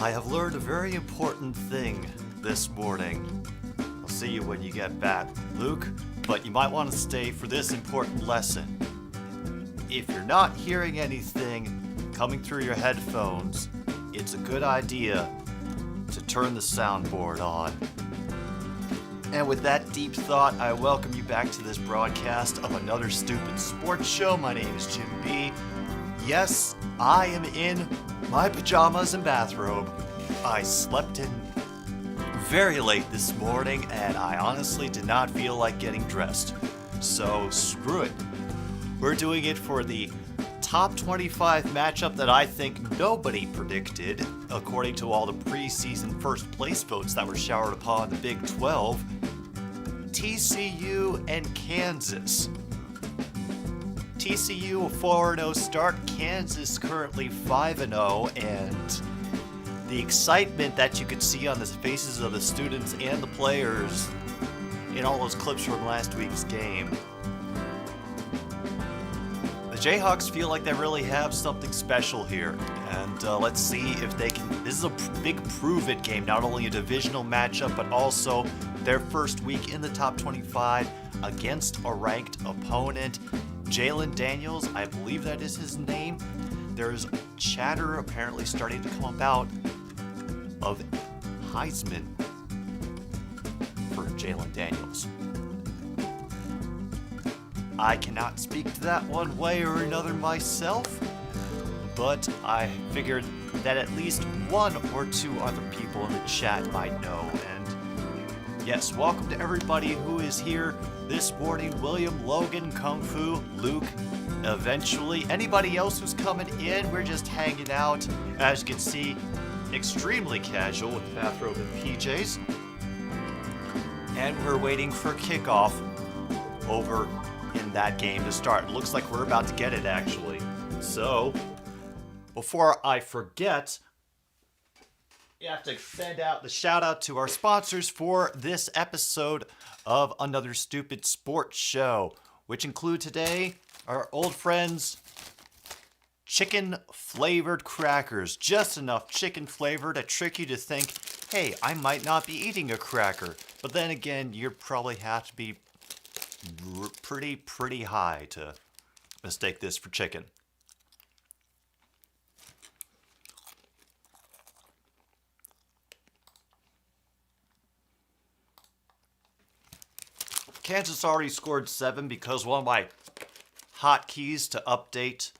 I have learned a very important thing this morning. I'll see you when you get back, Luke, but you might want to stay for this important lesson. If you're not hearing anything coming through your headphones, it's a good idea to turn the soundboard on. And with that deep thought, I welcome you back to this broadcast of another stupid sports show. My name is Jim B. Yes, I am in my pajamas and bathrobe. I slept in very late this morning, and I honestly did not feel like getting dressed. So screw it. We're doing it for the top 25 matchup that I think nobody predicted, according to all the preseason first place votes that were showered upon the Big 12. TCU and Kansas. TCU a 4-0 start, Kansas currently 5-0, and the excitement that you could see on the faces of the students and the players in all those clips from last week's game. The Jayhawks feel like they really have something special here, and let's see if they can. This is a big prove-it game, not only a divisional matchup, but also their first week in the top 25 against a ranked opponent. Jalen Daniels, I believe that is his name. There's chatter apparently starting to come about of Heisman for Jalen Daniels. I cannot speak to that one way or another myself, but I figured that at least one or two other people in the chat might know. And yes, welcome to everybody who is here this morning. William, Logan, Kung Fu, Luke, eventually anybody else who's coming in. We're just hanging out, as you can see, extremely casual with bathrobe and PJs. And we're waiting for kickoff over in that game to start. Looks like we're about to get it, actually. So, before I forget, you have to send out the shout out to our sponsors for this episode of Another Stupid Sports Show, which include today our old friends chicken flavored crackers. Just enough chicken flavor to trick you to think, hey, I might not be eating a cracker. But then again, you probably have to be pretty high to mistake this for chicken. Kansas already scored 7 because one of my hotkeys to update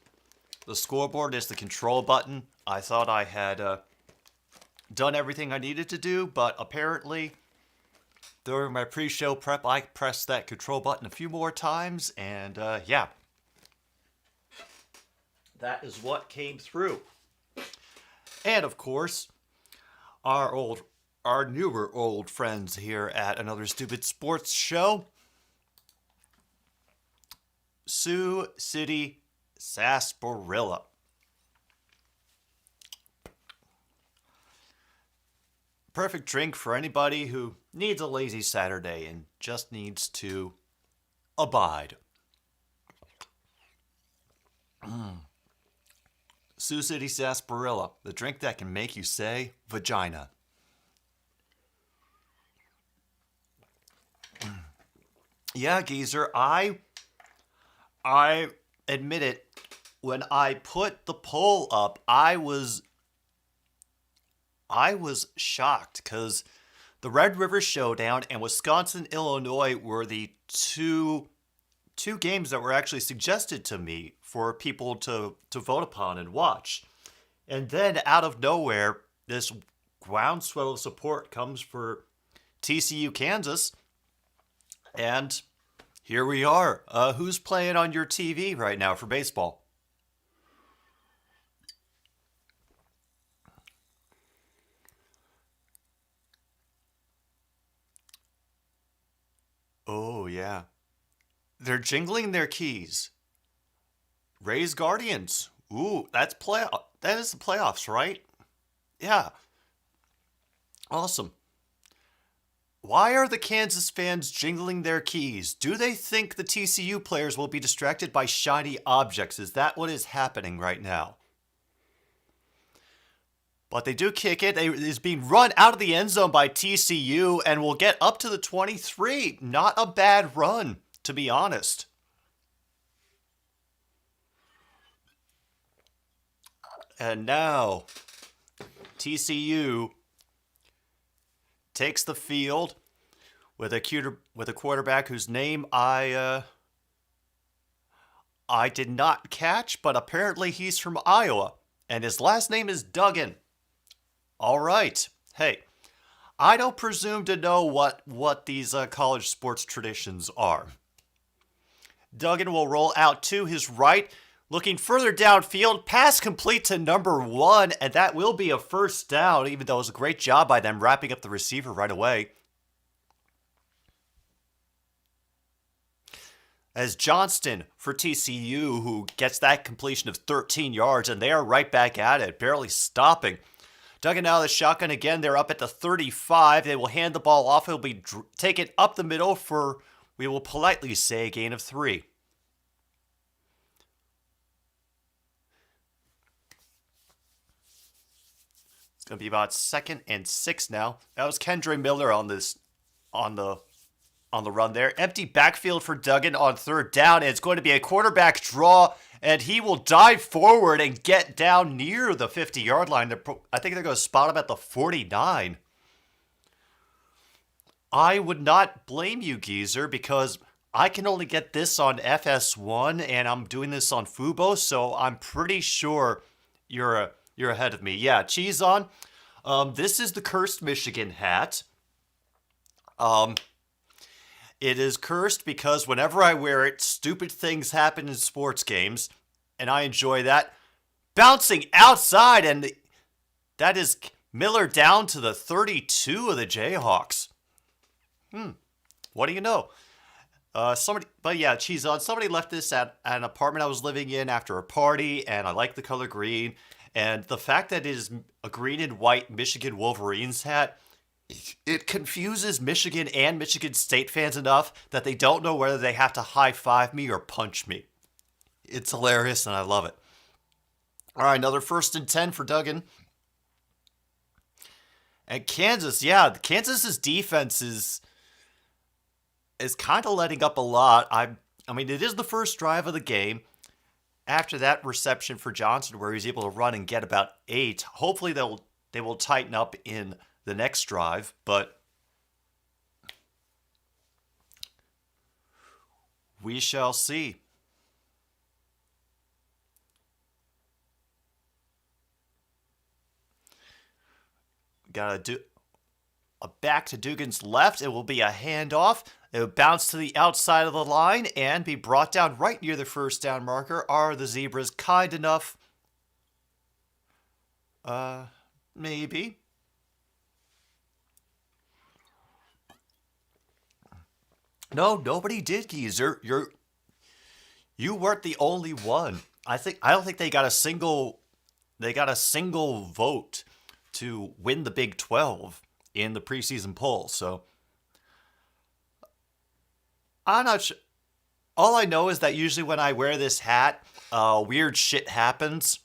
the scoreboard is the control button. I thought I had done everything I needed to do, but apparently during my pre-show prep, I pressed that control button a few more times, and yeah, that is what came through. And of course, our newer old friends here at Another Stupid Sports Show, Sioux City Sarsaparilla. Perfect drink for anybody who needs a lazy Saturday and just needs to abide. Sioux City Sarsaparilla, the drink that can make you say vagina. Yeah, geezer, I admit it, when I put the poll up, I was shocked because the Red River Showdown and Wisconsin, Illinois were the two games that were actually suggested to me for people to vote upon and watch. And then out of nowhere, this groundswell of support comes for TCU Kansas. And here we are. Who's playing on your TV right now for baseball? Oh, yeah. They're jingling their keys. Rays Guardians. Ooh, that's playoff. That is the playoffs, right? Yeah. Awesome. Why are the Kansas fans jingling their keys? Do they think the TCU players will be distracted by shiny objects? Is that what is happening right now? But they do kick it. It is being run out of the end zone by TCU and will get up to the 23. Not a bad run, to be honest. And now, TCU takes the field with a quarterback whose name I did not catch, but apparently he's from Iowa, and his last name is Duggan. All right. Hey, I don't presume to know what these college sports traditions are. Duggan will roll out to his right, looking further downfield, pass complete to number 1, and that will be a first down, even though it was a great job by them wrapping up the receiver right away. As Johnston for TCU, who gets that completion of 13 yards, and they are right back at it, barely stopping. Duggan out of the shotgun again. They're up at the 35. They will hand the ball off. It'll be taken up the middle for, we will politely say, a gain of 3. It's going to be about 2nd and 6 now. That was Kendre Miller on the run there. Empty backfield for Duggan on 3rd down. It's going to be a quarterback draw, and he will dive forward and get down near the 50-yard line. I think they're going to spot him at the 49. I would not blame you, Geezer, because I can only get this on FS1, and I'm doing this on Fubo, so I'm pretty sure you're ahead of me. Yeah, cheese on. This is the Cursed Michigan hat. It is cursed because whenever I wear it, stupid things happen in sports games, and I enjoy that. Bouncing outside, and that is Miller down to the 32 of the Jayhawks. What do you know? Cheese on. Somebody left this at an apartment I was living in after a party, and I like the color green. And the fact that it is a green and white Michigan Wolverines hat, it confuses Michigan and Michigan State fans enough that they don't know whether they have to high-five me or punch me. It's hilarious, and I love it. All right, another 1st and 10 for Duggan. And Kansas, Kansas's defense is kind of letting up a lot. I mean, it is the first drive of the game. After that reception for Johnson, where he's able to run and get about 8, hopefully they will tighten up in the next drive, but we shall see. Gotta do a back to Dugan's left. It will be a handoff. It will bounce to the outside of the line and be brought down right near the first down marker. Are the Zebras kind enough? Maybe. No, nobody did, Geezer. You weren't the only one. I don't think they got a single vote to win the Big 12 in the preseason poll. So I'm not sure. All I know is that usually when I wear this hat, weird shit happens.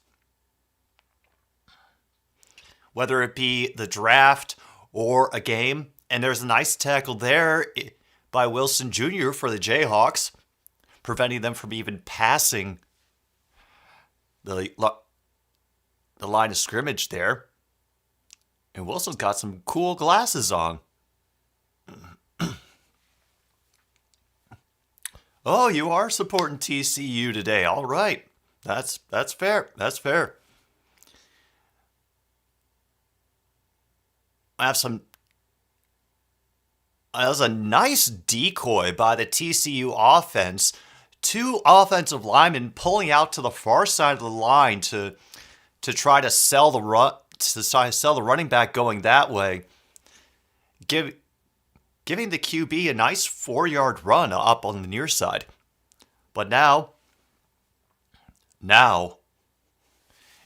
Whether it be the draft or a game. And there's a nice tackle there by Wilson Jr. for the Jayhawks, preventing them from even passing the line of scrimmage there. And Wilson's got some cool glasses on. Oh, you are supporting TCU today. All right. That's fair. That's fair. That was a nice decoy by the TCU offense. 2 offensive linemen pulling out to the far side of the line to try to sell the running back going that way. Giving the QB a nice 4-yard run up on the near side. But now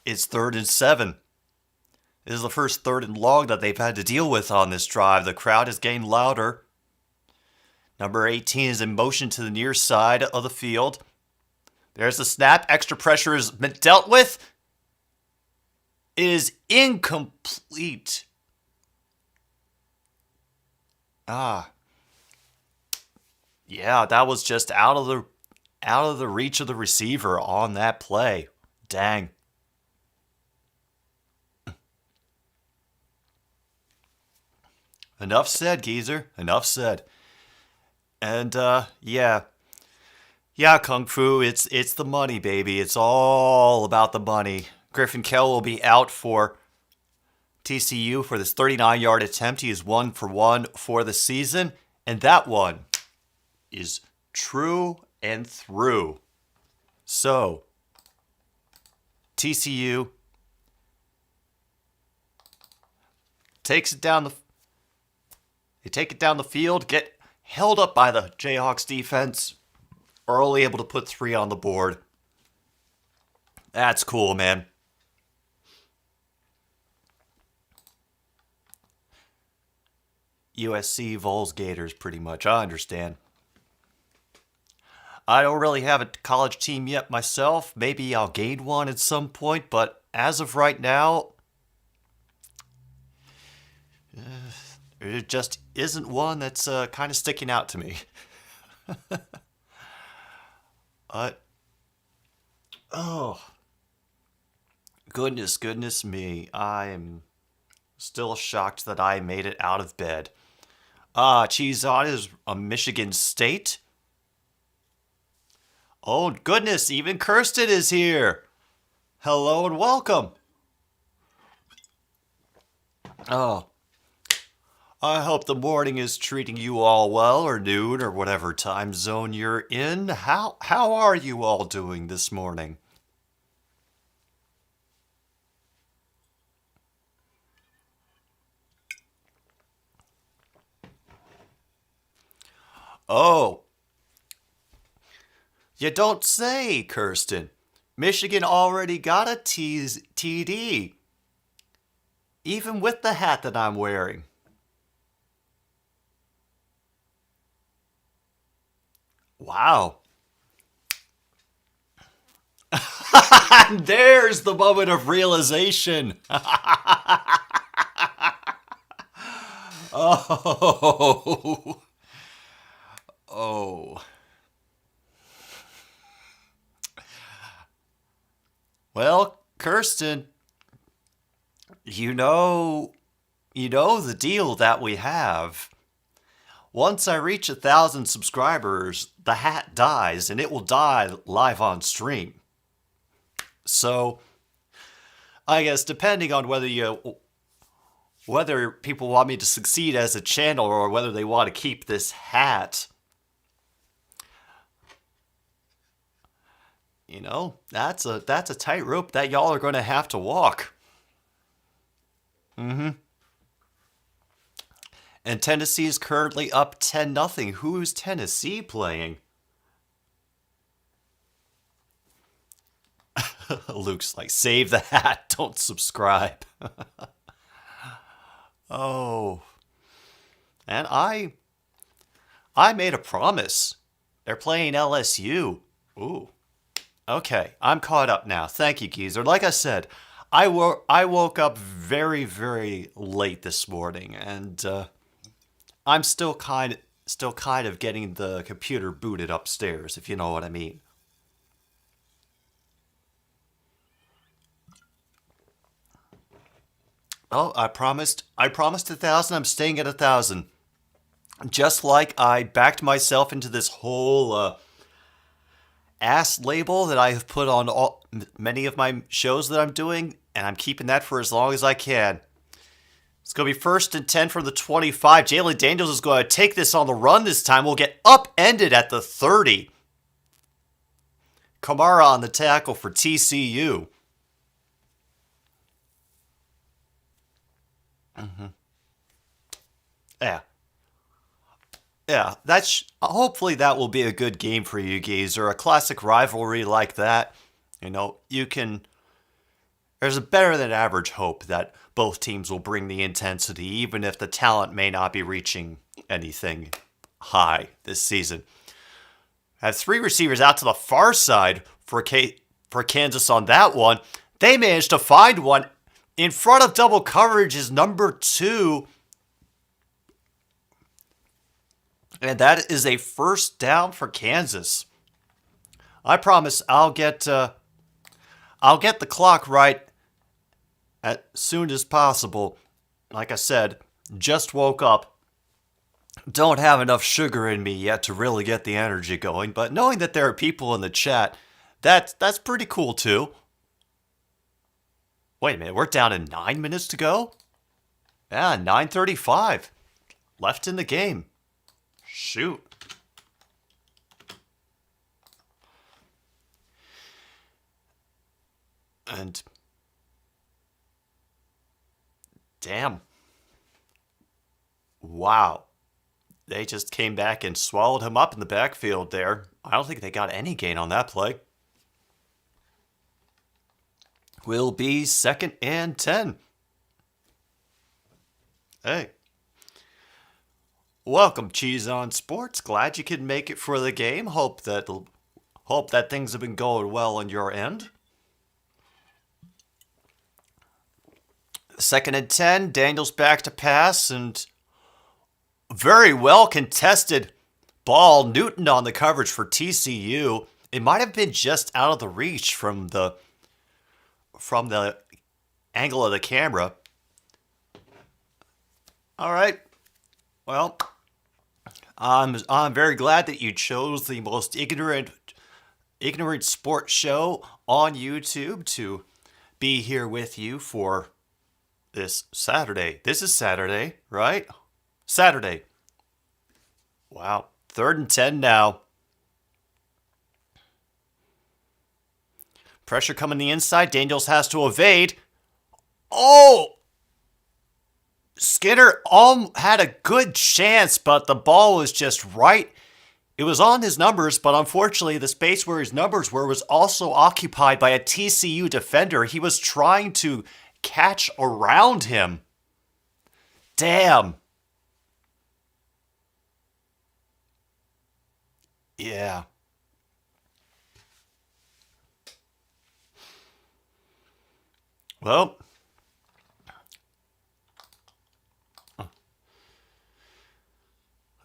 it's 3rd and 7. This is the first 3rd and long that they've had to deal with on this drive. The crowd is getting louder. Number 18 is in motion to the near side of the field. There's the snap. Extra pressure has been dealt with. It is incomplete. Yeah, that was just out of the reach of the receiver on that play. Dang. Enough said, geezer. Enough said. And yeah. Yeah, Kung Fu, it's the money, baby. It's all about the money. Griffin Kell will be out for TCU for this 39-yard attempt. He is 1 for 1 for the season. And that one is true and through. So, TCU takes it down they take it down the field, get held up by the Jayhawks defense, early able to put 3 on the board. That's cool, man. USC Vols Gators, pretty much. I understand. I don't really have a college team yet myself. Maybe I'll gain one at some point, but as of right now, there just isn't one that's kind of sticking out to me. Oh, goodness me. I'm still shocked that I made it out of bed. Cheese on is a Michigan State. Oh, goodness, even Kirsten is here. Hello and welcome. Oh, I hope the morning is treating you all well, or noon, or whatever time zone you're in. How are you all doing this morning? Oh, you don't say, Kirsten. Michigan already got a TD, even with the hat that I'm wearing. Wow. There's the moment of realization. Oh. Oh. Well, Kirsten, you know the deal that we have. Once I reach 1,000 subscribers, the hat dies, and it will die live on stream. So, I guess depending on whether people want me to succeed as a channel or whether they want to keep this hat, that's a tightrope that y'all are going to have to walk. Mm-hmm. And Tennessee is currently up 10-0. Who is Tennessee playing? Luke's like, save the hat, don't subscribe. Oh. And I made a promise. They're playing LSU. Ooh. Okay, I'm caught up now. Thank you, Geezer. Like I said, I woke up very, very late this morning, and I'm still kind of getting the computer booted upstairs, if you know what I mean. Oh, I promised 1,000. I'm staying at 1,000. Just like I backed myself into this whole ass label that I have put on many of my shows that I'm doing, and I'm keeping that for as long as I can. It's going to be 1st and 10 from the 25. Jalen Daniels is going to take this on the run this time. We'll get upended at the 30. Kamara on the tackle for TCU. Mm-hmm. Yeah, hopefully that will be a good game for you, Geezer. A classic rivalry like that, there's a better than average hope that both teams will bring the intensity, even if the talent may not be reaching anything high this season. I have 3 receivers out to the far side for Kansas on that one. They managed to find one in front of double coverage is number 2. And that is a first down for Kansas. I promise I'll get the clock right as soon as possible. Like I said, just woke up. Don't have enough sugar in me yet to really get the energy going, but knowing that there are people in the chat, that's pretty cool too. Wait a minute, we're down to 9 minutes to go? Yeah, 9:35 left in the game. Shoot. And damn. Wow. They just came back and swallowed him up in the backfield there. I don't think they got any gain on that play. Will be 2nd and 10. Hey. Welcome, Cheese on Sports. Glad you could make it for the game. Hope that things have been going well on your end. 2nd and 10. Daniels back to pass, and very well contested ball. Newton on the coverage for TCU. It might have been just out of the reach from the angle of the camera. All right. Well, I'm very glad that you chose the most ignorant sports show on YouTube to be here with you for this Saturday. This is Saturday, right? Saturday. Wow. 3rd and 10 now. Pressure coming the inside. Daniels has to evade. Oh! Skinner had a good chance, but the ball was just right. It was on his numbers, but unfortunately, the space where his numbers were was also occupied by a TCU defender. He was trying to catch around him. Damn. Yeah. Well,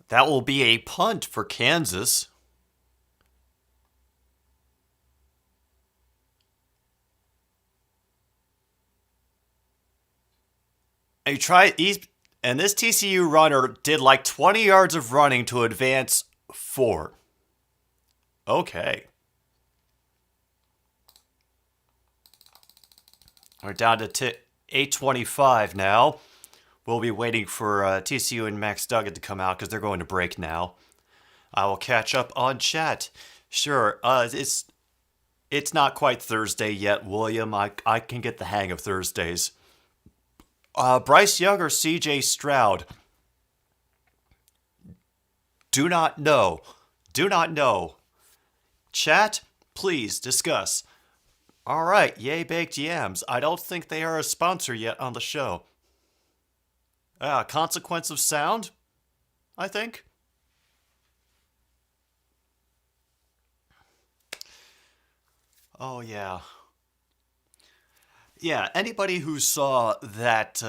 that will be a punt for Kansas. And this TCU runner did like 20 yards of running to advance 4. Okay. We're down to 8:25 now. We'll be waiting for TCU and Max Duggan to come out because they're going to break now. I will catch up on chat. Sure, it's not quite Thursday yet, William. I can get the hang of Thursdays. Bryce Young or CJ Stroud? Do not know. Do not know. Chat, please discuss. All right, Yay Baked Yams. I don't think they are a sponsor yet on the show. Consequence of Sound, I think. Oh, yeah. Yeah, anybody who saw that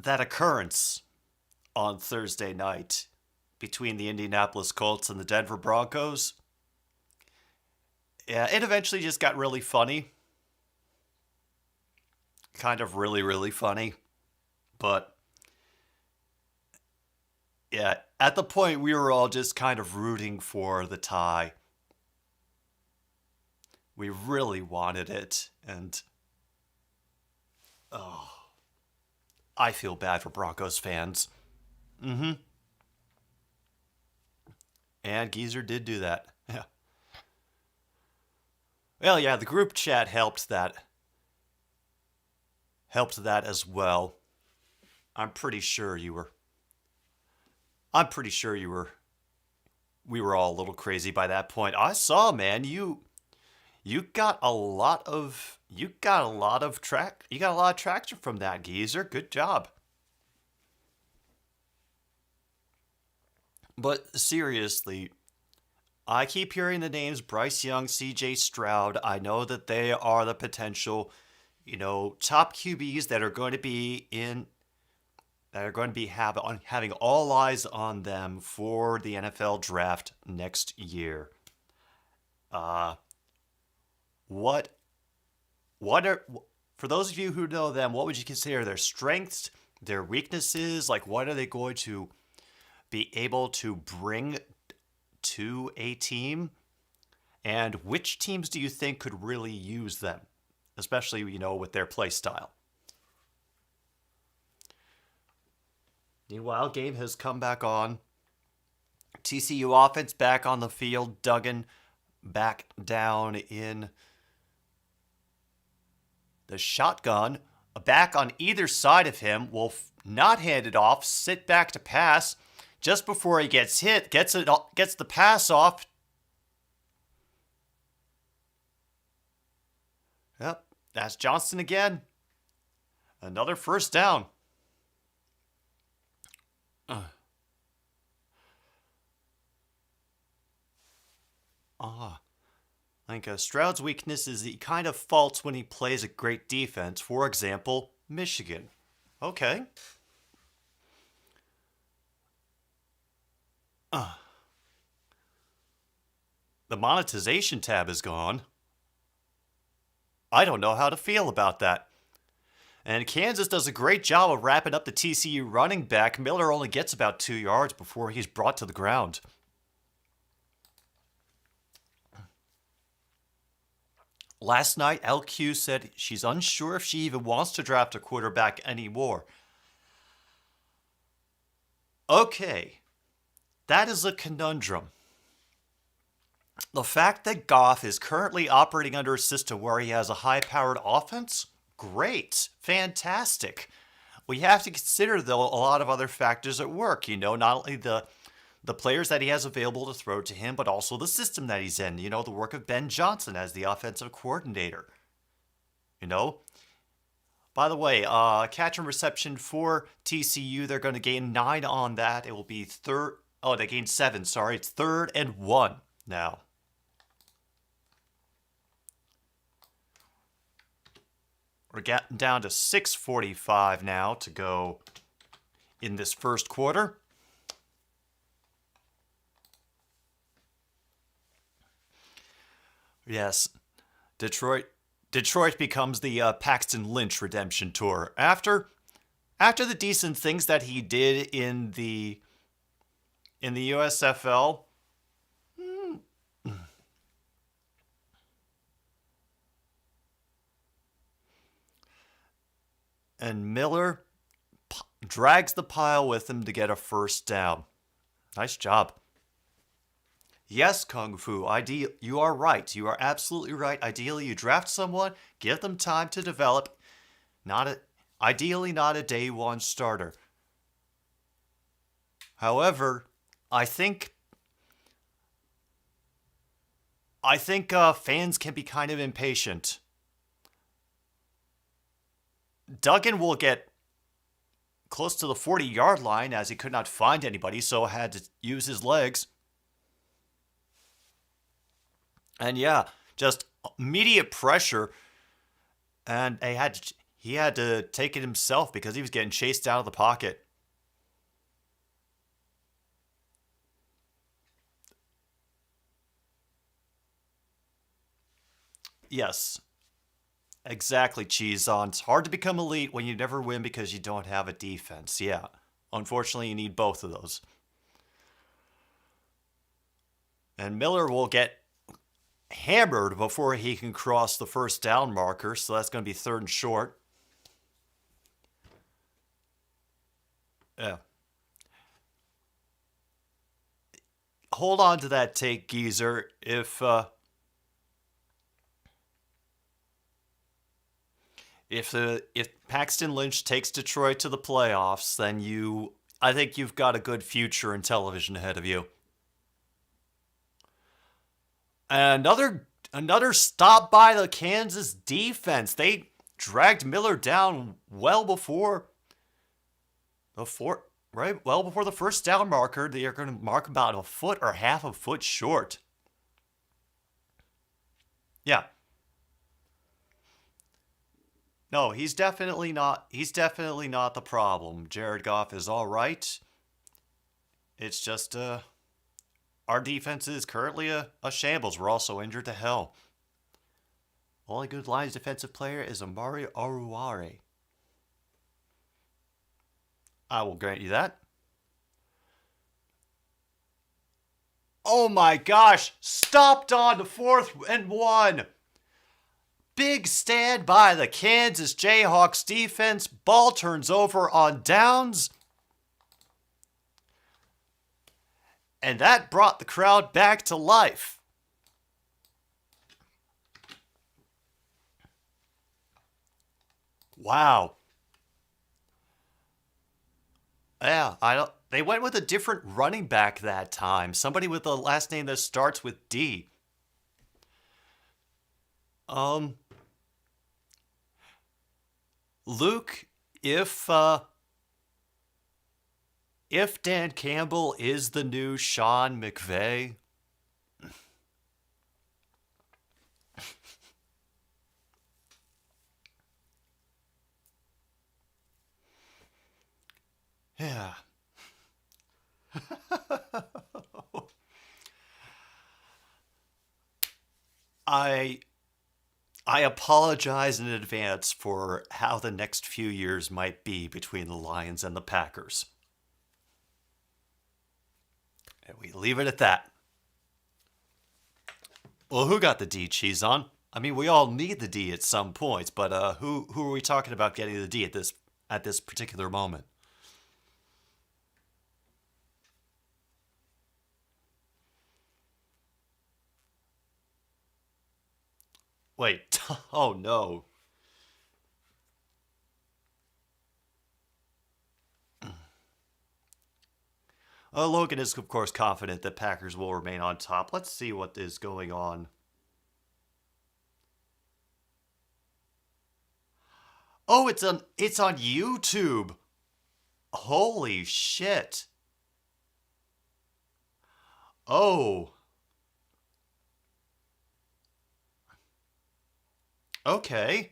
occurrence on Thursday night between the Indianapolis Colts and the Denver Broncos, yeah, it eventually just got really funny. Kind of really, really funny. But, yeah, at the point we were all just kind of rooting for the tie. We really wanted it, and oh, I feel bad for Broncos fans. Mm-hmm. And Geezer did do that. Yeah. Well, yeah, the group chat helped that as well. I'm pretty sure you were. We were all a little crazy by that point. I saw, man, you got a lot of traction from that, Geezer. Good job. But seriously, I keep hearing the names Bryce Young, CJ Stroud. I know that they are the potential top QBs that are going to be having all eyes on them for the NFL draft next year. What are, for those of you who know them, what would you consider their strengths, their weaknesses? Like, what are they going to be able to bring to a team? And which teams do you think could really use them, especially, with their play style? Meanwhile, game has come back on. TCU offense back on the field. Duggan back down in the shotgun. Back on either side of him. Will not hand it off. Sit back to pass. Just before he gets hit, gets the pass off. Yep, that's Johnston again. Another first down. I think Stroud's weakness is he kind of faults when he plays a great defense. For example, Michigan. Okay. The monetization tab is gone. I don't know how to feel about that. And Kansas does a great job of wrapping up the TCU running back. Miller only gets about 2 yards before he's brought to the ground. Last night, LQ said she's unsure if she even wants to draft a quarterback anymore. Okay, that is a conundrum. The fact that Goff is currently operating under a system where he has a high-powered offense, great, fantastic. We have to consider, though, a lot of other factors at work. Not only the players that he has available to throw to him, but also the system that he's in. The work of Ben Johnson as the offensive coordinator. By the way, catch and reception for TCU, they're going to gain 9 on that. It will be third. Oh, they gained 7. Sorry, it's 3rd and 1 now. We're getting down to 6:45 now to go in this first quarter. Yes, Detroit becomes the Paxton Lynch redemption tour. After the decent things that he did in the USFL, and Miller drags the pile with him to get a first down. Nice job. Yes, Kung Fu, you are right. You are absolutely right. Ideally, you draft someone, give them time to develop. Ideally, not a day one starter. However, I think fans can be kind of impatient. Duggan will get close to the 40-yard line as he could not find anybody, so had to use his legs. And yeah, just immediate pressure, and he had to take it himself because he was getting chased out of the pocket. Yes. Exactly, Cheese on. It's hard to become elite when you never win because you don't have a defense. Yeah. Unfortunately, you need both of those. And Miller will get hammered before he can cross the first down marker, so that's going to be 3rd and short. Yeah. Hold on to that take, Geezer. If Paxton Lynch takes Detroit to the playoffs, then I think you've got a good future in television ahead of you. And another stop by the Kansas defense. They dragged Miller down well before the first down marker. They are going to mark about a foot or half a foot short. Yeah. No, he's definitely not. He's definitely not the problem. Jared Goff is all right. It's just our defense is currently a shambles. We're also injured to hell. Only good Lions defensive player is Amari Oruware. I will grant you that. Oh my gosh! Stopped on the 4th and 1. Big stand by the Kansas Jayhawks defense. Ball turns over on downs. And that brought the crowd back to life. Wow. Yeah, they went with a different running back that time. Somebody with a last name that starts with D. Luke, if Dan Campbell is the new Sean McVay, yeah. I apologize in advance for how the next few years might be between the Lions and the Packers. And we leave it at that. Well, who got the D, cheese on? I mean, we all need the D at some points, but who are we talking about getting the D at this particular moment? Wait, oh no. Logan is, of course, confident that Packers will remain on top. Let's see what is going on. Oh, it's on YouTube. Holy shit. Oh. Okay.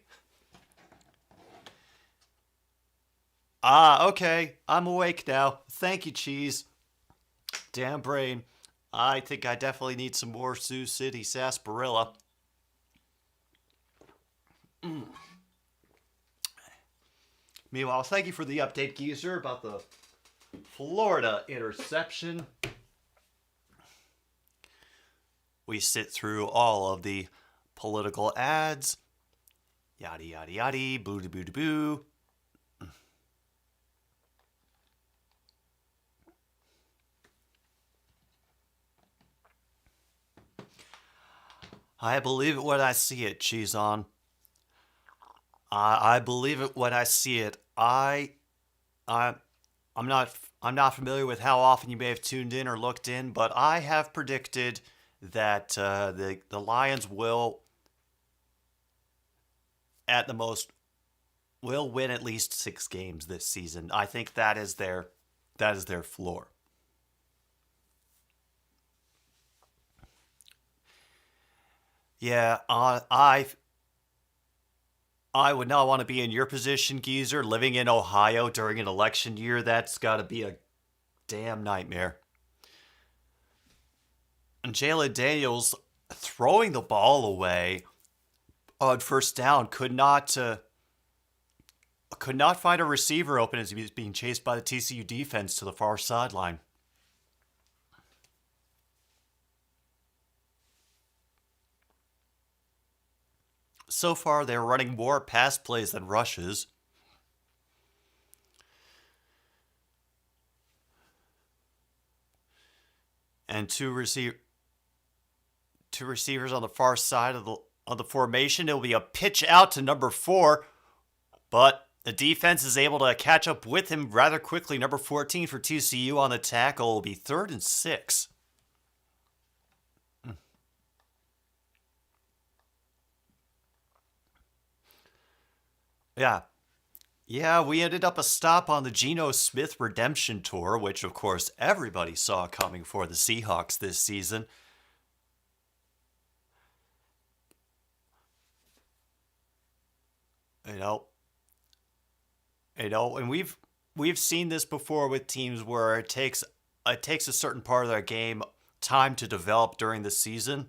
Okay. I'm awake now. Thank you, cheese. Damn brain. I think I definitely need some more Sioux City sarsaparilla. Meanwhile, thank you for the update, Geezer, about the Florida interception. We sit through all of the political ads. Yada, yada, yada. Boo, boo, boo, boo. I believe it when I see it, cheese on. I believe it when I see it. I'm not familiar with how often you may have tuned in or looked in, but I have predicted that the Lions will, at the most, will win at least 6 games this season. I think that is their floor. Yeah, I would not want to be in your position, Geezer, living in Ohio during an election year. That's got to be a damn nightmare. And Jalen Daniels throwing the ball away on first down could not find a receiver open as he was being chased by the TCU defense to the far sideline. So far, they're running more pass plays than rushes. And two receivers on the far side of the formation. It'll be a pitch out to number 4, but the defense is able to catch up with him rather quickly. Number 14 for TCU on the tackle. Will be 3rd and 6. Yeah, we ended up a stop on the Geno Smith redemption tour, which of course everybody saw coming for the Seahawks this season. You know, and we've seen this before with teams where it takes a certain part of their game time to develop during the season.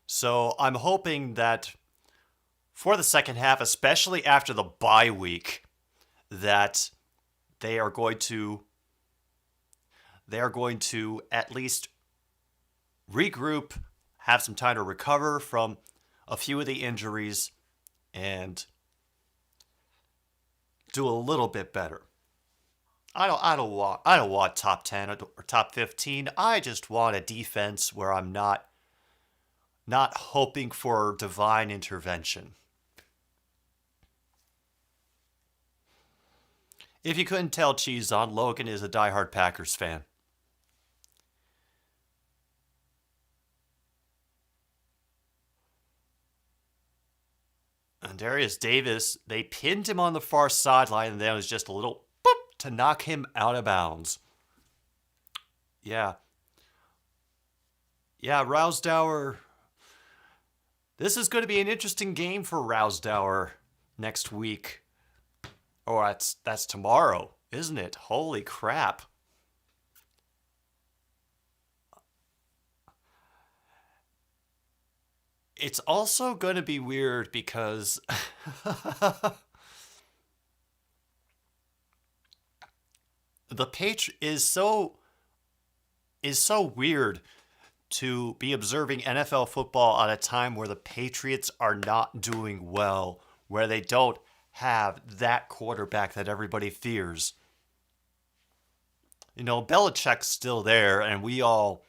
So I'm hoping that for the second half, especially after the bye week, that they are going to at least regroup, have some time to recover from a few of the injuries, and do a little bit better. I don't want top 10 or top 15. I just want a defense where I'm not hoping for divine intervention. If you couldn't tell, Cheese on, Logan is a diehard Packers fan. And Darius Davis, they pinned him on the far sideline, and then it was just a little boop to knock him out of bounds. Yeah. Yeah, Rousdower. This is going to be an interesting game for Rousdower next week. Oh, that's tomorrow, isn't it? Holy crap. It's also going to be weird because the Patri is so weird to be observing NFL football at a time where the Patriots are not doing well, where they don't have that quarterback that everybody fears. Belichick's still there, and we all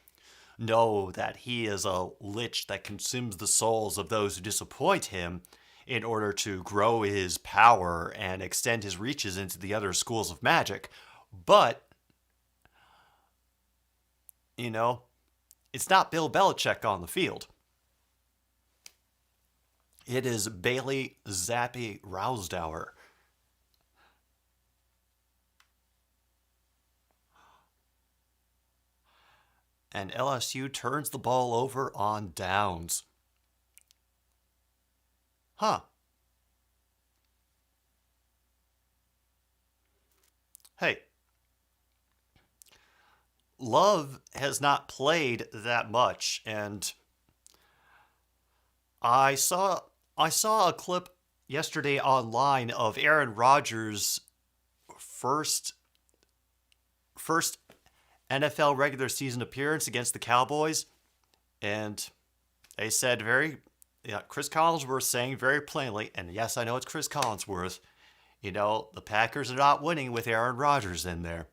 know that he is a lich that consumes the souls of those who disappoint him in order to grow his power and extend his reaches into the other schools of magic. But, you know, it's not Bill Belichick on the field. It is Bailey Zappi Rousdower. And LSU turns the ball over on downs. Huh. Hey, Love has not played that much, and I saw I saw a clip yesterday online of Aaron Rodgers' first first NFL regular season appearance against the Cowboys, and they said Chris Collinsworth saying very plainly, and yes, I know it's Chris Collinsworth, the Packers are not winning with Aaron Rodgers in there.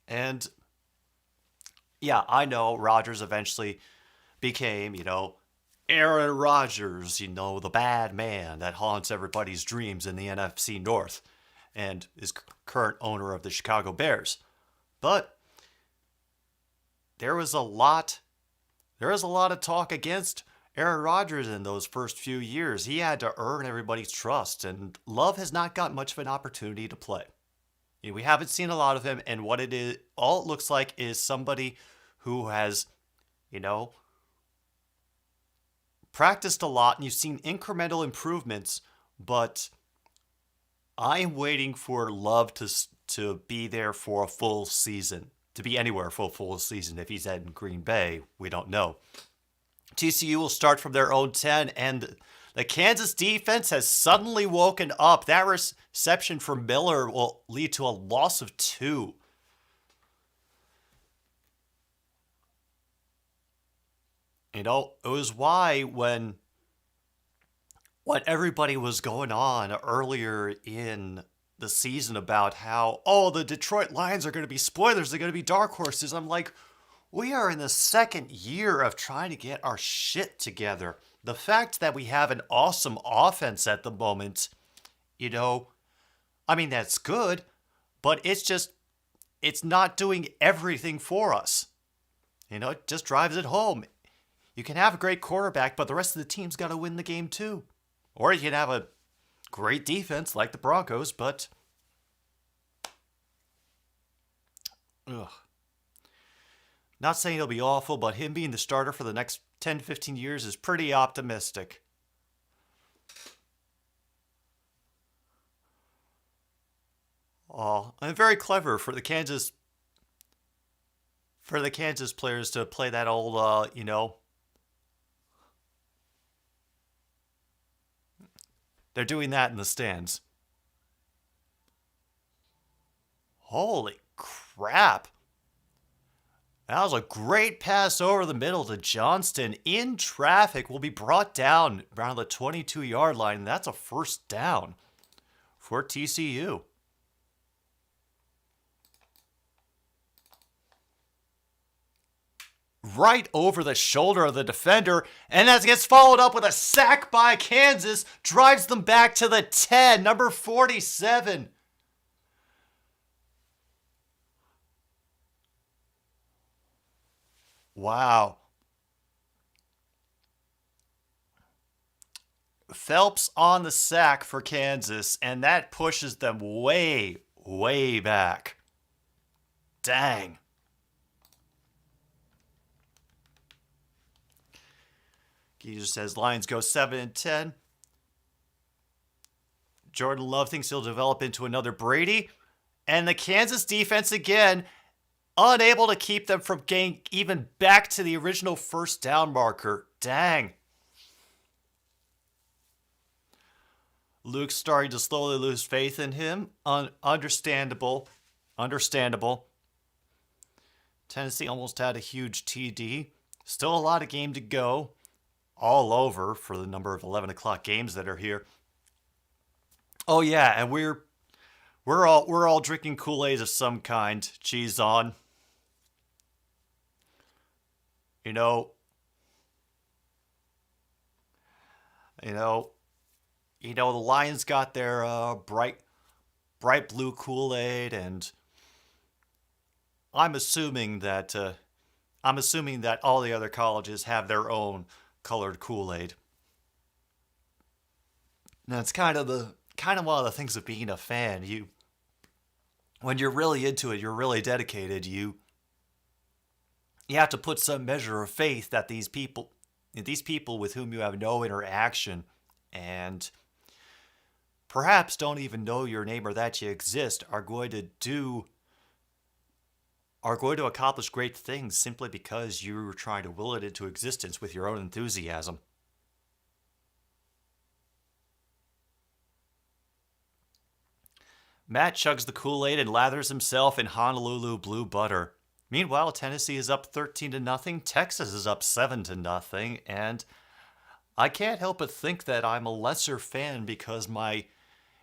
And yeah, I know Rodgers eventually became, Aaron Rodgers, the bad man that haunts everybody's dreams in the NFC North and is current owner of the Chicago Bears. But there was a lot of talk against Aaron Rodgers in those first few years. He had to earn everybody's trust, and Love has not got much of an opportunity to play. We haven't seen a lot of him, and all it looks like is somebody who has, you know, practiced a lot, and you've seen incremental improvements, but I am waiting for Love to be there for a full season, to be anywhere for a full season. If he's at Green Bay, we don't know. TCU will start from their own 10, and the Kansas defense has suddenly woken up. That reception from Miller will lead to a loss of 2. It was why when what everybody was going on earlier in the season about how, the Detroit Lions are going to be spoilers, they're going to be dark horses. I'm like, we are in the second year of trying to get our shit together. The fact that we have an awesome offense at the moment, that's good, but it's not doing everything for us. It just drives it home. You can have a great quarterback, but the rest of the team's got to win the game too. Or you can have a great defense like the Broncos, but ugh. Not saying he'll be awful, but him being the starter for the next 10 to 15 years is pretty optimistic. Oh, and very clever for the Kansas players to play that old, they're doing that in the stands. Holy crap. That was a great pass over the middle to Johnston in traffic. Will be brought down around the 22-yard line, and that's a first down for TCU. Right over the shoulder of the defender, and that gets followed up with a sack by Kansas, drives them back to the 10, number 47. Wow. Phelps on the sack for Kansas, and that pushes them way, way back. Dang. Geezer says Lions go 7-10. Jordan Love thinks he'll develop into another Brady. And the Kansas defense again, unable to keep them from getting even back to the original first down marker. Dang. Luke's starting to slowly lose faith in him. Understandable. Tennessee almost had a huge TD. Still a lot of game to go. All over for the number of 11 o'clock games that are here. Oh yeah, and we're all drinking Kool-Aid of some kind. Cheese on. The Lions got their bright blue Kool-Aid, and I'm assuming that all the other colleges have their own colored Kool-Aid. Now it's kind of one of the things of being a fan. When you're really into it, you're really dedicated. You have to put some measure of faith that these people with whom you have no interaction and perhaps don't even know your name or that you exist are going to accomplish great things simply because you're trying to will it into existence with your own enthusiasm. Matt chugs the Kool-Aid and lathers himself in Honolulu blue butter. Meanwhile, Tennessee is up 13-0. Texas is up 7-0. And I can't help but think that I'm a lesser fan because my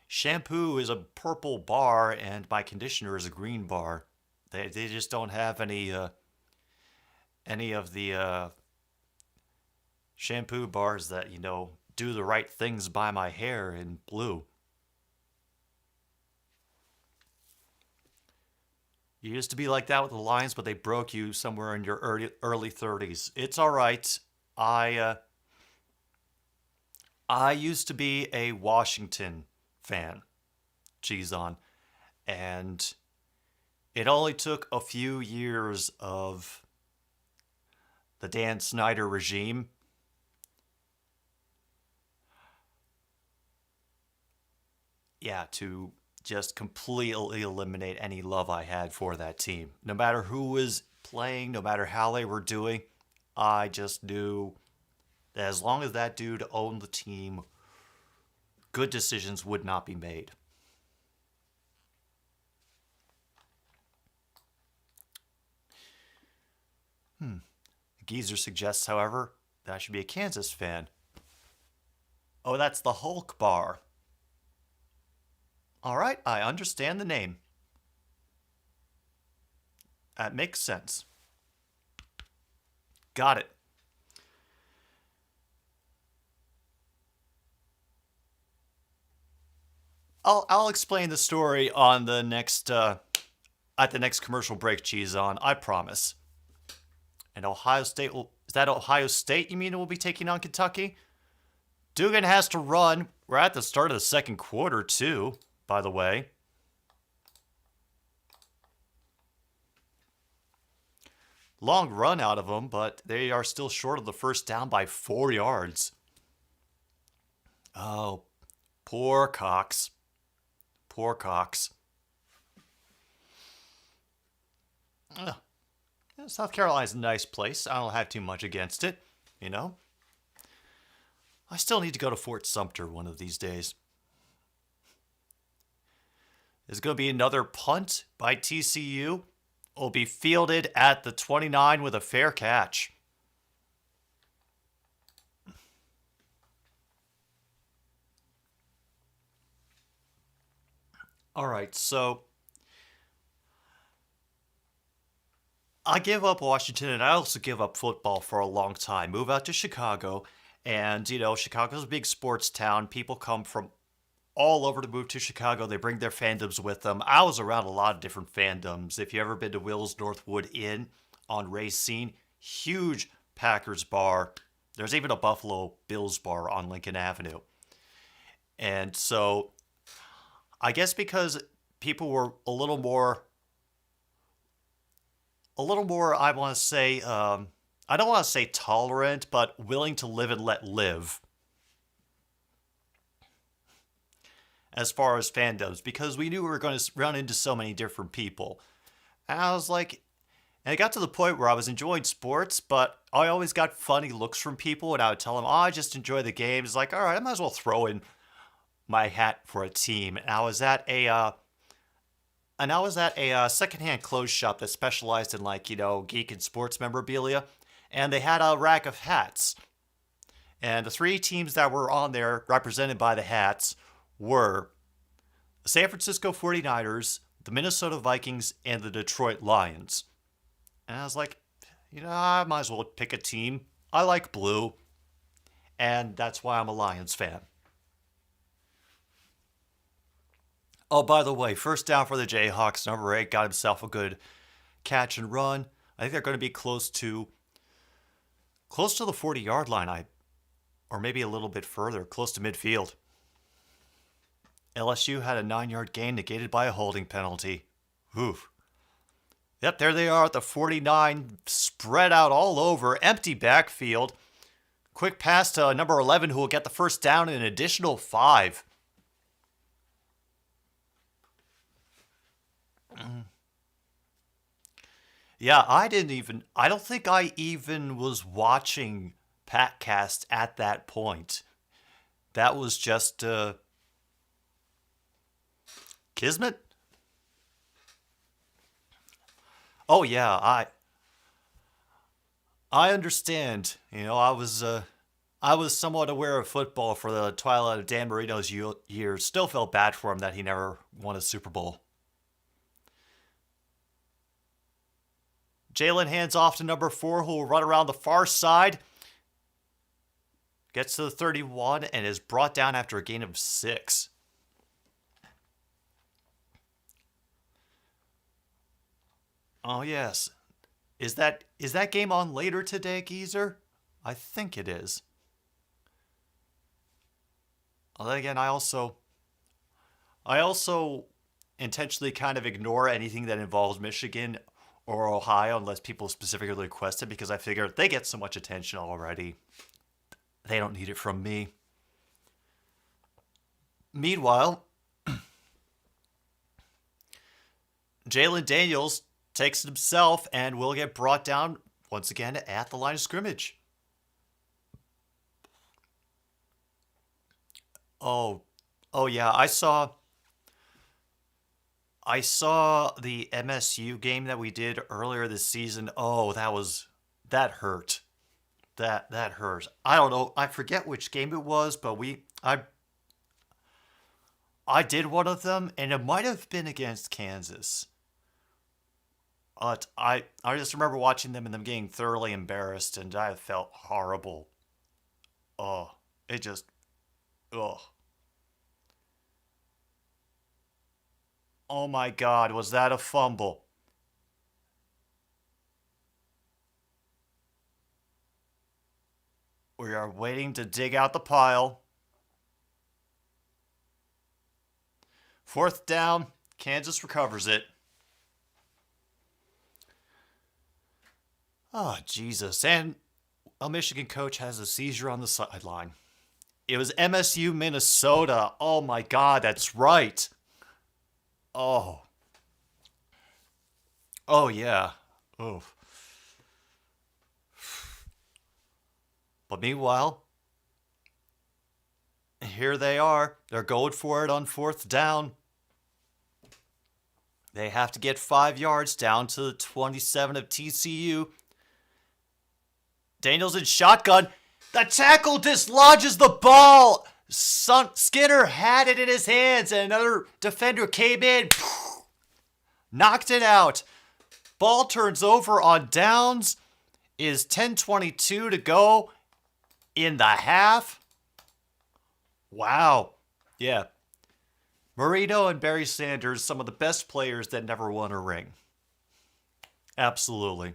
shampoo is a purple bar and my conditioner is a green bar. They just don't have any of the shampoo bars that, do the right things by my hair in blue. You used to be like that with the Lions, but they broke you somewhere in your early 30s. It's all right. I used to be a Washington fan, cheese on, and it only took a few years of the Dan Snyder regime to just completely eliminate any love I had for that team. No matter who was playing, no matter how they were doing, I just knew that as long as that dude owned the team, good decisions would not be made. Geezer suggests, however, that I should be a Kansas fan. Oh, that's the Hulk bar. All right, I understand the name. That makes sense. Got it. I'll explain the story on the next at the next commercial break, cheese on. I promise. And Ohio State is that Ohio State you mean will be taking on Kentucky? Dugan has to run. We're at the start of the second quarter too, by the way. Long run out of them, but they are still short of the first down by 4 yards. Oh, poor Cox. Poor Cox. Uh, South Carolina's a nice place. I don't have too much against it, you know? I still need to go to Fort Sumter one of these days. There's going to be another punt by TCU. Will be fielded at the 29 with a fair catch. All right, so I give up Washington, and I also give up football for a long time. Move out to Chicago, and Chicago's a big sports town. People come from all over to move to Chicago. They bring their fandoms with them. I was around a lot of different fandoms. If you ever been to Will's Northwood Inn on Racine, huge Packers bar. There's even a Buffalo Bills bar on Lincoln Avenue. And so I guess because people were a little more, I want to say, I don't want to say tolerant, but willing to live and let live as far as fandoms, because we knew we were going to run into so many different people. And I was like, and it got to the point where I was enjoying sports, but I always got funny looks from people, and I would tell them, I just enjoy the game. It's like, all right, I might as well throw in my hat for a team. And I was at a secondhand clothes shop that specialized in geek and sports memorabilia, and they had a rack of hats. And the three teams that were on there represented by the hats were the San Francisco 49ers, the Minnesota Vikings, and the Detroit Lions. And I was like, I might as well pick a team. I like blue, and that's why I'm a Lions fan. Oh, by the way, first down for the Jayhawks. Number 8 got himself a good catch and run. I think they're going to be close to the 40-yard line, or maybe a little bit further, close to midfield. LSU had a 9-yard gain negated by a holding penalty. Oof. Yep, there they are at the 49, spread out all over, empty backfield. Quick pass to number 11, who will get the first down and an additional 5. Yeah, I don't think I even was watching PackCast at that point. That was just Kismet? Oh yeah, I understand. I was somewhat aware of football for the twilight of Dan Marino's years. Still felt bad for him that he never won a Super Bowl. Jalen hands off to number 4, who will run around the far side. Gets to the 31 and is brought down after a gain of 6. Oh, yes. Is that game on later today, Geezer? I think it is. Well, then again, I also intentionally kind of ignore anything that involves Michigan or Ohio unless people specifically request it, because I figure they get so much attention already. They don't need it from me. Meanwhile, Jalen Daniels takes it himself and will get brought down once again at the line of scrimmage. Oh yeah, I saw the MSU game that we did earlier this season. Oh, that hurt. That hurt. I don't know. I forget which game it was, but I did one of them, and it might have been against Kansas. But I just remember watching them and them getting thoroughly embarrassed, and I felt horrible. Oh, it just, oh. Oh my God, was that a fumble? We are waiting to dig out the pile. 4th down, Kansas recovers it. Oh, Jesus. And a Michigan coach has a seizure on the sideline. It was MSU, Minnesota. Oh my God, that's right. Oh. Oh, yeah. Oh. But meanwhile, here they are. They're going for it on 4th down. They have to get 5 yards down to the 27 of TCU. Daniels in shotgun. The tackle dislodges the ball. Skinner had it in his hands, and another defender came in, knocked it out. Ball turns over on downs. Is 10:22 to go in the half. Wow. Yeah. Marino and Barry Sanders, some of the best players that never won a ring. Absolutely.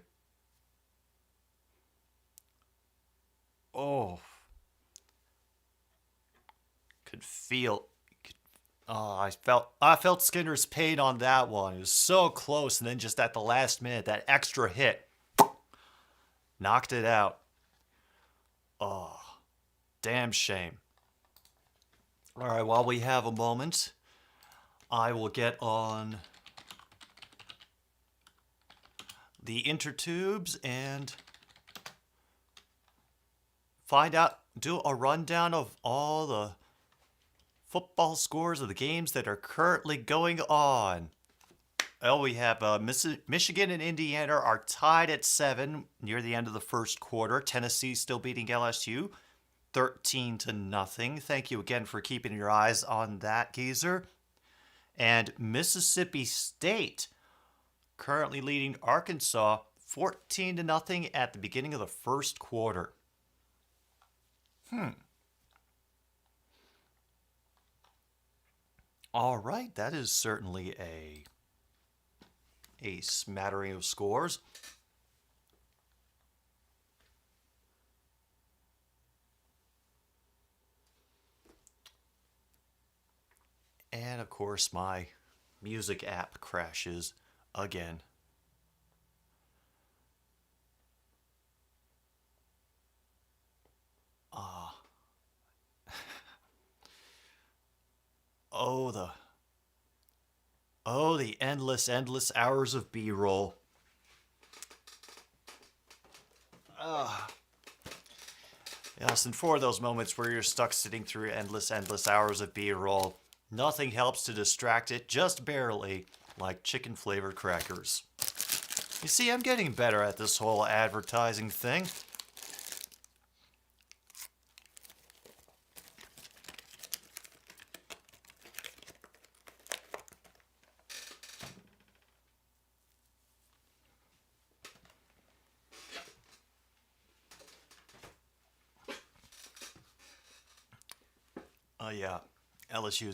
Oh. Could feel. I felt Skinner's pain on that one. It was so close, and then just at the last minute, that extra hit knocked it out. Oh, damn shame. All right, while we have a moment, I will get on the intertubes and do a rundown of all the football scores of the games that are currently going on. Well, we have Michigan and Indiana are tied at 7 near the end of the first quarter. Tennessee still beating LSU 13-0. Thank you again for keeping your eyes on that, geezer. And Mississippi State currently leading Arkansas 14-0 at the beginning of the first quarter. All right, that is certainly a smattering of scores. And of course, my music app crashes again. The endless hours of B-roll. Yes, and for those moments where you're stuck sitting through endless hours of B-roll, nothing helps to distract it, just barely, like chicken-flavored crackers. You see, I'm getting better at this whole advertising thing. Yeah, LSU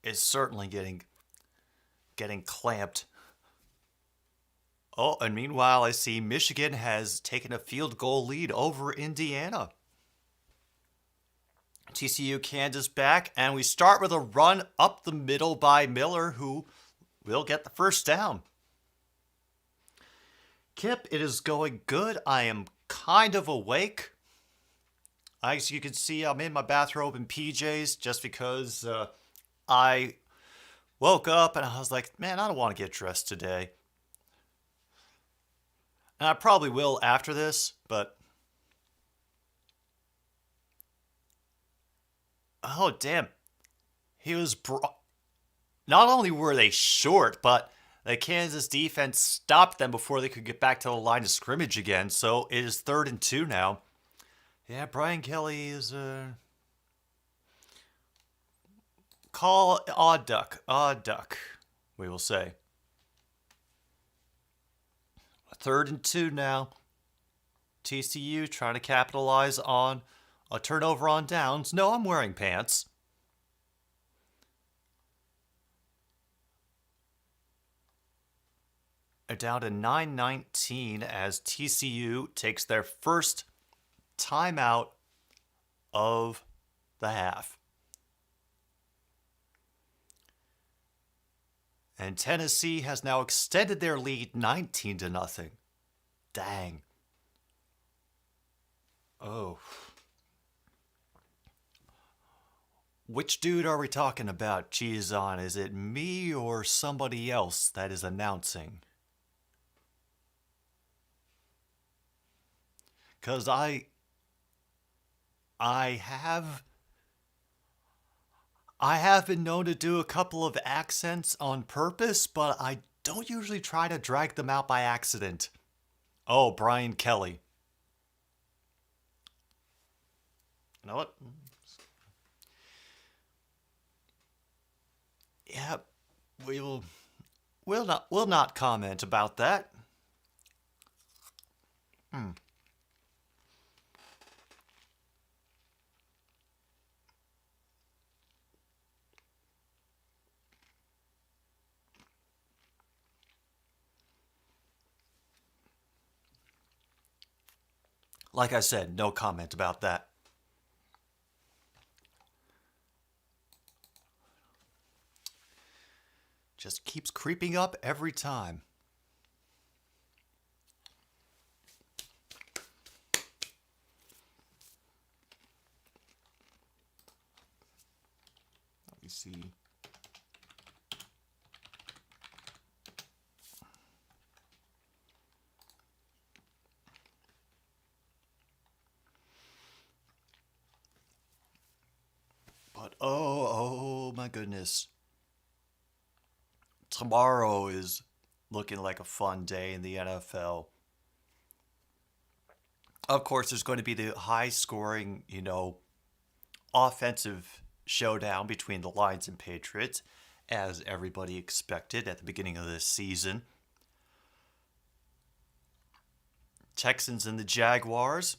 is certainly getting clamped. Oh, and meanwhile, I see Michigan has taken a field goal lead over Indiana. TCU Kansas back, and we start with a run up the middle by Miller, who will get the first down. Kip, it is going good. I am kind of awake. As you can see, I'm in my bathrobe and PJs just because I woke up and I was like, man, I don't want to get dressed today. And I probably will after this, but... Oh, damn. Not only were they short, but the Kansas defense stopped them before they could get back to the line of scrimmage again. So it is 3rd and 2 now. Yeah, Brian Kelly is call odd duck, we will say. 3rd and 2 now. TCU trying to capitalize on a turnover on downs. No, I'm wearing pants. They're down to 9:19 as TCU takes their first timeout of the half. And Tennessee has now extended their lead 19-0. Dang. Oh. Which dude are we talking about cheese on? Is it me or somebody else that is announcing? Cause I have been known to do a couple of accents on purpose, but I don't usually try to drag them out by accident. Oh, Brian Kelly. You know what? Yeah, we'll not comment about that. Hmm. Like I said, no comment about that. Just keeps creeping up every time. Let me see. But oh my goodness. Tomorrow is looking like a fun day in the NFL. Of course, there's going to be the high scoring, offensive showdown between the Lions and Patriots, as everybody expected at the beginning of this season. Texans and the Jaguars.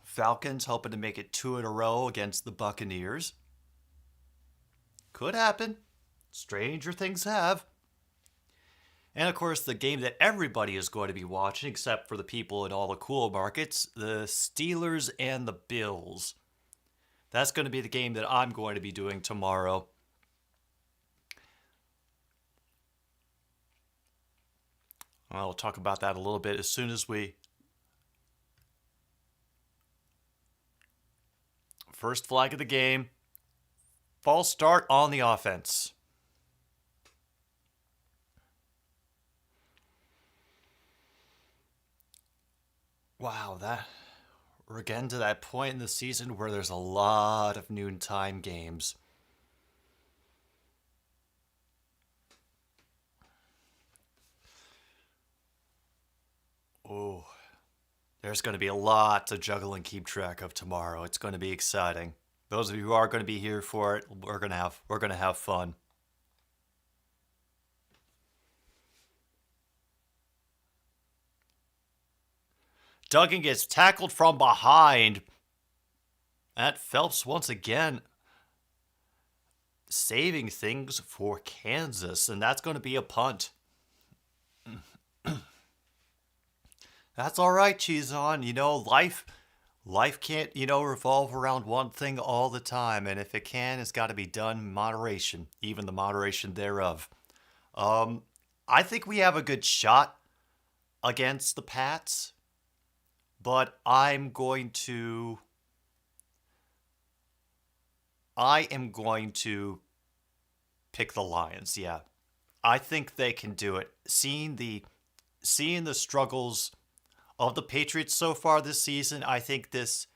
Falcons hoping to make it 2 in a row against the Buccaneers. Could happen. Stranger things have. And of course, the game that everybody is going to be watching, except for the people in all the cool markets, the Steelers and the Bills. That's going to be the game that I'm going to be doing tomorrow. I'll talk about that a little bit as soon as we... First flag of the game. False start on the offense. Wow, we're getting to that point in the season where there's a lot of noontime games. Oh, there's going to be a lot to juggle and keep track of tomorrow. It's going to be exciting. Those of you who are going to be here for it, we're going to have fun. Duggan gets tackled from behind. That Phelps once again saving things for Kansas, and that's going to be a punt. That's all right, Cheese On. Life can't, revolve around one thing all the time, and if it can, it's got to be done in moderation, even the moderation thereof. I think we have a good shot against the Pats, but I am going to pick the Lions. Yeah, I think they can do it. Seeing the struggles of the Patriots so far this season, I think this,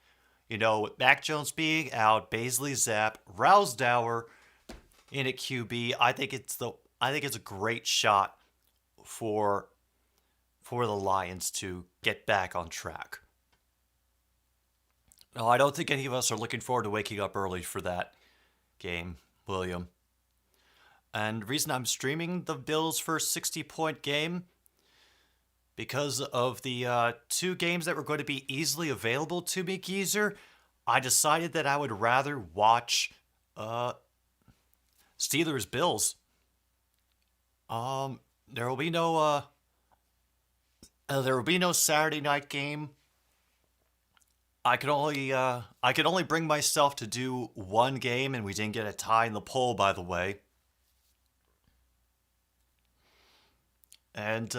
with Mac Jones being out, Baisley Zapp, Rousdower in at QB, I think it's a great shot for the Lions to get back on track. No, I don't think any of us are looking forward to waking up early for that game, William. And the reason I'm streaming the Bills' first 60-point game, because of the 2 games that were going to be easily available to me, Geezer, I decided that I would rather watch Steelers Bills. There will be no Saturday night game. I could only bring myself to do one game, and we didn't get a tie in the poll, by the way. And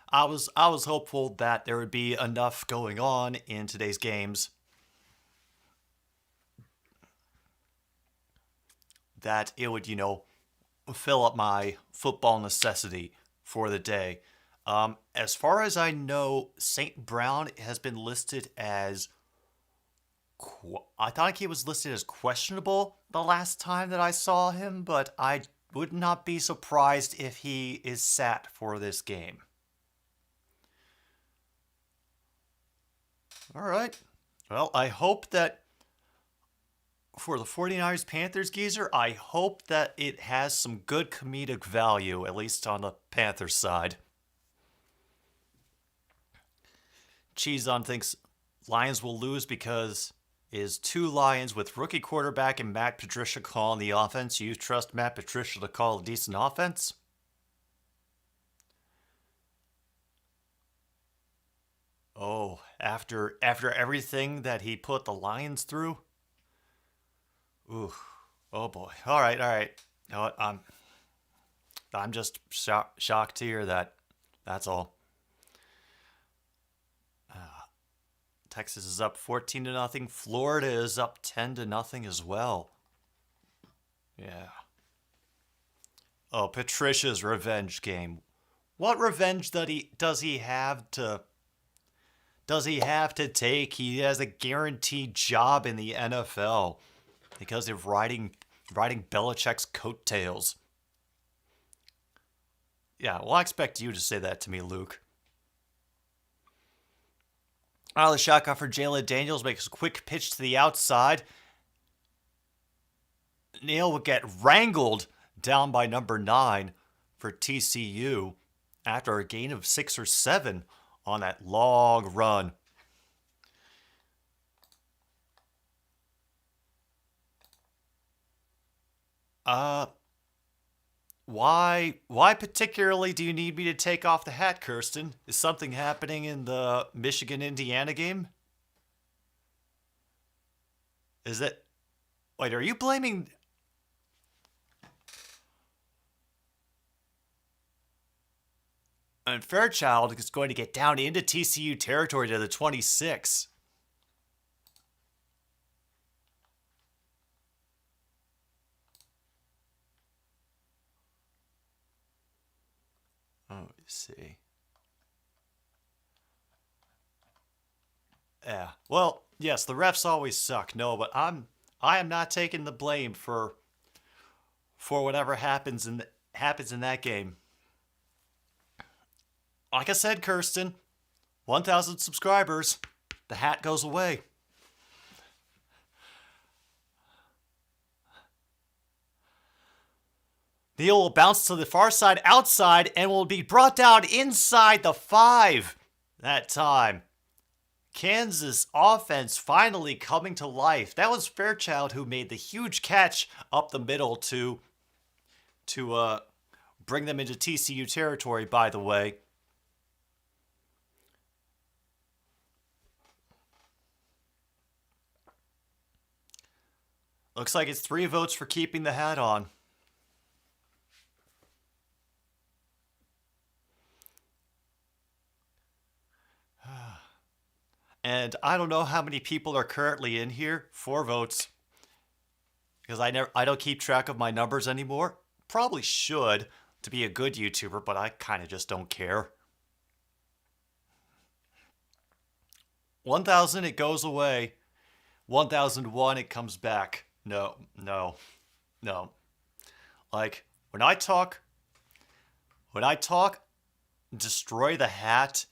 I was hopeful that there would be enough going on in today's games that it would, fill up my football necessity for the day. As far as I know, St. Brown has been listed as. I thought he was listed as questionable the last time that I saw him, but I would not be surprised if he is sat for this game. All right. Well, I hope that for the 49ers Panthers geezer, I hope that it has some good comedic value, at least on the Panthers side. Cheese on thinks Lions will lose because is 2 Lions with rookie quarterback and Matt Patricia calling the offense. You trust Matt Patricia to call a decent offense? Oh, after everything that he put the Lions through? Ooh. Oh boy. All right, all right. You know what? I'm just shocked to hear that. That's all. Texas is up 14-0. Florida is up 10-0 as well. Yeah. Oh, Patricia's revenge game. What revenge does he have to take? He has a guaranteed job in the NFL because of riding Belichick's coattails. Yeah, well, I expect you to say that to me, Luke. Out of the shotgun for Jalen Daniels, makes a quick pitch to the outside. Neal would get wrangled down by number 9 for TCU after a gain of 6 or 7 on that long run. Why particularly do you need me to take off the hat, Kirsten? Is something happening in the Michigan-Indiana game? Is it... Wait, are you blaming... And Fairchild is going to get down into TCU territory to the 26. Oh, let's see. Yeah. Well, yes, the refs always suck. No, but I am not taking the blame for whatever happens in that game. Like I said, Kirsten, 1,000 subscribers, the hat goes away. Neal will bounce to the far side outside and will be brought down inside the 5 that time. Kansas offense finally coming to life. That was Fairchild who made the huge catch up the middle to bring them into TCU territory, by the way. Looks like it's 3 votes for keeping the hat on. And I don't know how many people are currently in here. 4 votes. Because I don't keep track of my numbers anymore. Probably should to be a good YouTuber, but I kind of just don't care. 1,000, it goes away. 1,001, it comes back. No. Like, when I talk, destroy the hat,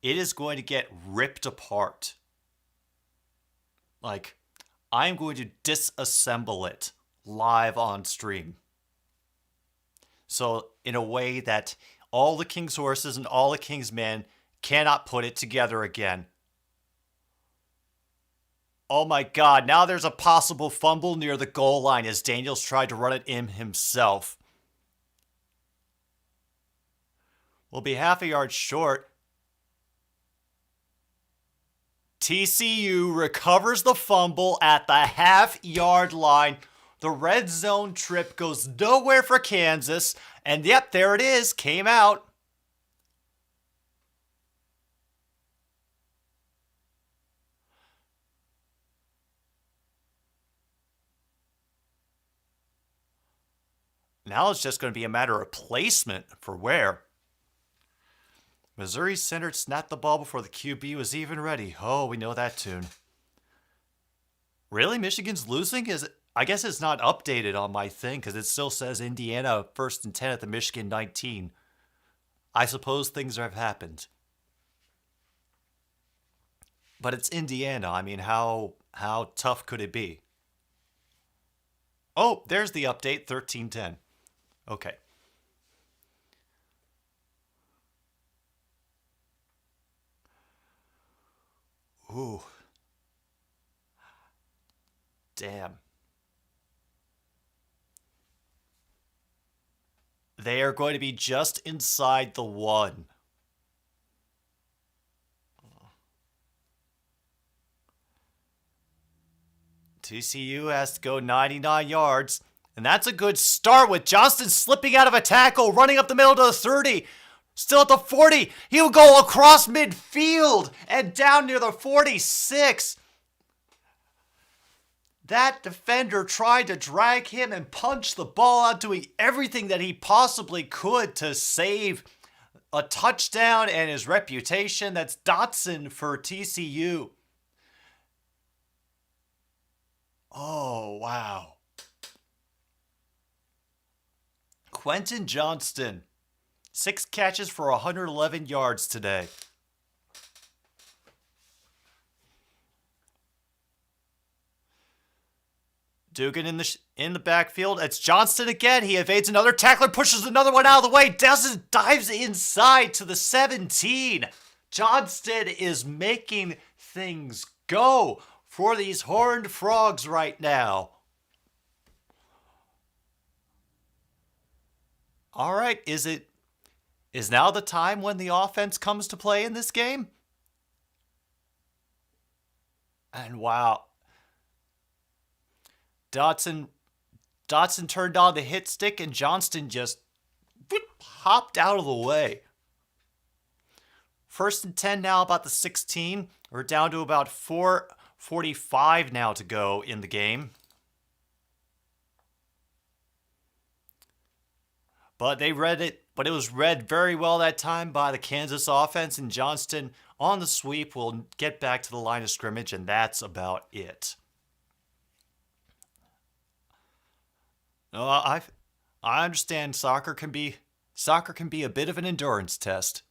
it is going to get ripped apart. Like, I'm going to disassemble it live on stream. So, in a way that all the King's horses and all the King's men cannot put it together again. Oh my god, now there's a possible fumble near the goal line as Daniels tried to run it in himself. We'll be half a yard short. TCU recovers the fumble at the half-yard line. The red zone trip goes nowhere for Kansas. And yep, there it is. Came out. Now it's just going to be a matter of placement for where. Missouri center snapped the ball before the QB was even ready. Oh, we know that tune. Really? Michigan's losing? I guess it's not updated on my thing because it still says Indiana 1st and 10 at the Michigan 19. I suppose things have happened. But it's Indiana. I mean, how tough could it be? Oh, there's the update, 13-10. Okay. Ooh. Damn. They are going to be just inside the 1. TCU has to go 99 yards. And that's a good start with Johnston slipping out of a tackle, running up the middle to the 30. Still at the 40. He will go across midfield and down near the 46. That defender tried to drag him and punch the ball out, doing everything that he possibly could to save a touchdown and his reputation. That's Dotson for TCU. Oh, wow. Quentin Johnston, 6 catches for 111 yards today. Dugan in the backfield. It's Johnston again. He evades another tackler, pushes another one out of the way. Dives inside to the 17. Johnston is making things go for these Horned Frogs right now. All right, is now the time when the offense comes to play in this game? And wow. Dotson turned on the hit stick and Johnston just hopped out of the way. 1st and 10 now, about the 16. We're down to about 4:45 now to go in the game. But it was read very well that time by the Kansas offense, and Johnston on the sweep will get back to the line of scrimmage, and that's about it. I understand soccer can be a bit of an endurance test.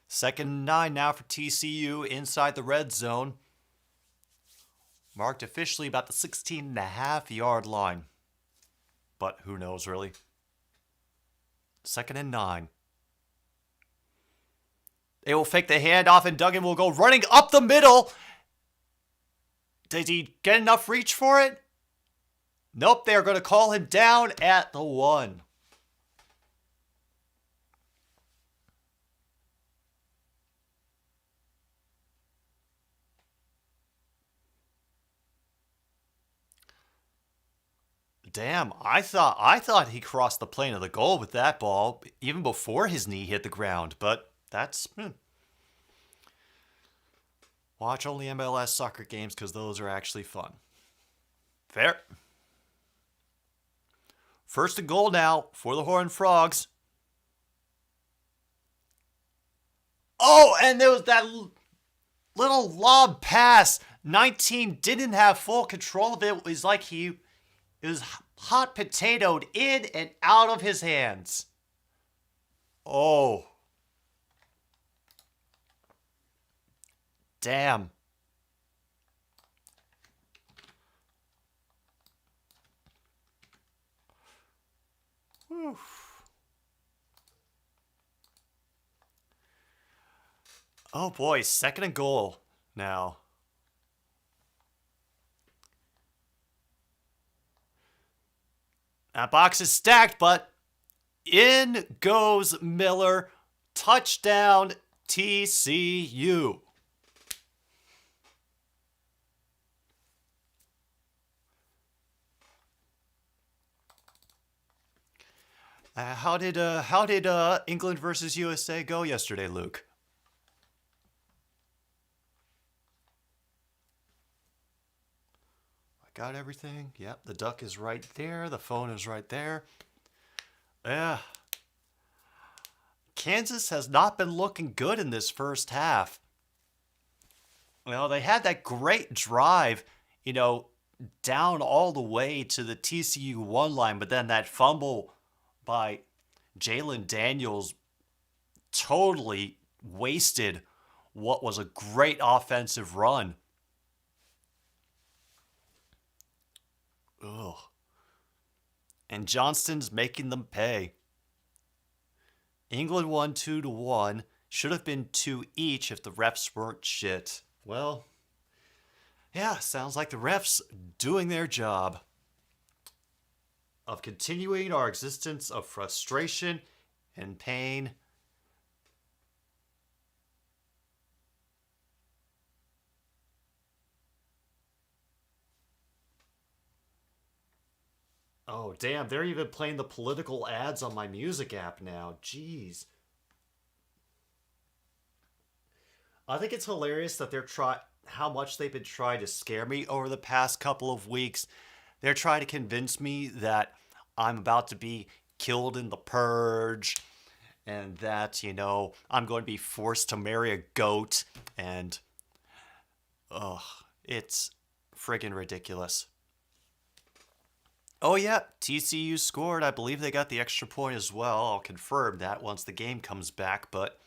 Second and 9 now for TCU inside the red zone. Marked officially about the 16.5-yard line. But who knows, really? 2nd and 9. They will fake the handoff, and Duggan will go running up the middle. Did he get enough reach for it? Nope, they are going to call him down at the 1. Damn, I thought he crossed the plane of the goal with that ball even before his knee hit the ground, but that's... Watch only MLS soccer games because those are actually fun. Fair. 1st and goal now for the Horned Frogs. Oh, and there was that little lob pass. 19 didn't have full control of it. It was like it was hot potatoed in and out of his hands. Oh. Damn. Whew. Oh boy, 2nd and goal now. That box is stacked, but in goes Miller. Touchdown, TCU. How did England versus USA go yesterday, Luke? got everything. Yep, the duck is right there. The phone is right there. Yeah. Kansas has not been looking good in this first half. Well, they had that great drive, down all the way to the TCU 1 line, but then that fumble by Jalen Daniels totally wasted what was a great offensive run. Ugh. And Johnston's making them pay. England won 2-1. Should have been 2 each if the refs weren't shit. Well, yeah, sounds like the refs doing their job of continuing our existence of frustration and pain. Oh, damn, they're even playing the political ads on my music app now. Jeez. I think it's hilarious that how much they've been trying to scare me over the past couple of weeks. They're trying to convince me that I'm about to be killed in the purge and that, I'm going to be forced to marry a goat and it's friggin' ridiculous. Oh yeah, TCU scored. I believe they got the extra point as well. I'll confirm that once the game comes back, but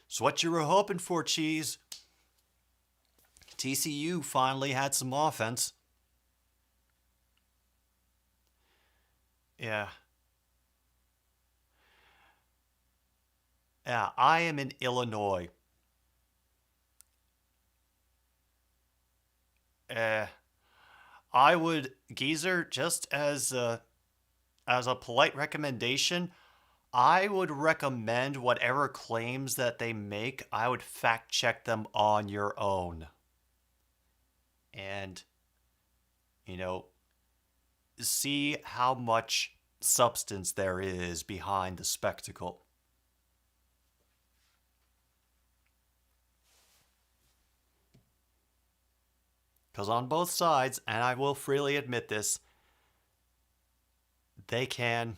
so what you were hoping for, Cheese? TCU finally had some offense. Yeah. Yeah, I am in Illinois. I would, Geezer, just as a polite recommendation, I would recommend whatever claims that they make, I would fact check them on your own. And, see how much substance there is behind the spectacle. Because on both sides, and I will freely admit this, they can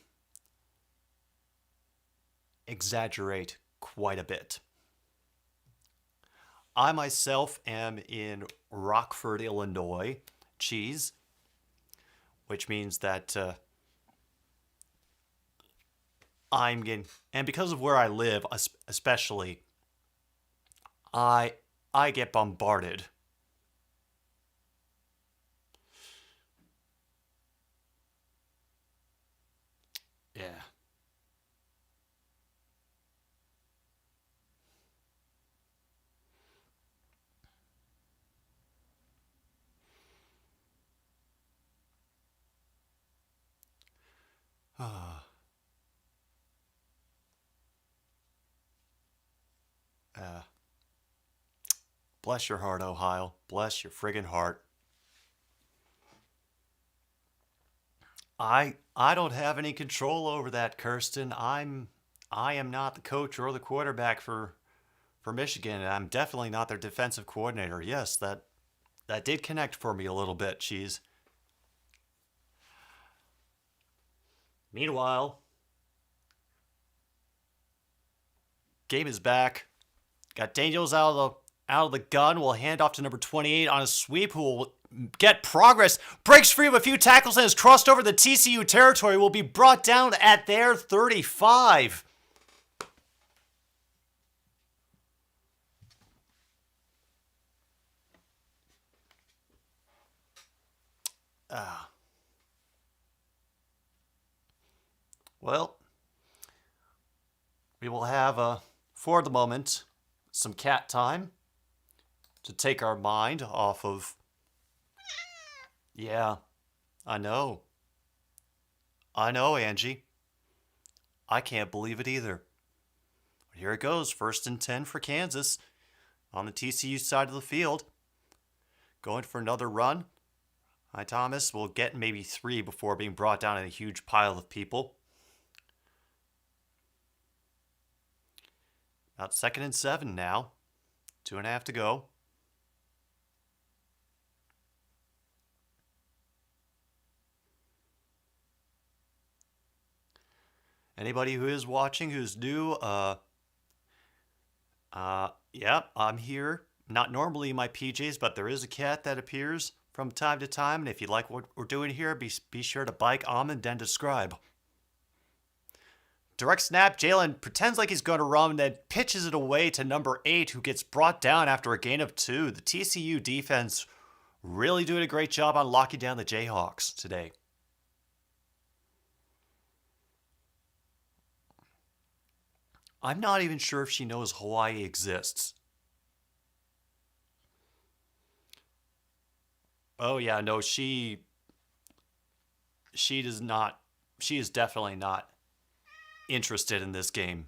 exaggerate quite a bit. I myself am in Rockford, Illinois, Cheese, which means that I'm getting, and because of where I live, especially, I get bombarded. Yeah. Bless your heart, Ohio. Bless your friggin' heart. I don't have any control over that, Kirsten. I am not the coach or the quarterback for Michigan, and I'm definitely not their defensive coordinator. Yes, that did connect for me a little bit, Cheese. Meanwhile, game is back. Got Daniels out of the gun. Will hand off to number 28 on a sweep, who will get progress. Breaks free of a few tackles and is crossed over the TCU territory. Will be brought down at their 35. Well, we will have, for the moment, some cat time to take our mind off of... Yeah, I know. I know, Angie. I can't believe it either. But here it goes, 1st and 10 for Kansas on the TCU side of the field. Going for another run. Hi, Thomas. Will get maybe 3 before being brought down in a huge pile of people. About 2nd and 7 now. 2.5 to go. Anybody who is watching who's new, yeah, I'm here. Not normally in my PJs, but there is a cat that appears from time to time. And if you like what we're doing here, be sure to like, comment, and subscribe. Direct snap, Jalen pretends like he's going to run, then pitches it away to number 8, who gets brought down after a gain of 2. The TCU defense really doing a great job on locking down the Jayhawks today. I'm not even sure if she knows Hawaii exists. Oh yeah, no, she does not. She is definitely not interested in this game.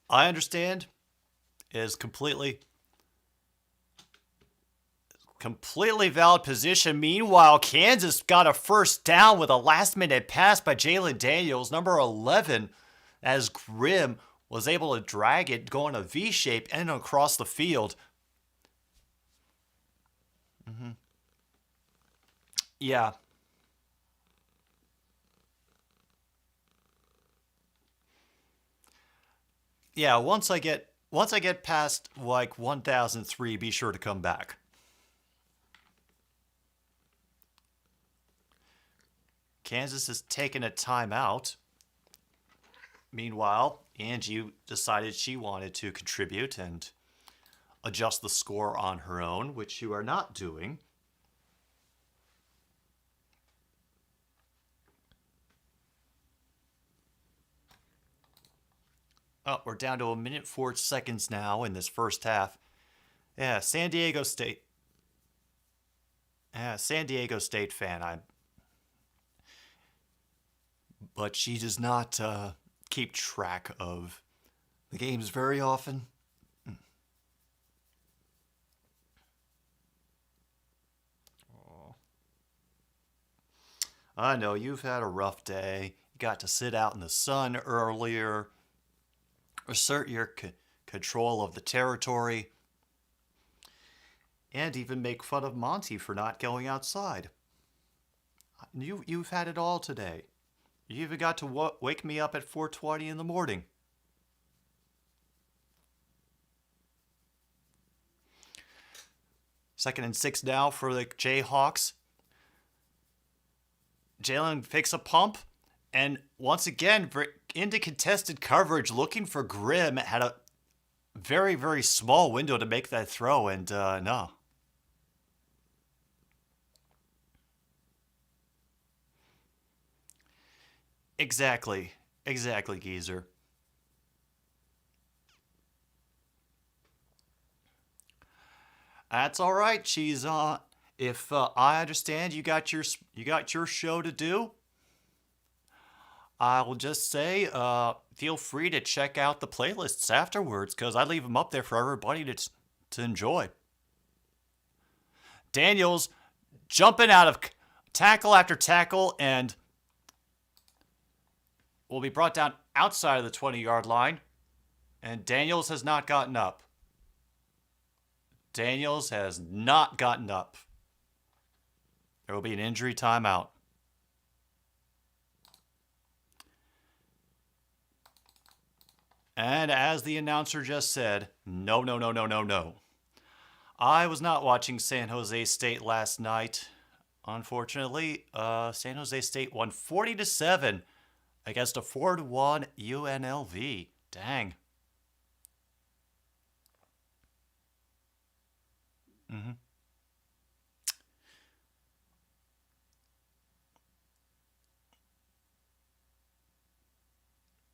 I understand. It is completely valid position. Meanwhile, Kansas got a first down with a last-minute pass by Jalen Daniels, number 11, as Grimm was able to drag it, going a V shape and across the field. Yeah. Yeah, once I get past like 1003, be sure to come back. Kansas is taking a timeout. Meanwhile, Angie decided she wanted to contribute and adjust the score on her own, which you are not doing. Oh, we're down to 1:04 now in this first half. Yeah, San Diego State. Yeah, San Diego State fan. But she does not keep track of the games very often. I know you've had a rough day. You got to sit out in the sun earlier, assert your control of the territory, and even make fun of Monty for not going outside. You've had it all today. You even got to wake me up at 4:20 in the morning. Second and 6 now for the Jayhawks. Jalen picks a pump, and once again, into contested coverage, looking for Grimm. Had a very, very small window to make that throw, and no. Exactly, Geezer. That's all right. She's if I understand you got your show to do, I will just say feel free to check out the playlists afterwards, because I leave them up there for everybody to enjoy. Daniels jumping out of tackle after tackle and will be brought down outside of the 20-yard line, and Daniels has not gotten up. Daniels has not gotten up. There will be an injury timeout. And as the announcer just said, no, no, no, no, no, no. I was not watching San Jose State last night. Unfortunately, San Jose State won 40-7 against a 4-1 UNLV. Dang. Mm-hmm.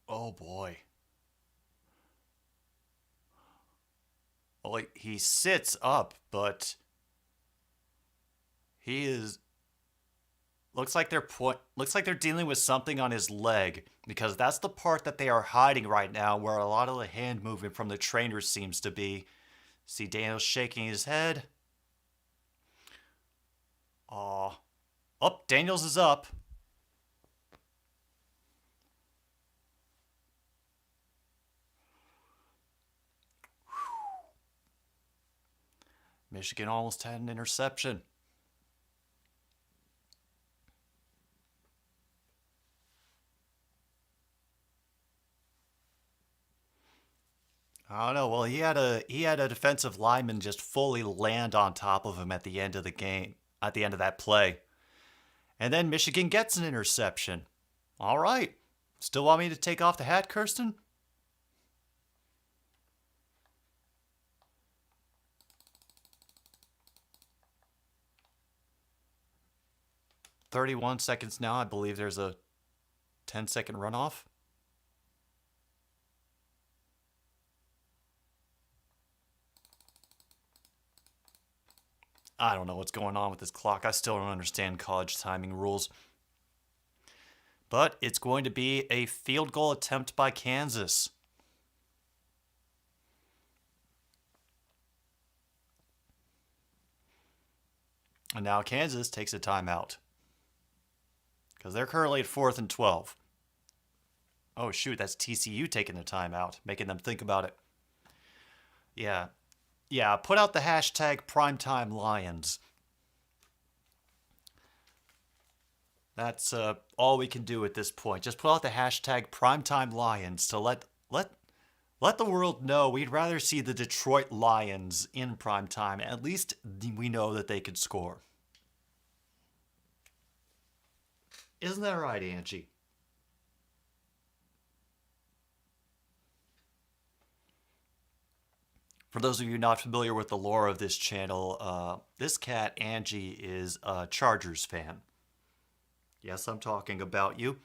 Oh boy. Well, he sits up, but he is looks like they're dealing with something on his leg, because that's the part that they are hiding right now, where a lot of the hand movement from the trainer seems to be. See Daniels shaking his head. Aw. Oh, Daniels is up. Michigan almost had an interception. I don't know. Well, he had a defensive lineman just fully land on top of him at the end of the game, at the end of that play. And then Michigan gets an interception. All right. Still want me to take off the hat, Kirsten? "31 seconds now. I believe there's a 10-second runoff." I don't know what's going on with this clock. I still don't understand college timing rules. But it's going to be a field goal attempt by Kansas. And now Kansas takes a timeout, because they're currently at 4th and 12. Oh, shoot, that's TCU taking a timeout, making them think about it. Yeah. Yeah, put out the hashtag Primetime Lions. That's all we can do at this point. Just put out the hashtag Primetime Lions to let the world know we'd rather see the Detroit Lions in primetime. At least we know that they could score. Isn't that right, Angie? For those of you not familiar with the lore of this channel, this cat, Angie, is a Chargers fan. Yes, I'm talking about you.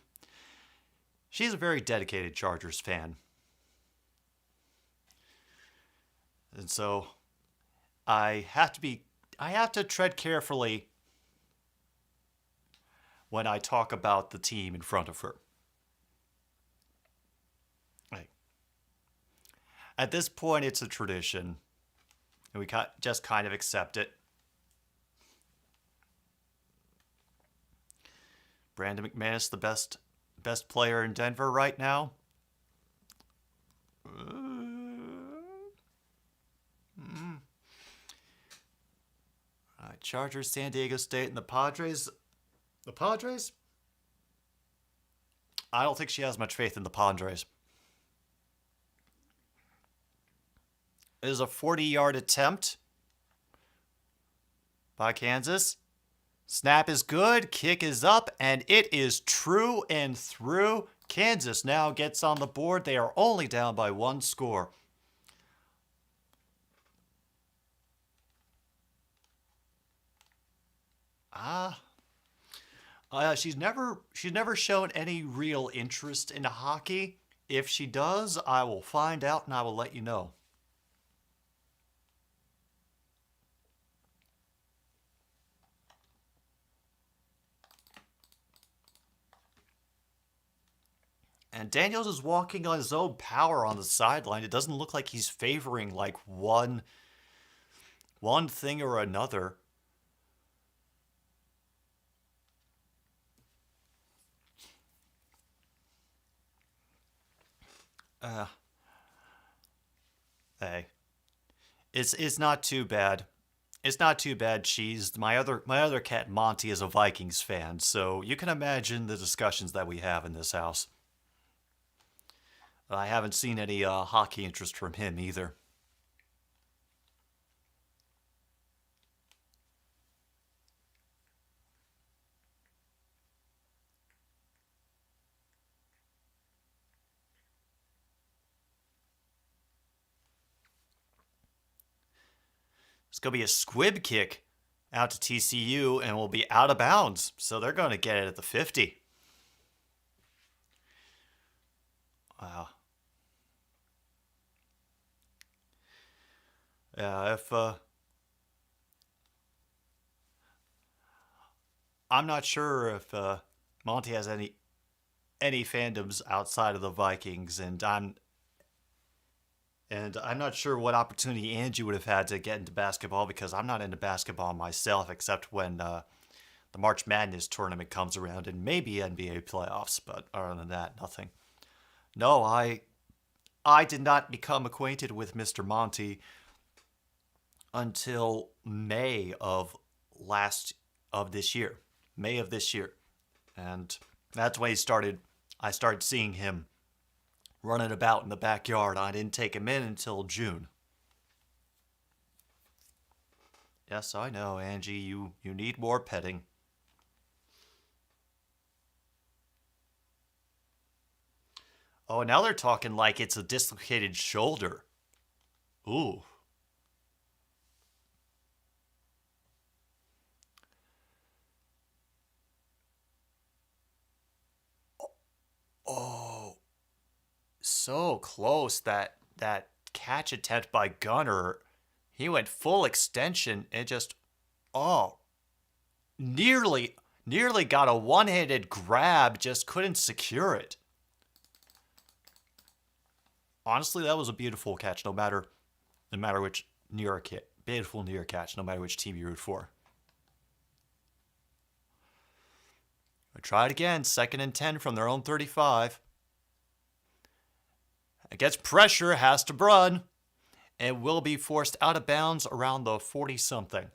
She's a very dedicated Chargers fan. And so I have to tread carefully when I talk about the team in front of her. Right. At this point, it's a tradition, and we just kind of accept it. Brandon McManus, the best player in Denver right now. All right, Chargers, San Diego State, and the Padres. The Padres? I don't think she has much faith in the Padres. It is a 40-yard attempt by Kansas. Snap is good, kick is up, and it is true and through. Kansas now gets on the board. They are only down by 1 score. She's never shown any real interest in hockey. If she does, I will find out and I will let you know. And Daniels is walking on his own power on the sideline. It doesn't look like he's favoring like one thing or another. Hey, it's not too bad. It's not too bad. She's my other cat Monty is a Vikings fan, so you can imagine the discussions that we have in this house. I haven't seen any hockey interest from him either. It's going to be a squib kick out to TCU and will be out of bounds. So they're going to get it at the 50. Wow. Yeah, if I'm not sure if Monty has any fandoms outside of the Vikings, and I'm not sure what opportunity Angie would have had to get into basketball, because I'm not into basketball myself, except when the March Madness tournament comes around and maybe NBA playoffs. But other than that, nothing. No, I did not become acquainted with Mr. Monty until May of this year. May of this year. And that's when I started seeing him running about in the backyard. I didn't take him in until June. Yes, I know, Angie, you need more petting. Oh, now they're talking like it's a dislocated shoulder. Ooh. Oh, so close. That catch attempt by Gunner. He went full extension and just, oh, nearly got a one-handed grab, just couldn't secure it. Honestly, that was a beautiful catch, no matter which beautiful near catch, no matter which team you root for. Try it again, 2nd and 10 from their own 35. It gets pressure, has to run, and will be forced out of bounds around the 40-something.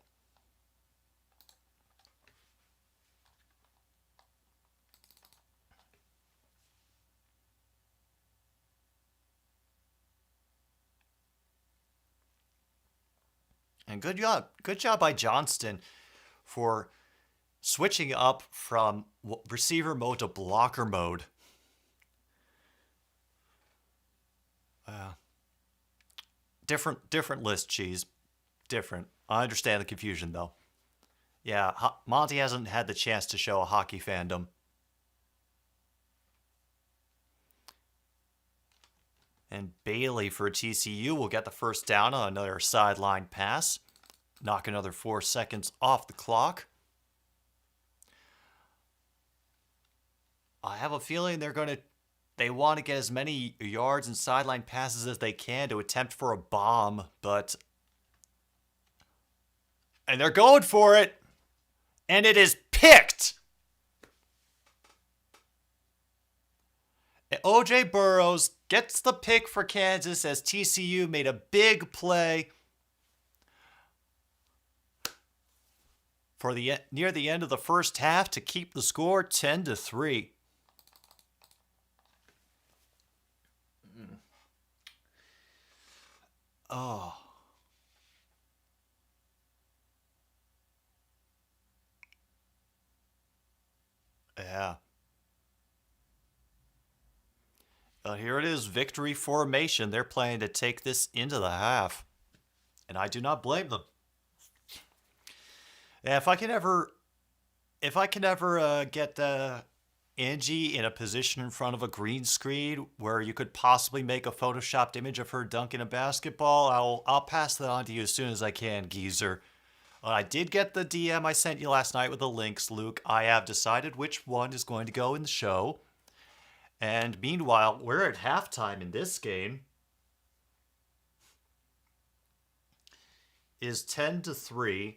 And good job by Johnston for switching up from receiver mode to blocker mode. Different list, Cheese. Different. I understand the confusion, though. Yeah, Monty hasn't had the chance to show a hockey fandom. And Bailey for TCU will get the first down on another sideline pass. Knock another 4 seconds off the clock. I have a feeling they want to get as many yards and sideline passes as they can to attempt for a bomb, and they're going for it, and it is picked. And O.J. Burrows gets the pick for Kansas as TCU made a big play for near the end of the first half to keep the score 10-3. Oh. Yeah. Here it is, victory formation. They're planning to take this into the half, and I do not blame them. Yeah, if I can ever get Angie in a position in front of a green screen where you could possibly make a photoshopped image of her dunking a basketball, I'll pass that on to you as soon as I can, geezer. I did get the DM I sent you last night with the links, Luke. I have decided which one is going to go in the show. And meanwhile, we're at halftime in this game. Is 10-3.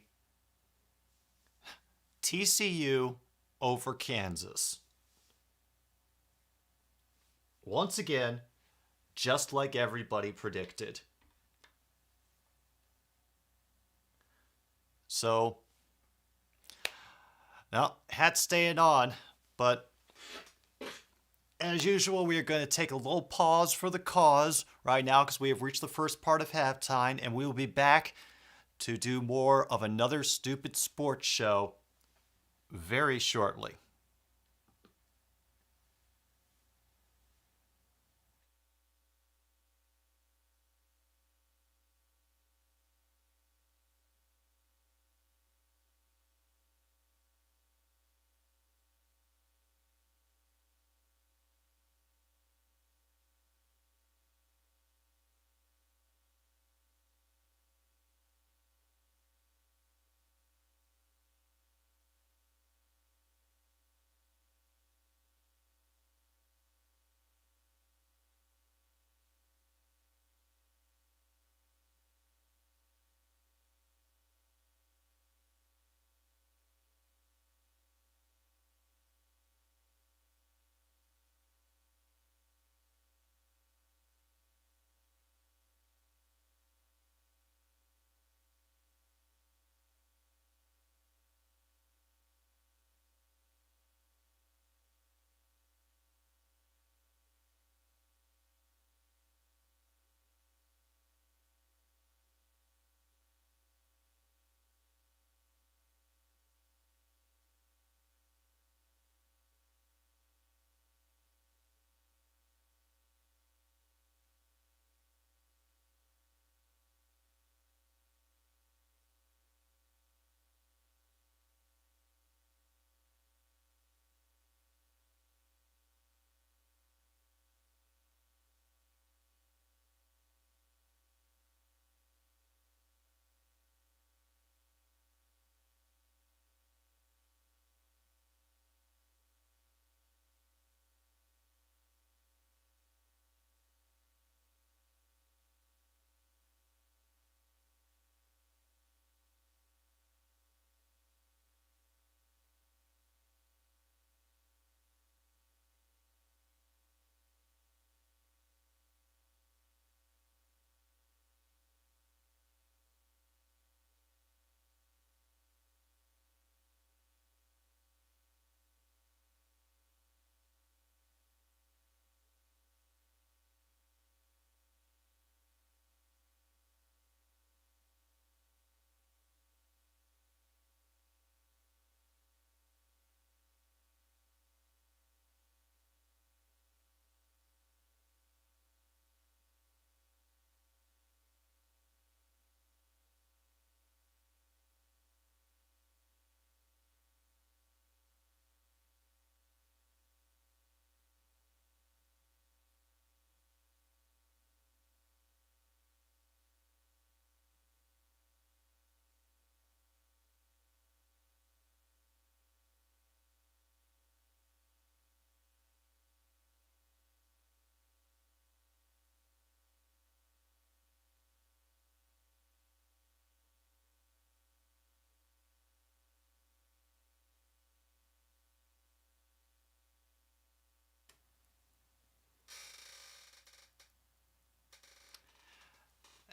TCU over Kansas. Once again, just like everybody predicted. So, now, hat staying on, but as usual, we are going to take a little pause for the cause right now because we have reached the first part of halftime, and we will be back to do more of another stupid sports show very shortly.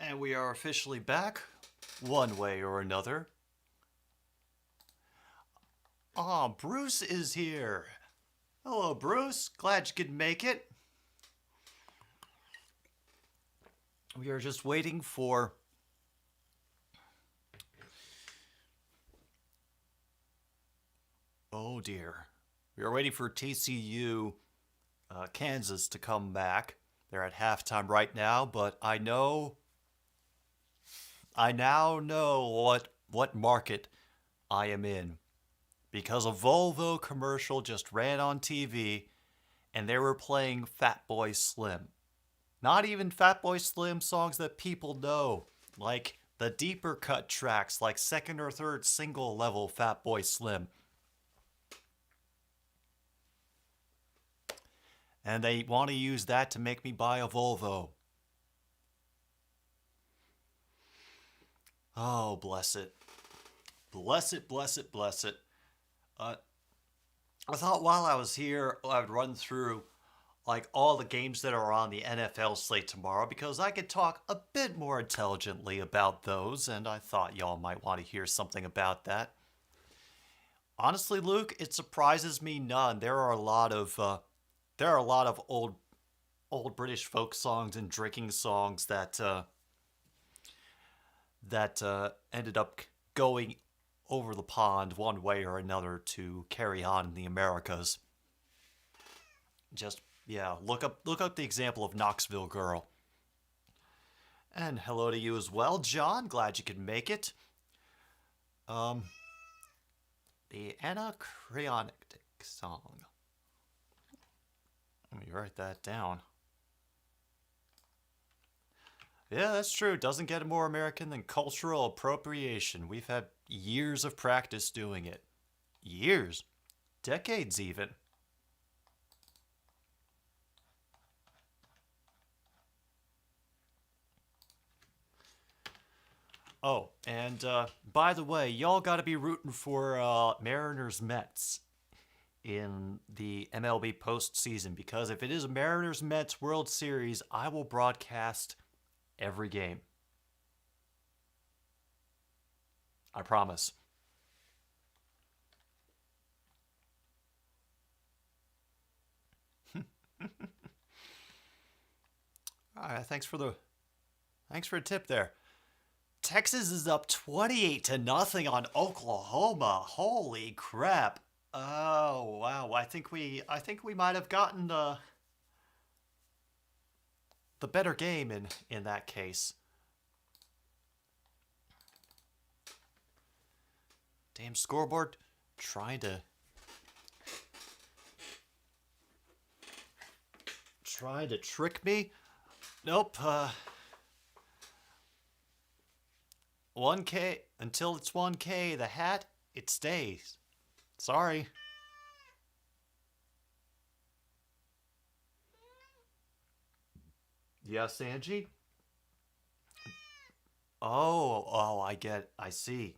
And we are officially back, one way or another. Ah, Bruce is here. Hello, Bruce. Glad you could make it. We are just waiting for... Oh, dear. We are waiting for TCU, Kansas to come back. They're at halftime right now, but I now know what market I am in. Because a Volvo commercial just ran on TV, and they were playing Fatboy Slim. Not even Fatboy Slim songs that people know, like the deeper cut tracks, like second or third single level Fatboy Slim. And they want to use that to make me buy a Volvo. Oh, bless it. Bless it, bless it, bless it. I thought while I was here, I would run through like all the games that are on the NFL slate tomorrow because I could talk a bit more intelligently about those, and I thought y'all might want to hear something about that. Honestly, Luke, it surprises me none. There are a lot of old British folk songs and drinking songs that ended up going over the pond one way or another to carry on in the Americas. Just, yeah, look up the example of Knoxville Girl. And hello to you as well, John. Glad you could make it. The Anacreontic song. Let me write that down. Yeah, that's true. It doesn't get more American than cultural appropriation. We've had years of practice doing it. Years. Decades even. Oh, and by the way, y'all gotta be rooting for Mariners Mets in the MLB postseason, because if it is a Mariners Mets World Series, I will broadcast every game. I promise. All right, thanks for a tip there. Texas is up 28-0 on Oklahoma. Holy crap. Oh, wow. I think we might have gotten the better game in that case. Damn scoreboard trying to trick me. Nope. 1K until it's 1K. The hat, it stays. Sorry. Yes, Angie? Oh, I see.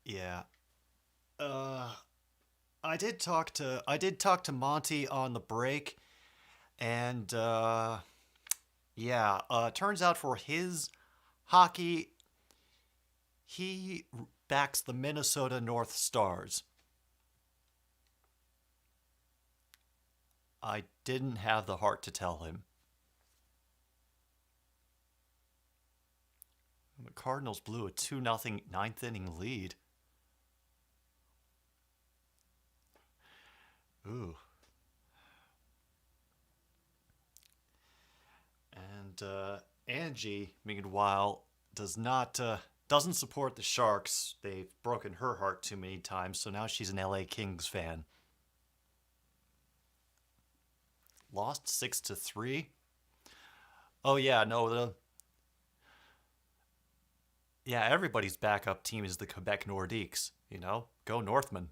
Yeah. I did talk to Monty on the break, and yeah, turns out for his hockey, he backs the Minnesota North Stars. I didn't have the heart to tell him. The Cardinals blew a 2-0 ninth inning lead. Ooh. And Angie, meanwhile, doesn't support the Sharks. They've broken her heart too many times, so now she's an LA Kings fan. Lost 6-3. Oh yeah, no, everybody's backup team is the Quebec Nordiques. You know, go Northmen.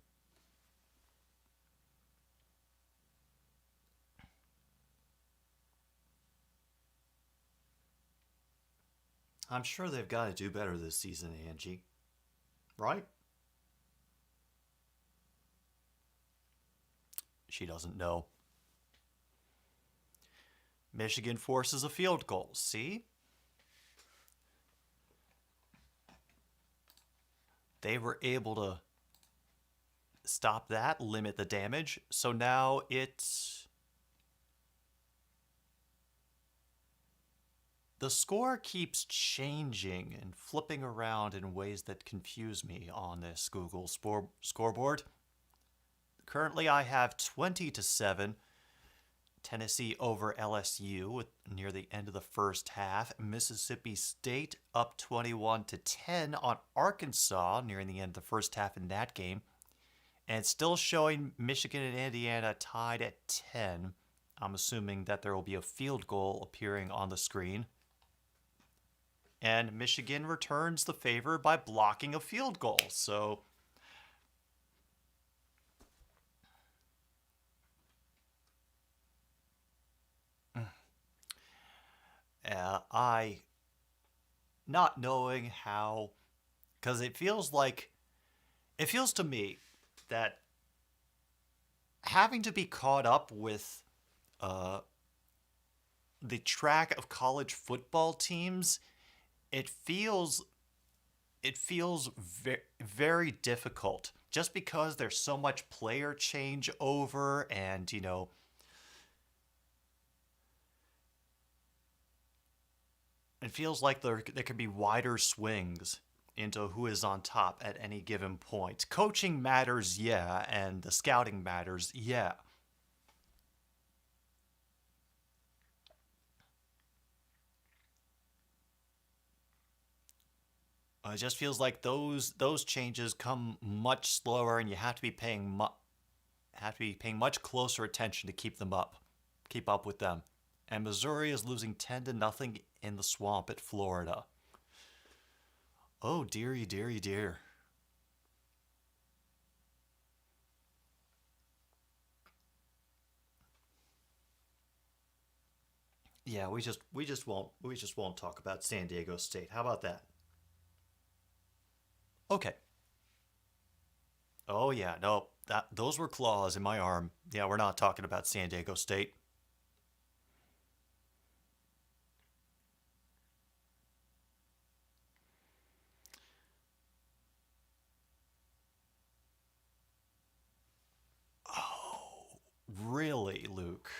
I'm sure they've got to do better this season, Angie. Right? She doesn't know. Michigan forces a field goal. See? They were able to stop that, limit the damage. So now it's... The score keeps changing and flipping around in ways that confuse me on this Google scoreboard. Currently, I have 20-7, Tennessee over LSU near the end of the first half. Mississippi State up 21-10 on Arkansas nearing the end of the first half in that game. And it's still showing Michigan and Indiana tied at 10. I'm assuming that there will be a field goal appearing on the screen. And Michigan returns the favor by blocking a field goal. So I, not knowing how, because it feels to me that having to be caught up with the track of college football teams, it feels very difficult just because there's so much player changeover and, it feels like there could be wider swings into who is on top at any given point. Coaching matters, yeah, and the scouting matters, yeah. It just feels like those changes come much slower, and you have to be paying much closer attention to keep up with them. And Missouri is losing 10-0 in the swamp at Florida. Oh, dearie, dearie, dear. Yeah, we just won't talk about San Diego State. How about that? Okay. Oh yeah, no, those were claws in my arm. Yeah, we're not talking about San Diego State. Oh, really, Luke?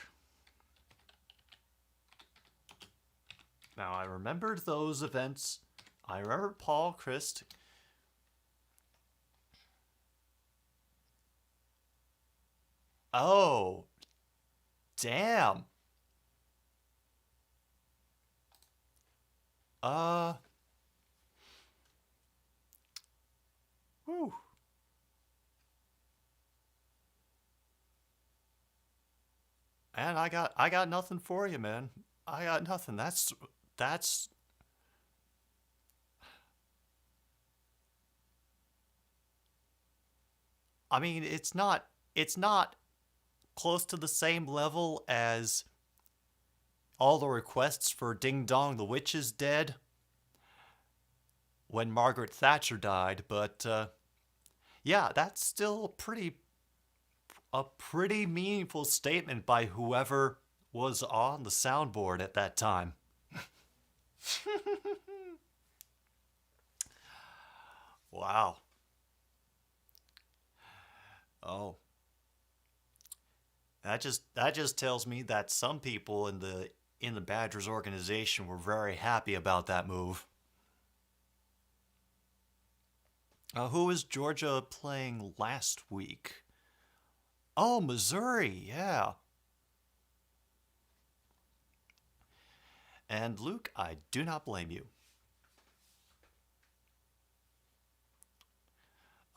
Now I remembered those events. I remember Paul Christ. Oh, damn. Uh, whew. And I got nothing for you, man. I got nothing. That's I mean, it's not close to the same level as all the requests for Ding Dong the Witch is Dead when Margaret Thatcher died, but yeah, that's still a pretty meaningful statement by whoever was on the soundboard at that time. Wow. Oh, that just tells me that some people in the Badgers organization were very happy about that move. Who was Georgia playing last week? Oh, Missouri, yeah. And Luke, I do not blame you.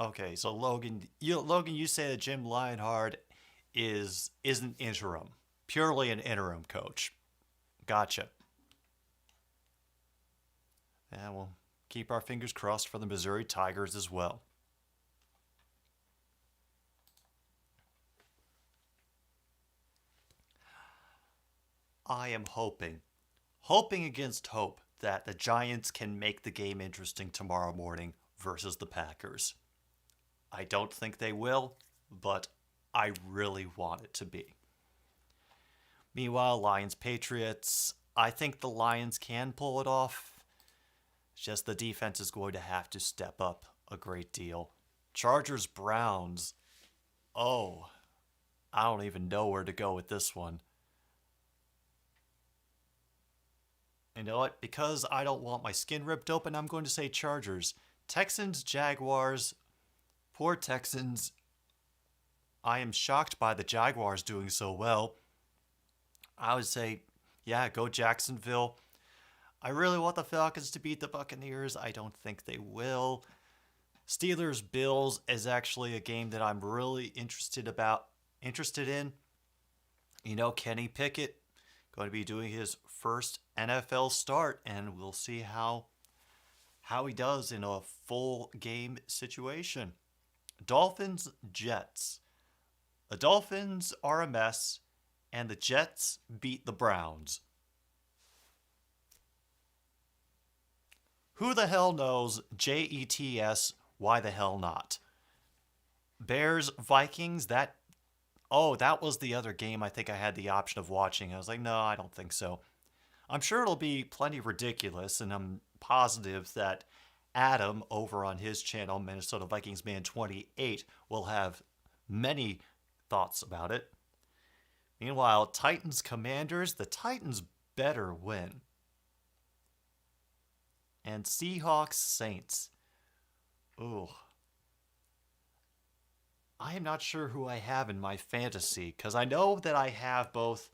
Okay, so Logan, you say that Jim Lionheart is an interim, purely an interim coach. Gotcha. And we'll keep our fingers crossed for the Missouri Tigers as well. I am hoping against hope that the Giants can make the game interesting tomorrow morning versus the Packers. I don't think they will, but I really want it to be. Meanwhile, Lions Patriots, I think the Lions can pull it off. It's just the defense is going to have to step up a great deal. Chargers Browns. Oh, I don't even know where to go with this one. You know what? Because I don't want my skin ripped open, I'm going to say Chargers. Texans Jaguars. Poor Texans. I am shocked by the Jaguars doing so well. I would say, yeah, go Jacksonville. I really want the Falcons to beat the Buccaneers. I don't think they will. Steelers Bills is actually a game that I'm really interested in. You know, Kenny Pickett going to be doing his first NFL start, and we'll see how he does in a full game situation. Dolphins Jets. The Dolphins are a mess, and the Jets beat the Browns. Who the hell knows? JETS, why the hell not? Bears Vikings, that was the other game I think I had the option of watching. I was like, no, I don't think so. I'm sure it'll be plenty ridiculous, and I'm positive that Adam over on his channel, Minnesota Vikings Man 28, will have many thoughts about it. Meanwhile, Titans Commanders, the Titans better win. And Seahawks Saints. Ooh. I am not sure who I have in my fantasy, because I know that I have both.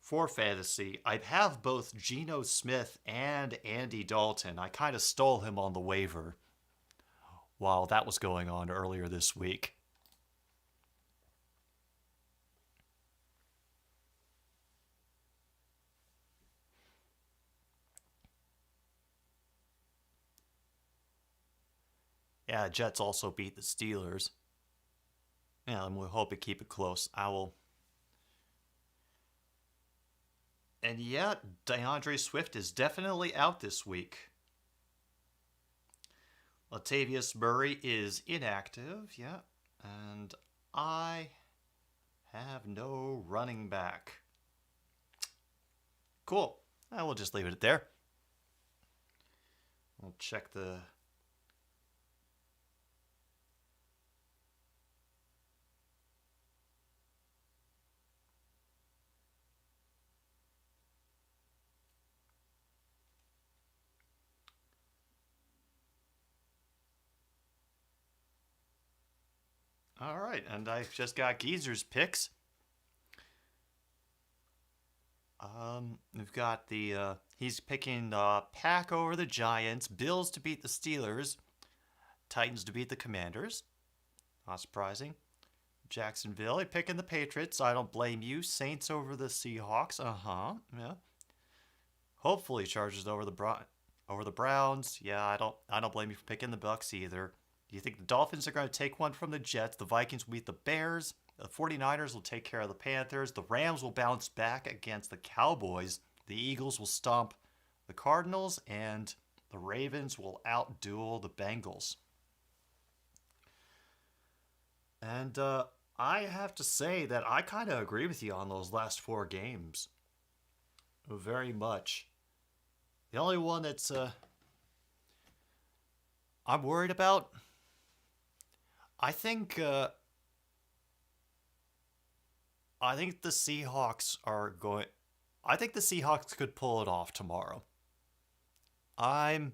For fantasy, I have both Geno Smith and Andy Dalton. I kind of stole him on the waiver while that was going on earlier this week. Yeah, Jets also beat the Steelers. Yeah, and we'll hope to keep it close. I will. And yeah, DeAndre Swift is definitely out this week. Latavius Murray is inactive, yeah. And I have no running back. Cool. I will just leave it there. We'll check the... All right, and I've just got Geezer's picks. We've got the he's picking Pack over the Giants, Bills to beat the Steelers, Titans to beat the Commanders. Not surprising. Jacksonville, he's picking the Patriots. I don't blame you. Saints over the Seahawks. Yeah. Hopefully, Chargers over the Browns. Yeah, I don't blame you for picking the Bucks either. Do you think the Dolphins are going to take one from the Jets? The Vikings will beat the Bears. The 49ers will take care of the Panthers. The Rams will bounce back against the Cowboys. The Eagles will stomp the Cardinals. And the Ravens will outduel the Bengals. And I have to say that I kind of agree with you on those last four games. Very much. The only one that's I'm worried about... I think the Seahawks are going. I think the Seahawks could pull it off tomorrow. I'm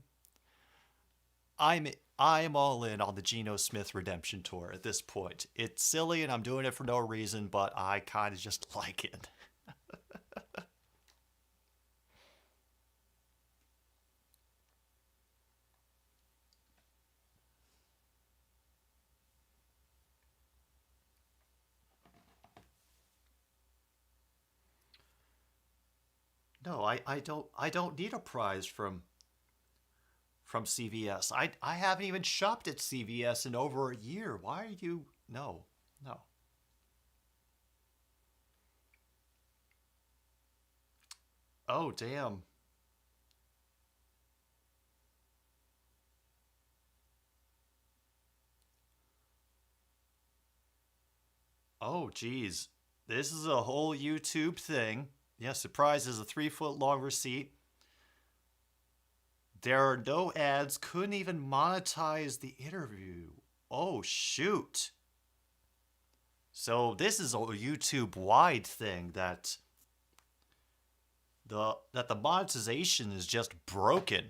all in on the Geno Smith redemption tour at this point. It's silly and I'm doing it for no reason, but I kind of just like it. No, I don't need a prize from CVS. I haven't even shopped at CVS in over a year. Why are you... No. Oh, damn. Oh, geez. This is a whole YouTube thing. Yeah, surprise is a 3-foot long receipt. There are no ads. Couldn't even monetize the interview. Oh, shoot. So this is a YouTube-wide thing that the monetization is just broken.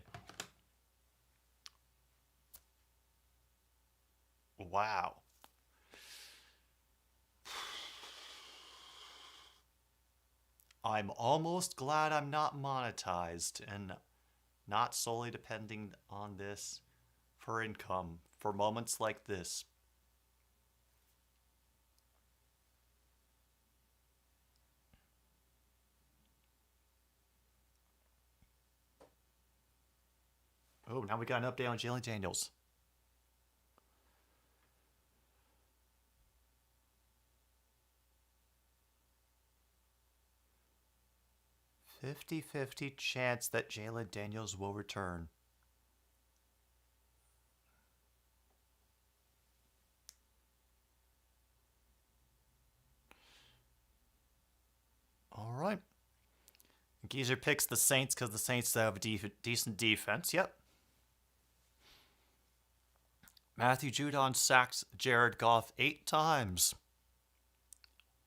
Wow. I'm almost glad I'm not monetized and not solely depending on this for income for moments like this. Oh, now we got an update on Jalen Daniels. "50-50 chance that Jalen Daniels will return." All right. Geezer picks the Saints because the Saints have a decent defense. Yep. Matthew Judon sacks Jared Goff 8 times.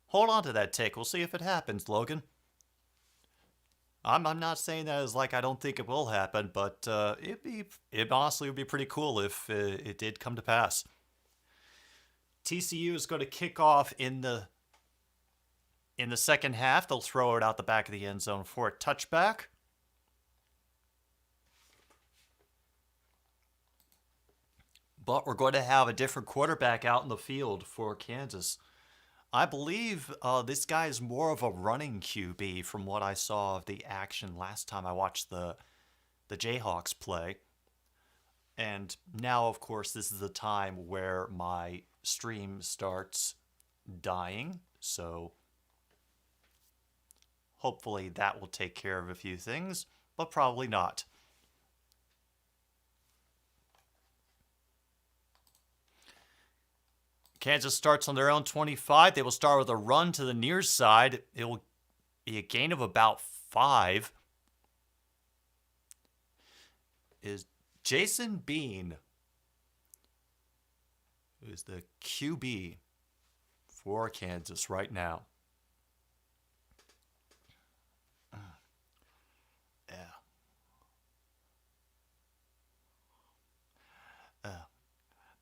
Hold on to that take. We'll see if it happens, Logan. I'm not saying that as like I don't think it will happen, but it honestly would be pretty cool if it did come to pass. TCU is going to kick off in the second half. They'll throw it out the back of the end zone for a touchback. But we're going to have a different quarterback out in the field for Kansas. I believe this guy is more of a running QB from what I saw of the action last time I watched the Jayhawks play. And now, of course, this is the time where my stream starts dying. So hopefully that will take care of a few things, but probably not. Kansas starts on their own 25. They will start with a run to the near side. It will be a gain of about 5. Is Jason Bean, who is the QB for Kansas right now.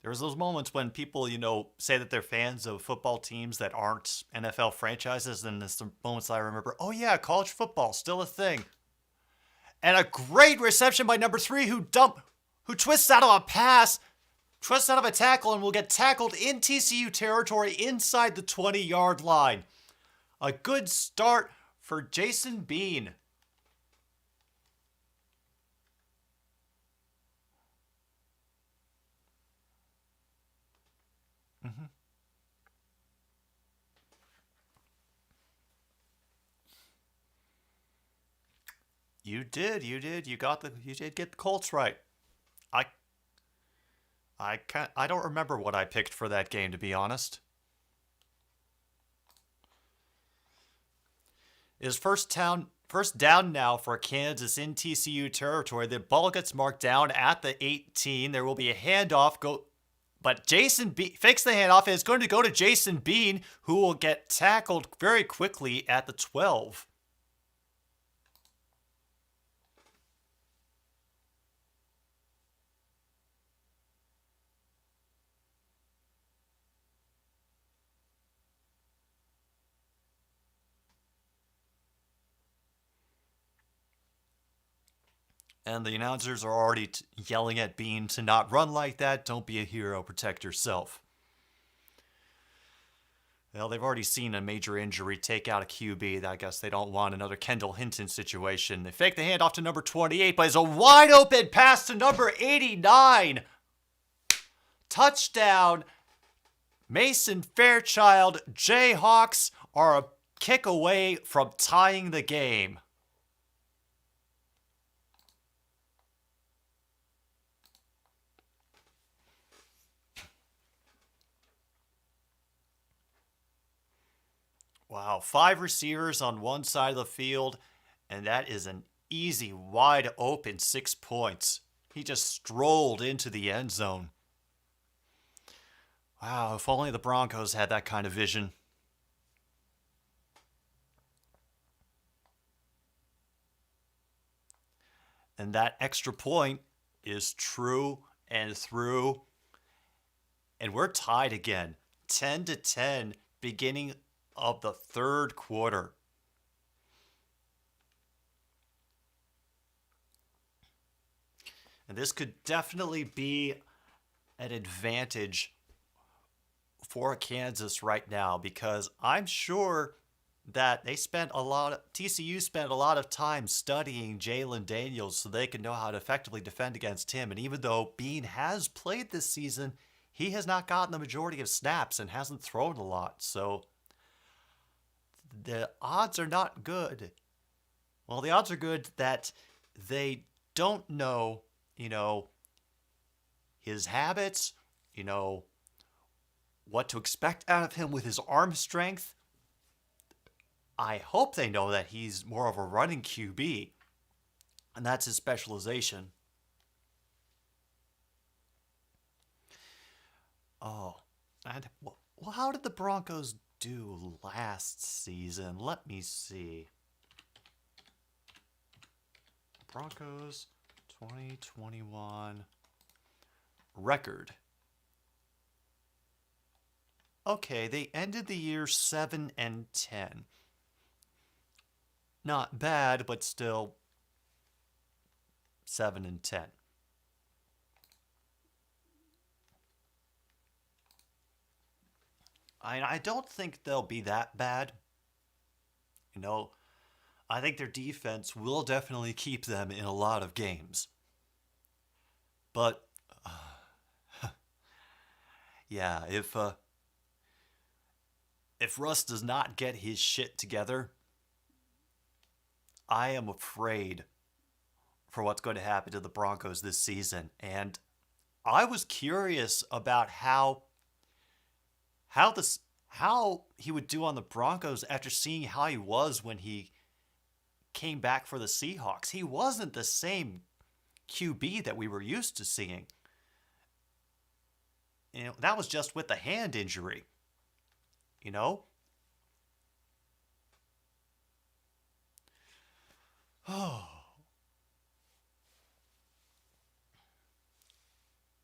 There's those moments when people, say that they're fans of football teams that aren't NFL franchises, and there's some moments I remember, oh yeah, college football, still a thing. And a great reception by number 3 who twists out of a pass, twists out of a tackle, and will get tackled in TCU territory inside the 20-yard line. A good start for Jason Bean. Mm-hmm. You did. You did get the Colts right. I don't remember what I picked for that game, to be honest. It is first down now for Kansas in TCU territory. The ball gets marked down at the 18. There will be a handoff. But Jason Bean fakes the handoff, and it's going to go to Jason Bean, who will get tackled very quickly at the 12. And the announcers are already yelling at Bean to not run like that. Don't be a hero. Protect yourself. Well, they've already seen a major injury take out a QB. I guess they don't want another Kendall Hinton situation. They fake the handoff to number 28, but it's a wide open pass to number 89. Touchdown. Mason Fairchild. Jayhawks are a kick away from tying the game. Wow, 5 receivers on one side of the field, and that is an easy, wide open 6 points. He just strolled into the end zone. Wow, if only the Broncos had that kind of vision. And that extra point is true and through. And we're tied again, 10-10, beginning of the third quarter. And this could definitely be an advantage for Kansas right now, because I'm sure that TCU spent a lot of time studying Jalen Daniels so they can know how to effectively defend against him. And even though Bean has played this season, he has not gotten the majority of snaps and hasn't thrown a lot. So the odds are not good. Well, the odds are good that they don't know, his habits, what to expect out of him with his arm strength. I hope they know that he's more of a running QB, and that's his specialization. Oh, and well, how did the Broncos do last season? Let me see. Broncos 2021 record. Okay, they ended the year 7-10. Not bad, but still 7-10. I don't think they'll be that bad. I think their defense will definitely keep them in a lot of games. But yeah, if Russ does not get his shit together, I am afraid for what's going to happen to the Broncos this season. And I was curious about how he would do on the Broncos after seeing how he was when he came back for the Seahawks. He wasn't the same QB that we were used to seeing. That was just with the hand injury. Oh.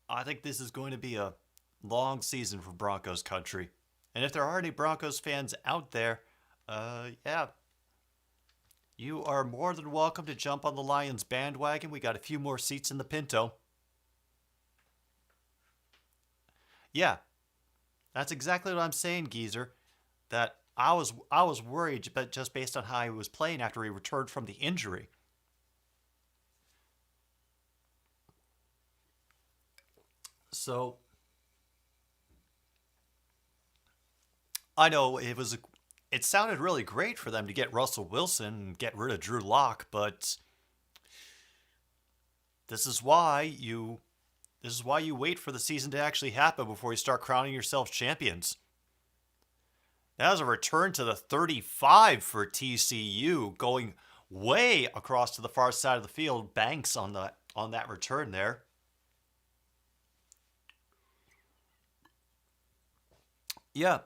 I think this is going to be a long season for Broncos country. And if there are any Broncos fans out there, yeah, you are more than welcome to jump on the Lions bandwagon. We got a few more seats in the Pinto. Yeah, that's exactly what I'm saying, Geezer. That I was worried, but just based on how he was playing after he returned from the injury. So I know it sounded really great for them to get Russell Wilson and get rid of Drew Lock, but this is why you wait for the season to actually happen before you start crowning yourselves champions. That was a return to the 35 for TCU, going way across to the far side of the field. Banks on that return there. Yeah.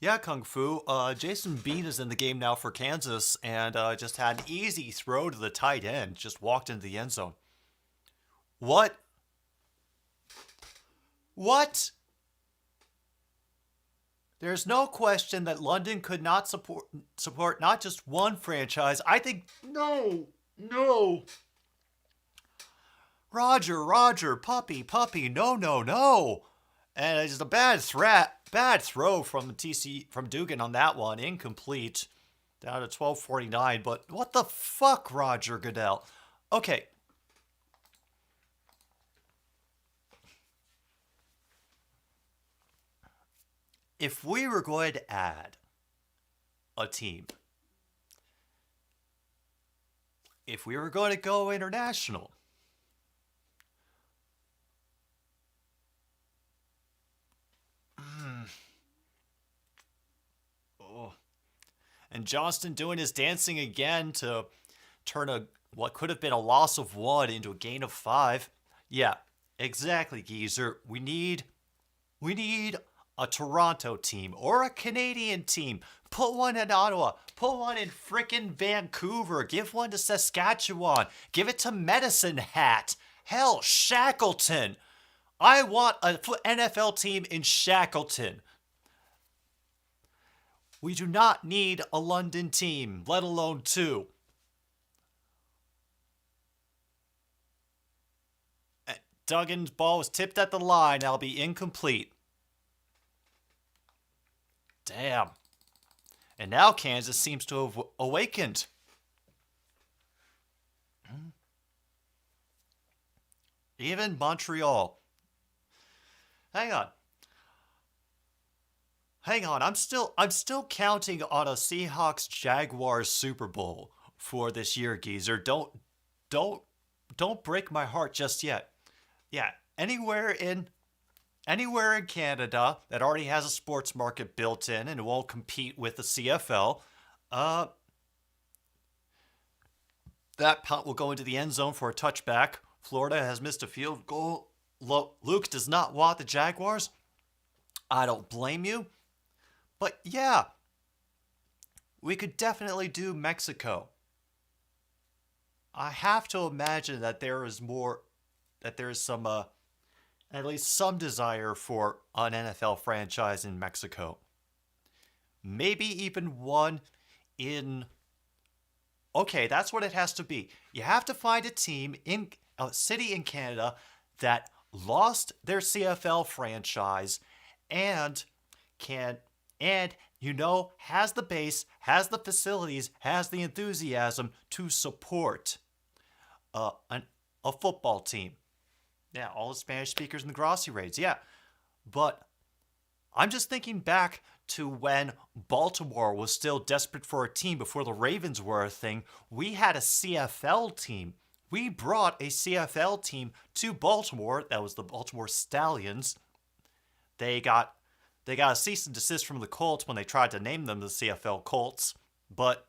Yeah, Kung Fu. Jason Bean is in the game now for Kansas and just had an easy throw to the tight end. Just walked into the end zone. What? What? There's no question that London could not support not just one franchise. I think no. Roger, puppy, no. And it's just a bad throw from from Dugan on that one, incomplete, down to 12:49. But what the fuck, Roger Goodell? Okay. If we were going to add a team, if we were going to go international, And Johnston doing his dancing again to turn what could have been a loss of 1 into a gain of 5. Yeah, exactly, Geezer. We need a Toronto team or a Canadian team. Put one in Ottawa. Put one in frickin' Vancouver. Give one to Saskatchewan. Give it to Medicine Hat. Hell, Shackleton. I want an NFL team in Shackleton. We do not need a London team, let alone 2. Duggan's ball was tipped at the line. That'll be incomplete. Damn. And now Kansas seems to have awakened. Even Montreal. Hang on. I'm still counting on a Seahawks Jaguars Super Bowl for this year, Geezer. Don't break my heart just yet. Yeah, anywhere in Canada that already has a sports market built in and won't compete with the CFL, that punt will go into the end zone for a touchback. Florida has missed a field goal. Luke does not want the Jaguars. I don't blame you. But yeah, we could definitely do Mexico. I have to imagine that there is some, at least some desire for an NFL franchise in Mexico. Maybe even one in... Okay, that's what it has to be. You have to find a team in a city in Canada that lost their CFL franchise and has the base, has the facilities, has the enthusiasm to support a football team. Yeah, all the Spanish speakers in the Grassy raids, yeah. But I'm just thinking back to when Baltimore was still desperate for a team before the Ravens were a thing. We had a CFL team. We brought a CFL team to Baltimore. That was the Baltimore Stallions. They got a cease and desist from the Colts when they tried to name them the CFL Colts. But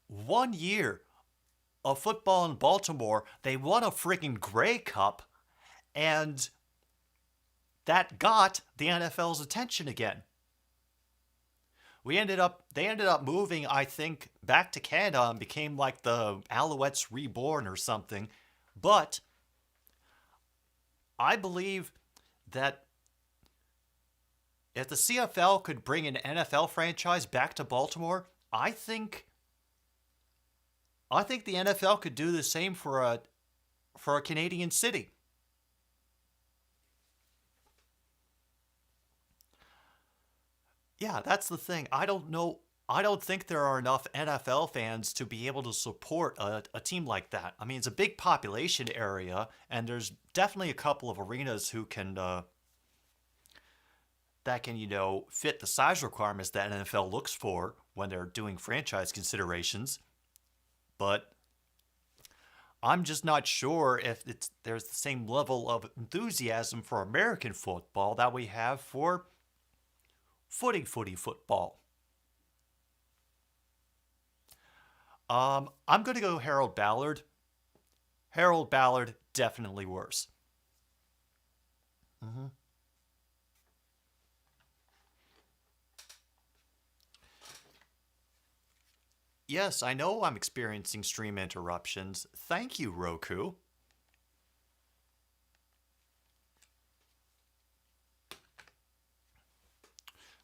1 year of football in Baltimore, they won a freaking Grey Cup, and that got the NFL's attention again. They ended up moving, I think, back to Canada and became like the Alouettes Reborn or something. But I believe that if the CFL could bring an NFL franchise back to Baltimore, I think the NFL could do the same for a Canadian city. Yeah, that's the thing. I don't think there are enough NFL fans to be able to support a team like that. I mean, it's a big population area, and there's definitely a couple of arenas who can fit the size requirements that NFL looks for when they're doing franchise considerations. But I'm just not sure if there's the same level of enthusiasm for American football that we have for footy football. I'm going to go Harold Ballard. Harold Ballard, definitely worse. Yes, I know I'm experiencing stream interruptions. Thank you, Roku.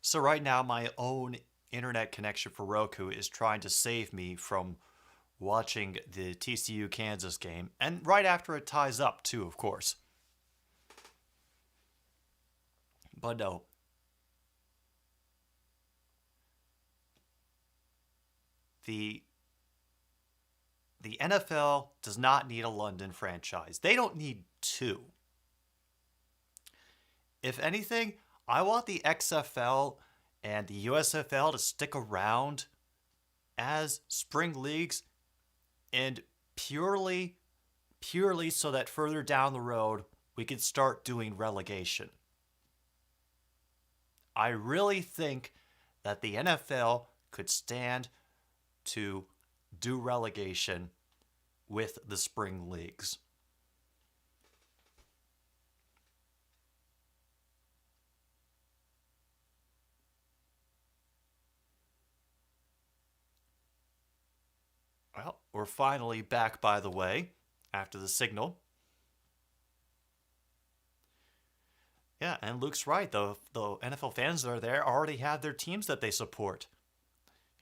So right now, my own internet connection for Roku is trying to save me from watching the TCU Kansas game, and right after it ties up, too, of course. But no. The NFL does not need a London franchise. They don't need 2. If anything, I want the XFL and the USFL to stick around as spring leagues, and purely so that further down the road we can start doing relegation. I really think that the NFL could stand to do relegation with the spring leagues. Well, we're finally back, by the way, after the signal. Yeah, and Luke's right. The NFL fans that are there already have their teams that they support.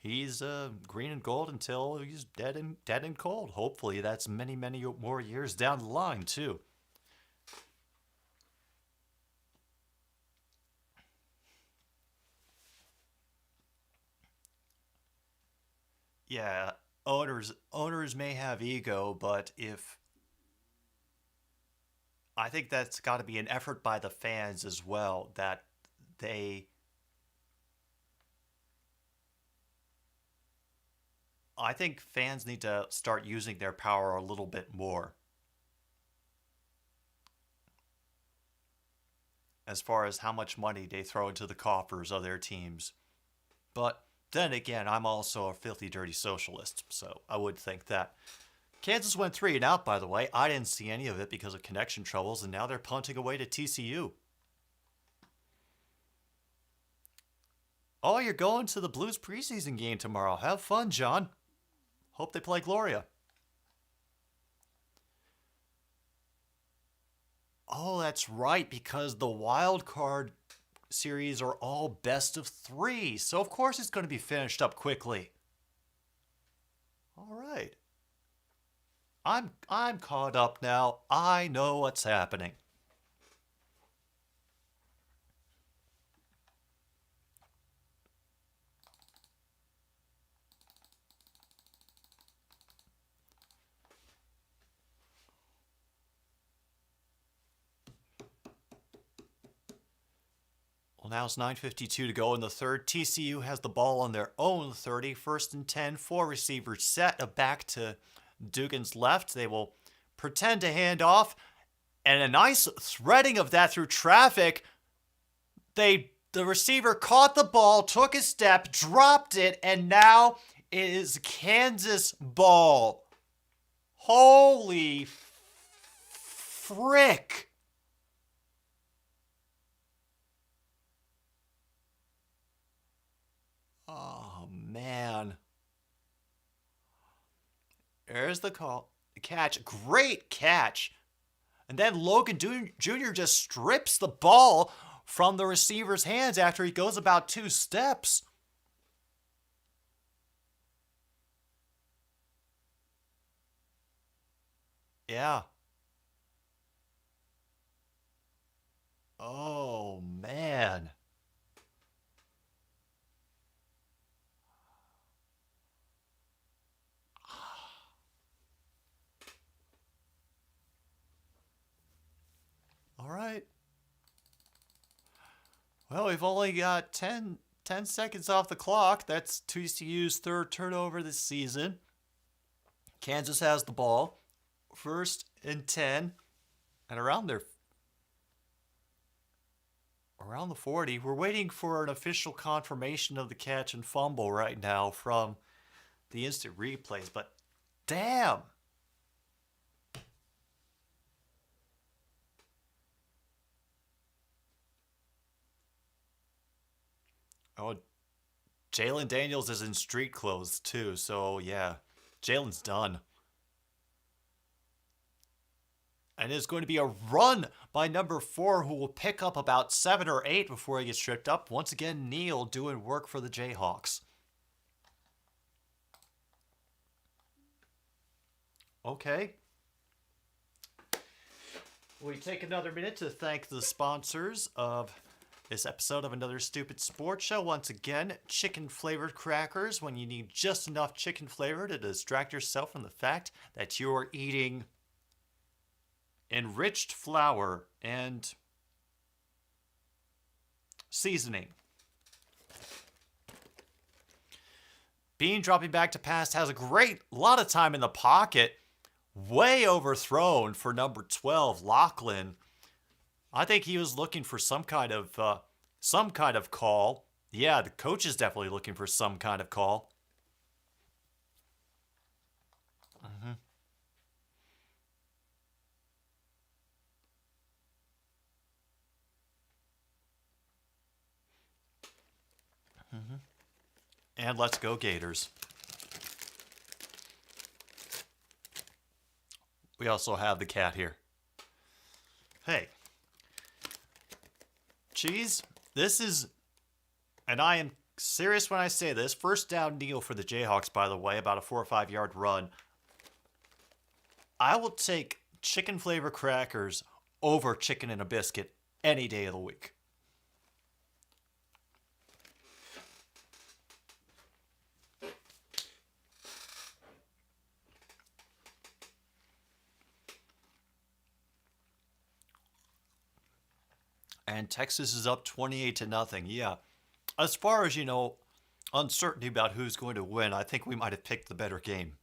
He's green and gold until he's dead and cold. Hopefully, that's many, many more years down the line, too. Yeah, owners may have ego, but if I think that's got to be an effort by the fans as well, that they I think fans need to start using their power a little bit more as far as how much money they throw into the coffers of their teams. But then again, I'm also a filthy, dirty socialist, so I would think that. Kansas went 3 and out, by the way. I didn't see any of it because of connection troubles, and now they're punting away to TCU. Oh, you're going to the Blues preseason game tomorrow. Have fun, John. Hope they play Gloria. Oh, that's right, because the wild card series are all best of 3. So, of course, it's going to be finished up quickly. All right. I'm caught up now. I know what's happening. Well, now it's 9:52 to go in the third. TCU has the ball on their own 30. 1st and 10. 4 receivers set. A back to Dugan's left. They will pretend to hand off. And a nice threading of that through traffic. The receiver caught the ball, took a step, dropped it, and now it is Kansas ball. Holy frick. Oh, man. There's the call. Catch. Great catch. And then Logan Jr. just strips the ball from the receiver's hands after he goes about 2 steps. Yeah. Oh, man. All right. Well, we've only got 10 seconds off the clock. That's TCU's 3rd turnover this season. Kansas has the ball. 1st and 10. And around the 40. We're waiting for an official confirmation of the catch and fumble right now from the instant replays. But damn. Oh, Jalen Daniels is in street clothes too, so yeah, Jalen's done. And it's going to be a run by number 4, who will pick up about 7 or 8 before he gets tripped up. Once again, Neal doing work for the Jayhawks. Okay. We take another minute to thank the sponsors of this episode of Another Stupid Sports Show. Once again, chicken-flavored crackers, when you need just enough chicken flavor to distract yourself from the fact that you're eating enriched flour and seasoning. Bean dropping back to pass has a lot of time in the pocket. Way overthrown for number 12, Lachlan. I think he was looking for some kind of call. Yeah, the coach is definitely looking for some kind of call. Mm-hmm. Mm-hmm. And let's go Gators. We also have the cat here. Hey, Cheese, this is, and I am serious when I say this, first down kneel for the Jayhawks, by the way, about a 4 or 5 yard run. I will take chicken flavor crackers over chicken and a biscuit any day of the week. And Texas is up 28-0. Yeah. As far as, uncertainty about who's going to win, I think we might have picked the better game.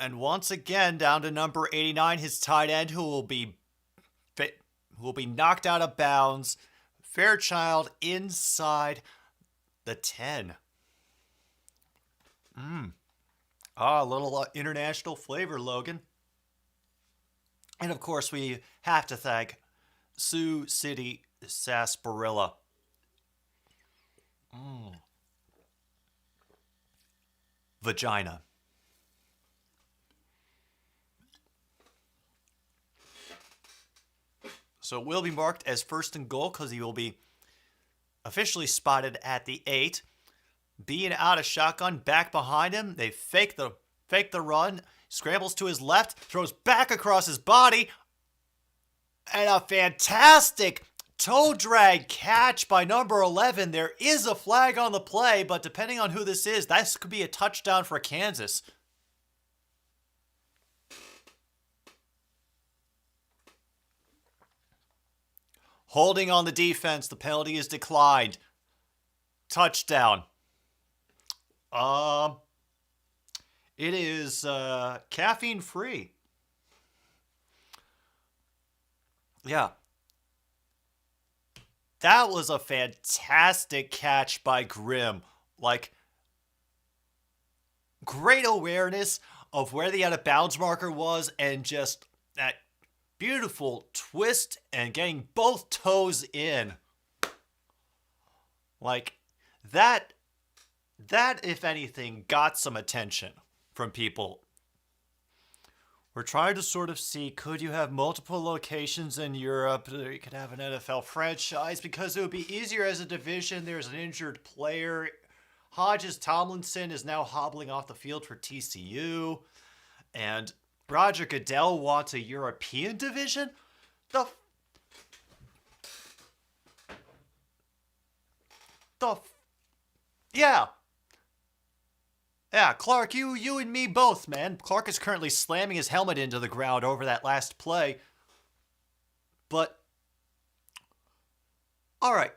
And once again, down to number 89, his tight end, who will be knocked out of bounds. Fairchild inside the 10. A little international flavor, Logan. And of course, we have to thank Sioux City Sarsaparilla. Vagina. So it will be marked as first and goal because he will be officially spotted at the 8. Being out of shotgun, back behind him. They fake the run. Scrambles to his left, throws back across his body, and a fantastic toe drag catch by number 11. There is a flag on the play, but depending on who this is, this could be a touchdown for Kansas. Holding on the defense, the penalty is declined. Touchdown. It is caffeine free. Yeah. That was a fantastic catch by Grimm. Like, great awareness of where the out of bounds marker was and just that beautiful twist and getting both toes in. Like, that, if anything, got some attention from people. We're trying to sort of see, could you have multiple locations in Europe? You could have an NFL franchise because it would be easier as a division. There's an injured player. Hodges Tomlinson is now hobbling off the field for TCU. And Roger Goodell wants a European division? Yeah. Yeah, Clark, you and me both, man. Clark is currently slamming his helmet into the ground over that last play. But, all right.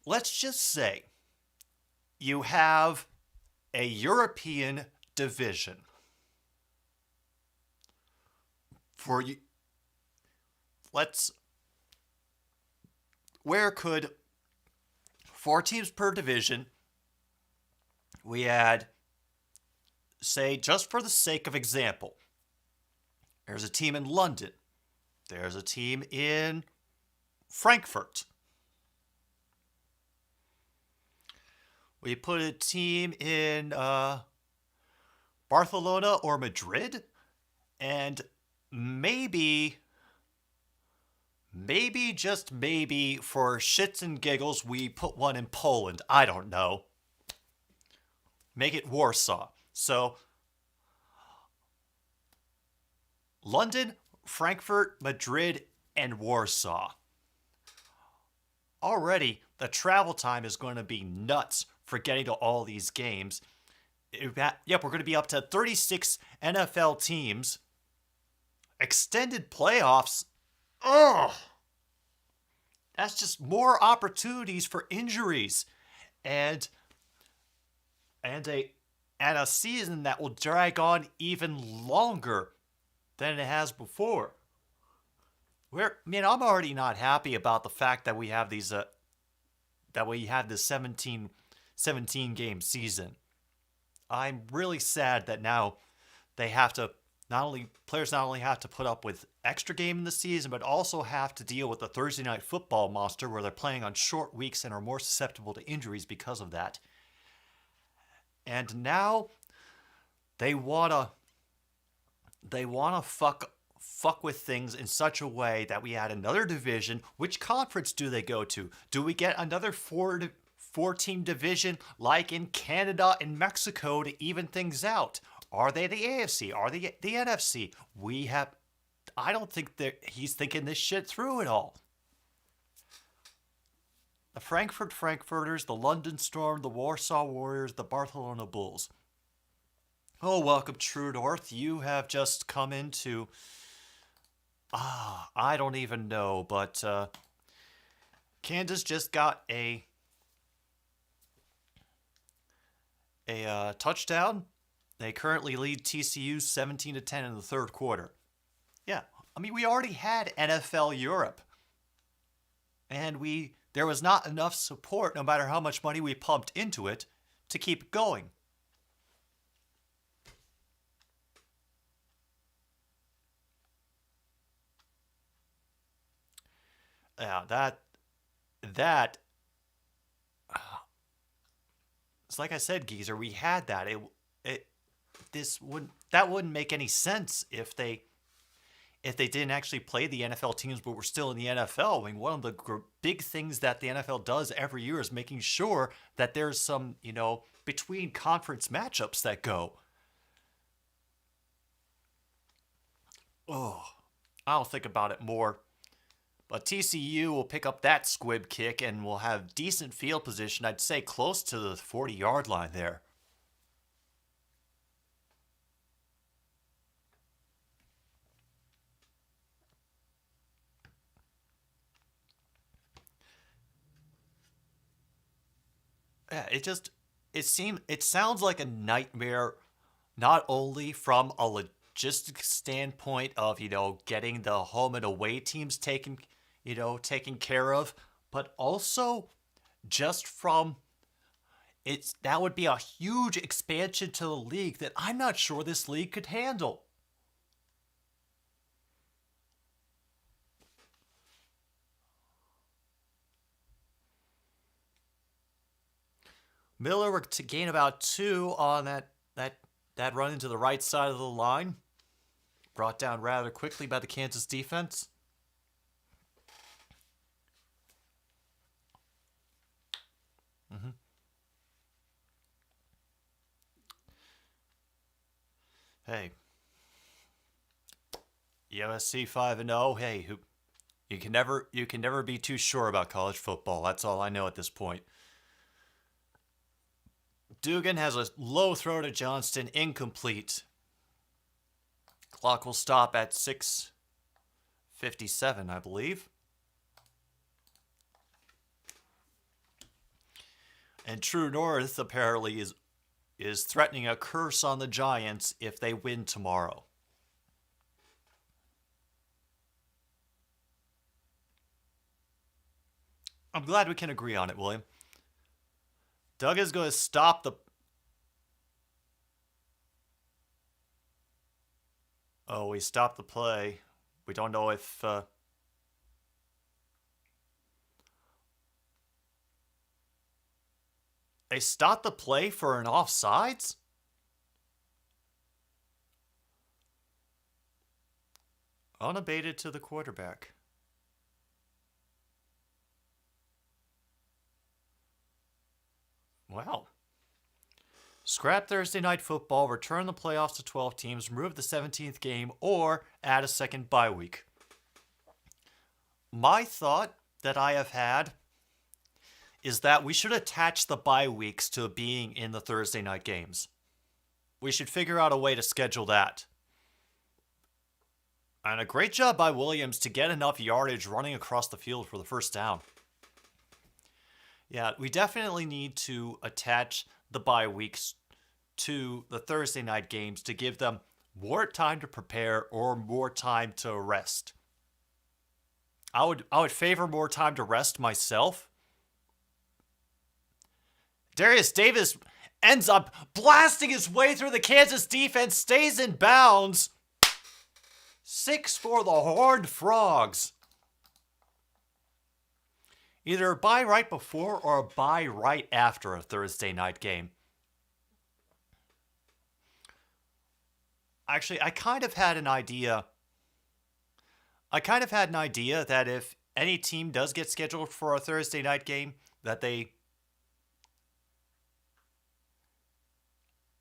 Let's just say you have a European division. For you, where could 4 teams per division, we had, say, just for the sake of example, there's a team in London. There's a team in Frankfurt. We put a team in Barcelona or Madrid. And maybe, just maybe, for shits and giggles, we put one in Poland. I don't know. Make it Warsaw. So, London, Frankfurt, Madrid, and Warsaw. Already, the travel time is going to be nuts for getting to all these games. Yep, we're going to be up to 36 NFL teams. Extended playoffs. Ugh. That's just more opportunities for injuries. And a season that will drag on even longer than it has before. I'm already not happy about the fact that we have this 17 game season. I'm really sad that now they have to players not only have to put up with extra game in the season, but also have to deal with the Thursday night football monster where they're playing on short weeks and are more susceptible to injuries because of that. And now they wanna fuck with things in such a way that we add another division. Which conference do they go to? Do we get another four-team division like in Canada and Mexico to even things out? Are they the AFC? Are they the NFC? I don't think that he's thinking this shit through at all. The Frankfurters, the London Storm, the Warsaw Warriors, the Barcelona Bulls. Oh, welcome, True North. You have just come into... I don't even know, but Kansas just got a touchdown. They currently lead TCU 17-10 in the third quarter. Yeah, we already had NFL Europe. And there was not enough support, no matter how much money we pumped into it, to keep it going. Yeah, that it's like I said, Geezer, we had that. That wouldn't make any sense if they didn't actually play the NFL teams but were still in the NFL. One of the big things that the NFL does every year is making sure that there's some, between conference matchups that go. Oh, I'll think about it more. But TCU will pick up that squib kick and will have decent field position, I'd say close to the 40-yard line there. Yeah, it sounds like a nightmare, not only from a logistics standpoint of, getting the home and away teams taken care of, but also just from that would be a huge expansion to the league that I'm not sure this league could handle. Miller were to gain about 2 on that run into the right side of the line. Brought down rather quickly by the Kansas defense. Hey, USC 5-0. Hey, you can never be too sure about college football. That's all I know at this point. Dugan has a low throw to Johnston, incomplete. Clock will stop at 6:57, I believe. And True North apparently is threatening a curse on the Giants if they win tomorrow. I'm glad we can agree on it, William. Doug is going to stop the... Oh, we stopped the play. We don't know if... They stopped the play for an offsides? Unabated to the quarterback. Wow. Scrap Thursday night football, return the playoffs to 12 teams, remove the 17th game, or add a second bye week. My thought that I have had is that we should attach the bye weeks to being in the Thursday night games. We should figure out a way to schedule that. And a great job by Williams to get enough yardage running across the field for the first down. Yeah, we definitely need to attach the bye weeks to the Thursday night games to give them more time to prepare or more time to rest. I would favor more time to rest myself. Darius Davis ends up blasting his way through the Kansas defense, stays in bounds. 6 for the Horned Frogs. Either a bye right before or a bye right after a Thursday night game. Actually, I kind of had an idea that if any team does get scheduled for a Thursday night game, that they...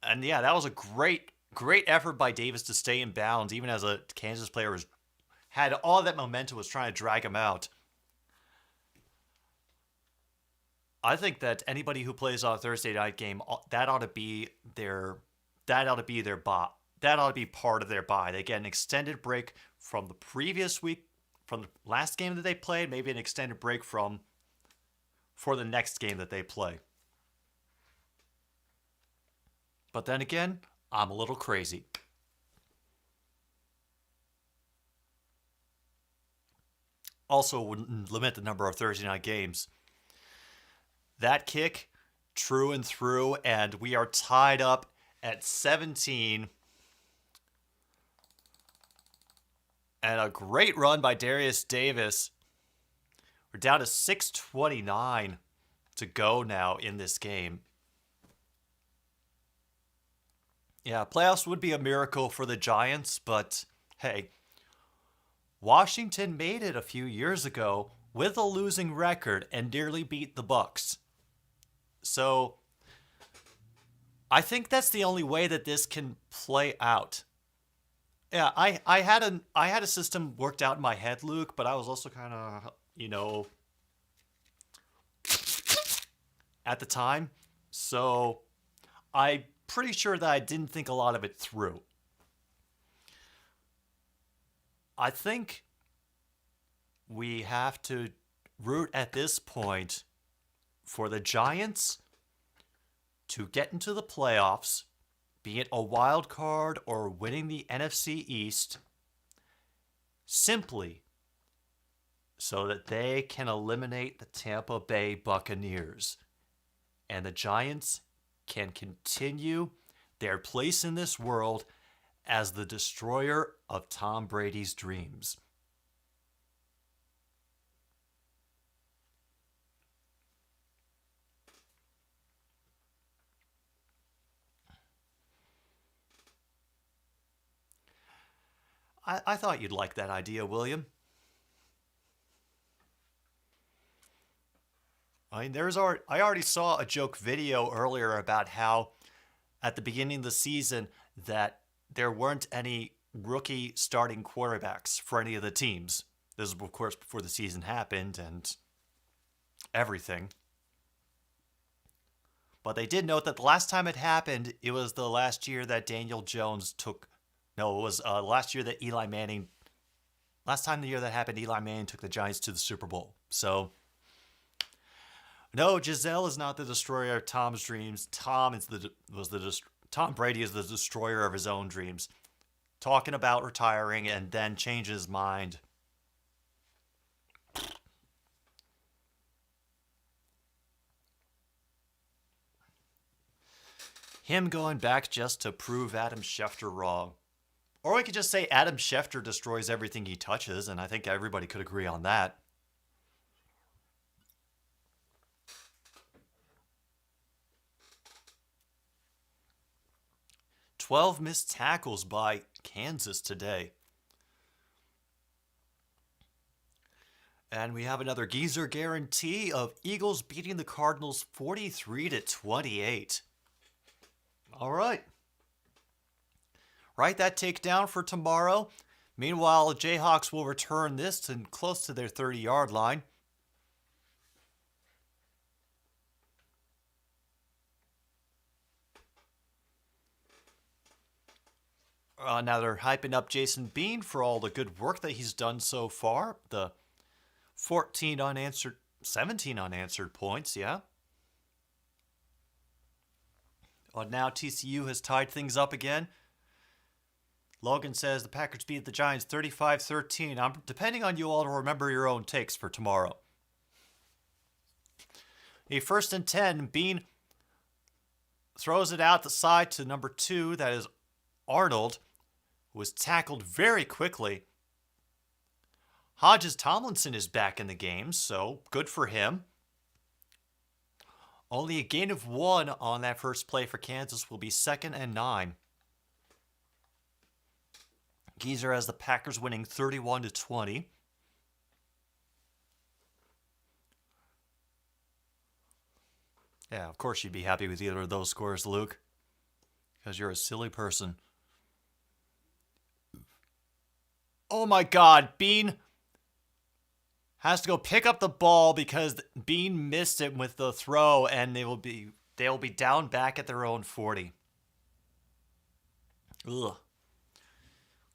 And yeah, that was a great effort by Davis to stay in bounds, even as a Kansas player had all that momentum, was trying to drag him out. I think that anybody who plays on a Thursday night game, that ought to be part of their bye. They get an extended break from the previous week, from the last game that they played, maybe an extended break for the next game that they play. But then again, I'm a little crazy. Also, wouldn't limit the number of Thursday night games. That kick, true and through, and we are tied up at 17. And a great run by Darius Davis. We're down to 6:29 to go now in this game. Yeah, playoffs would be a miracle for the Giants, but hey, Washington made it a few years ago with a losing record and nearly beat the Bucks. So I think that's the only way that this can play out. Yeah, I had a system worked out in my head, Luke, but I was also kind of, at the time. So I'm pretty sure that I didn't think a lot of it through. I think we have to root at this point for the Giants to get into the playoffs, be it a wild card or winning the NFC East, simply so that they can eliminate the Tampa Bay Buccaneers. And the Giants can continue their place in this world as the destroyer of Tom Brady's dreams. I thought you'd like that idea, William. I mean, I already saw a joke video earlier about how at the beginning of the season that there weren't any rookie starting quarterbacks for any of the teams. This was, of course, before the season happened and everything. But they did note that the last time it happened, it was the last year that Daniel Jones took... No, it was last year that Eli Manning... Last time the year that happened, Eli Manning took the Giants to the Super Bowl. So... No, Giselle is not the destroyer of Tom's dreams. Tom Brady is the destroyer of his own dreams. Talking about retiring and then change his mind. Him going back just to prove Adam Schefter wrong. Or we could just say Adam Schefter destroys everything he touches, and I think everybody could agree on that. "12 missed tackles by Kansas today." And we have another geezer guarantee of Eagles beating the Cardinals 43-28. All right. Write that takedown for tomorrow. Meanwhile, the Jayhawks will return this to close to their 30-yard line. Now they're hyping up Jason Bean for all the good work that he's done so far. The 17 unanswered points, yeah. Now TCU has tied things up again. Logan says the Packers beat the Giants 35-13. I'm depending on you all to remember your own takes for tomorrow. A 1st and 10, Bean throws it out the side to number 2, that is Arnold, who was tackled very quickly. Hodges Tomlinson is back in the game, so good for him. Only a gain of 1 on that first play for Kansas will be 2nd and 9. Geezer has the Packers winning 31-20. Yeah, of course you'd be happy with either of those scores, Luke. Because you're a silly person. Oh my god, Bean has to go pick up the ball because Bean missed it with the throw, and they'll be down back at their own 40. Ugh.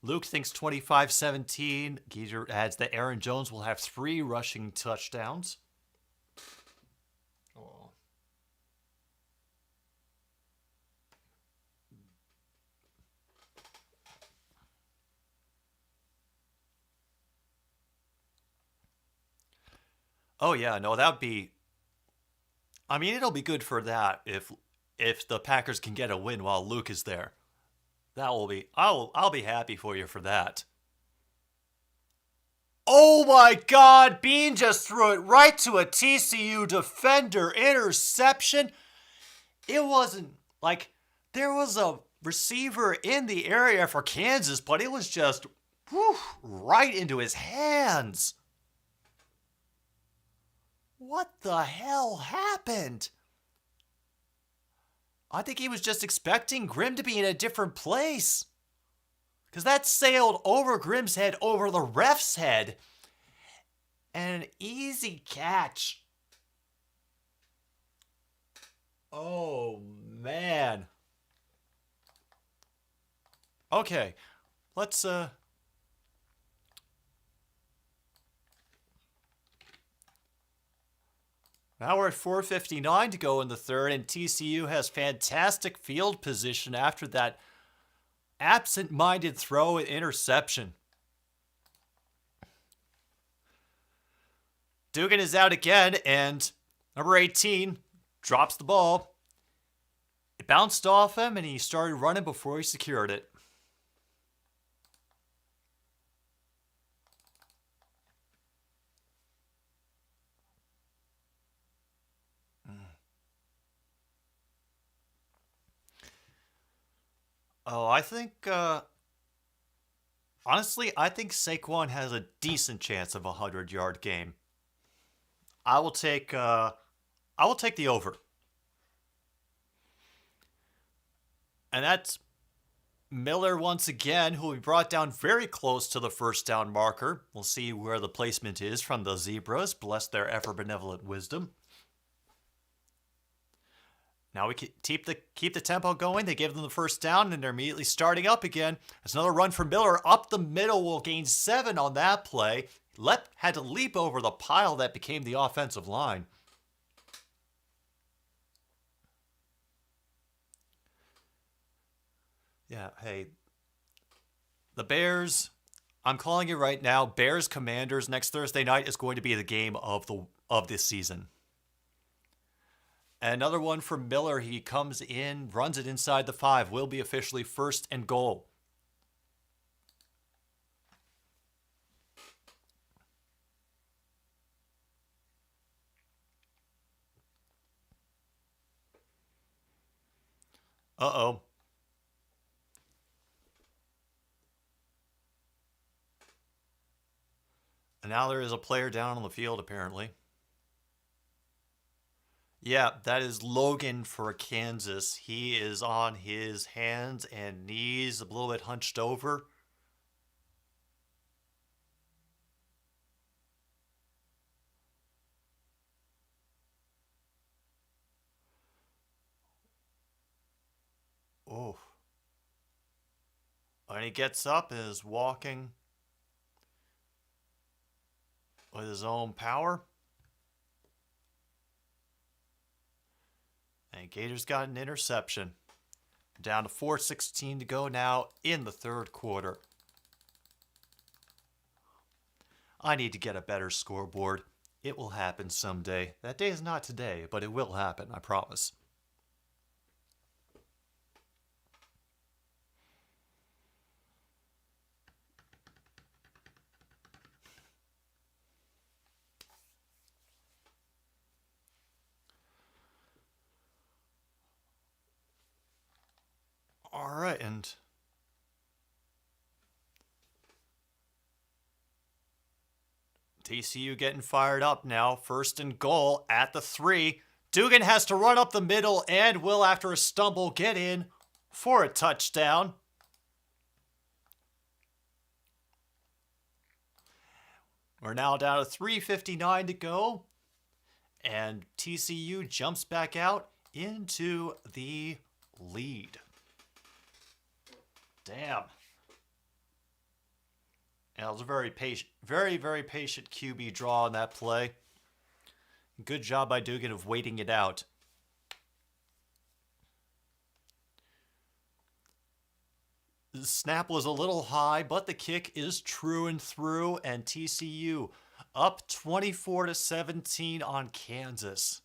Luke thinks 25-17. Geezer adds that Aaron Jones will have 3 rushing touchdowns. Oh yeah, no, that would be. I mean, it'll be good for that if the Packers can get a win while Luke is there. That will be. I'll be happy for you for that. Oh my God! Bean just threw it right to a TCU defender. Interception. It wasn't like there was a receiver in the area for Kansas, but it was just right into his hands. What the hell happened? I think he was just expecting Grimm to be in a different place. Because that sailed over Grimm's head, over the ref's head. And an easy catch. Oh, man. Okay, let's, Now we're at 4:59 to go in the third, and TCU has fantastic field position after that absent-minded throw and interception. Dugan is out again, and number 18 drops the ball. It bounced off him, and he started running before he secured it. Oh, I think, honestly, I think Saquon has a decent chance of a 100-yard game. I will take the over. And that's Miller once again, who we brought down very close to the first down marker. We'll see where the placement is from the Zebras. Bless their ever-benevolent wisdom. Now we can keep the tempo going. They give them the first down, and they're immediately starting up again. It's another run from Miller. Up the middle will gain 7 on that play. Had to leap over the pile that became the offensive line. Yeah, hey. The Bears, I'm calling it right now. Bears Commanders next Thursday night is going to be the game of this season. Another one from Miller. He comes in, runs it inside the 5. Will be officially 1st and goal. Uh-oh. And now there is a player down on the field, apparently. Yeah, that is Logan for Kansas. He is on his hands and knees, a little bit hunched over. Oh. And he gets up and is walking with his own power. And Gators got an interception. Down to 4:16 to go now in the third quarter. I need to get a better scoreboard. It will happen someday. That day is not today, but it will happen, I promise. All right, and TCU getting fired up now. First and goal at the 3. Dugan has to run up the middle and will, after a stumble, get in for a touchdown. We're now down to 3:59 to go. And TCU jumps back out into the lead. Damn. And it was a very patient, very patient QB draw on that play. Good job by Dugan of waiting it out. The snap was a little high, but the kick is true and through, and TCU up 24-17 on Kansas.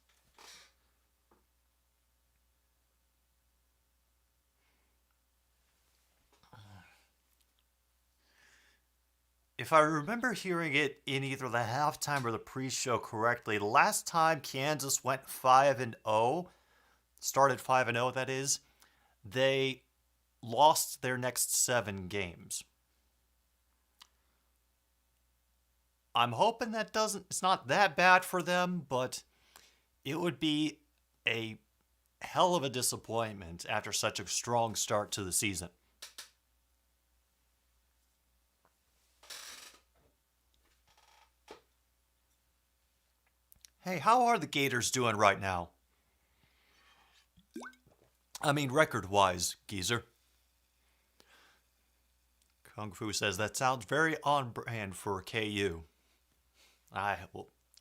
If I remember hearing it in either the halftime or the pre-show correctly, the last time Kansas went 5-0, started 5-0 that is, they lost their next 7 games. I'm hoping that it's not that bad for them, but it would be a hell of a disappointment after such a strong start to the season. Hey, how are the Gators doing right now? I mean, record-wise, geezer. Kung Fu says, that sounds very on brand for KU. I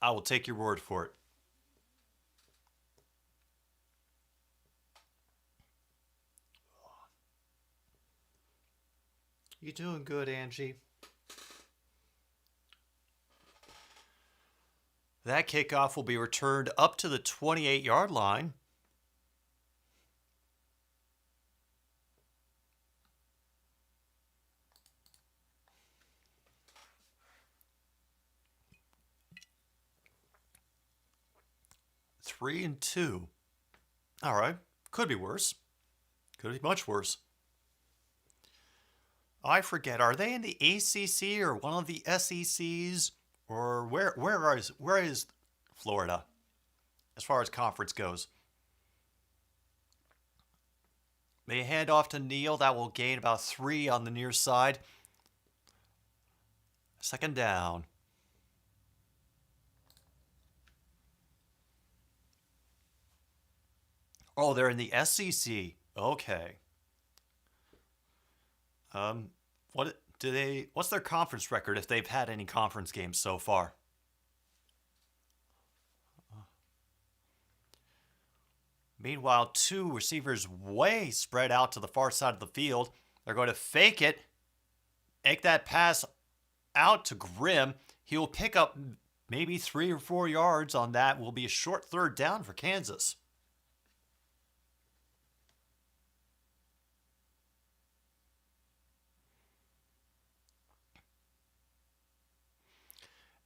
will take your word for it. You doing good, Angie? That kickoff will be returned up to the 28-yard line. Three and 2. All right. Could be worse. Could be much worse. I forget. Are they in the ACC or one of the SECs? Or where is Florida as far as conference goes? They hand off to Neal. That will gain about 3 on the near side. Second down. Oh, they're in the SEC. Okay. What's their conference record if they've had any conference games so far? Meanwhile, 2 receivers way spread out to the far side of the field. They're going to fake it, make that pass out to Grimm. He will pick up maybe 3 or 4 yards on that. Will be a short third down for Kansas.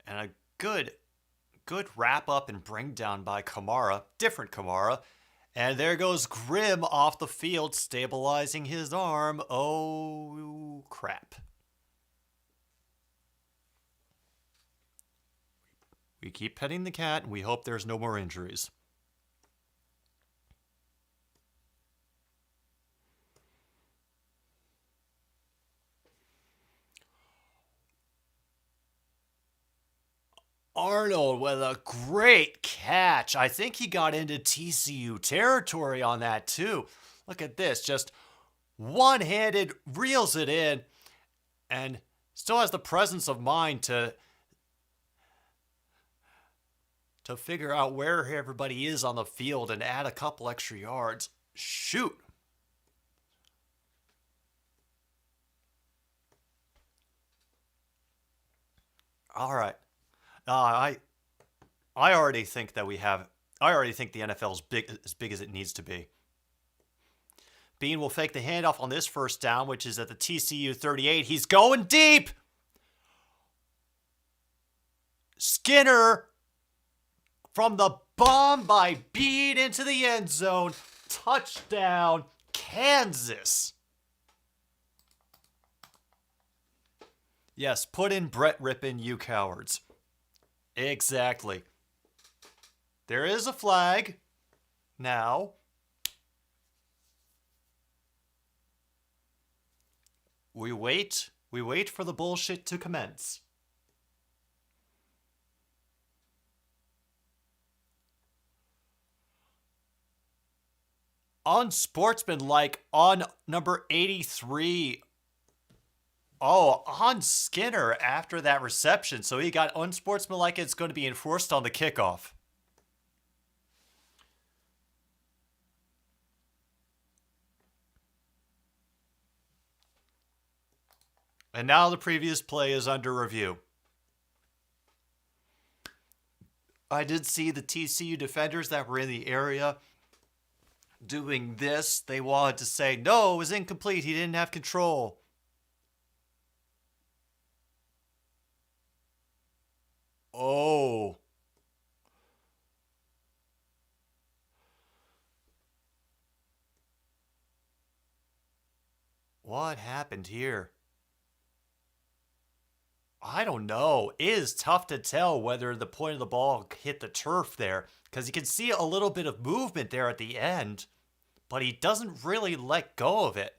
And a good wrap up and bring down by Kamara, different Kamara. And there goes Grimm off the field, stabilizing his arm. Oh, crap. We keep petting the cat, and we hope there's no more injuries. Arnold with a great catch. I think he got into TCU territory on that too. Look at this, just one-handed reels it in and still has the presence of mind to figure out where everybody is on the field and add a couple extra yards. Shoot. All right. I already think that we have. I already think the NFL is big as it needs to be. Bean will fake the handoff on this first down, which is at the TCU 38. He's going deep. Skinner from the bomb by Bean into the end zone. Touchdown, Kansas. Yes, put in Brett Rippon, you cowards. Exactly. There is a flag now. We wait for the bullshit to commence. Unsportsmanlike on number 83. Oh, on Skinner after that reception. So he got unsportsmanlike. It's going to be enforced on the kickoff. And now the previous play is under review. I did see the TCU defenders that were in the area doing this. They wanted to say, no, it was incomplete. He didn't have control. Oh. What happened here? I don't know. It is tough to tell whether the point of the ball hit the turf there, because you can see a little bit of movement there at the end, but he doesn't really let go of it.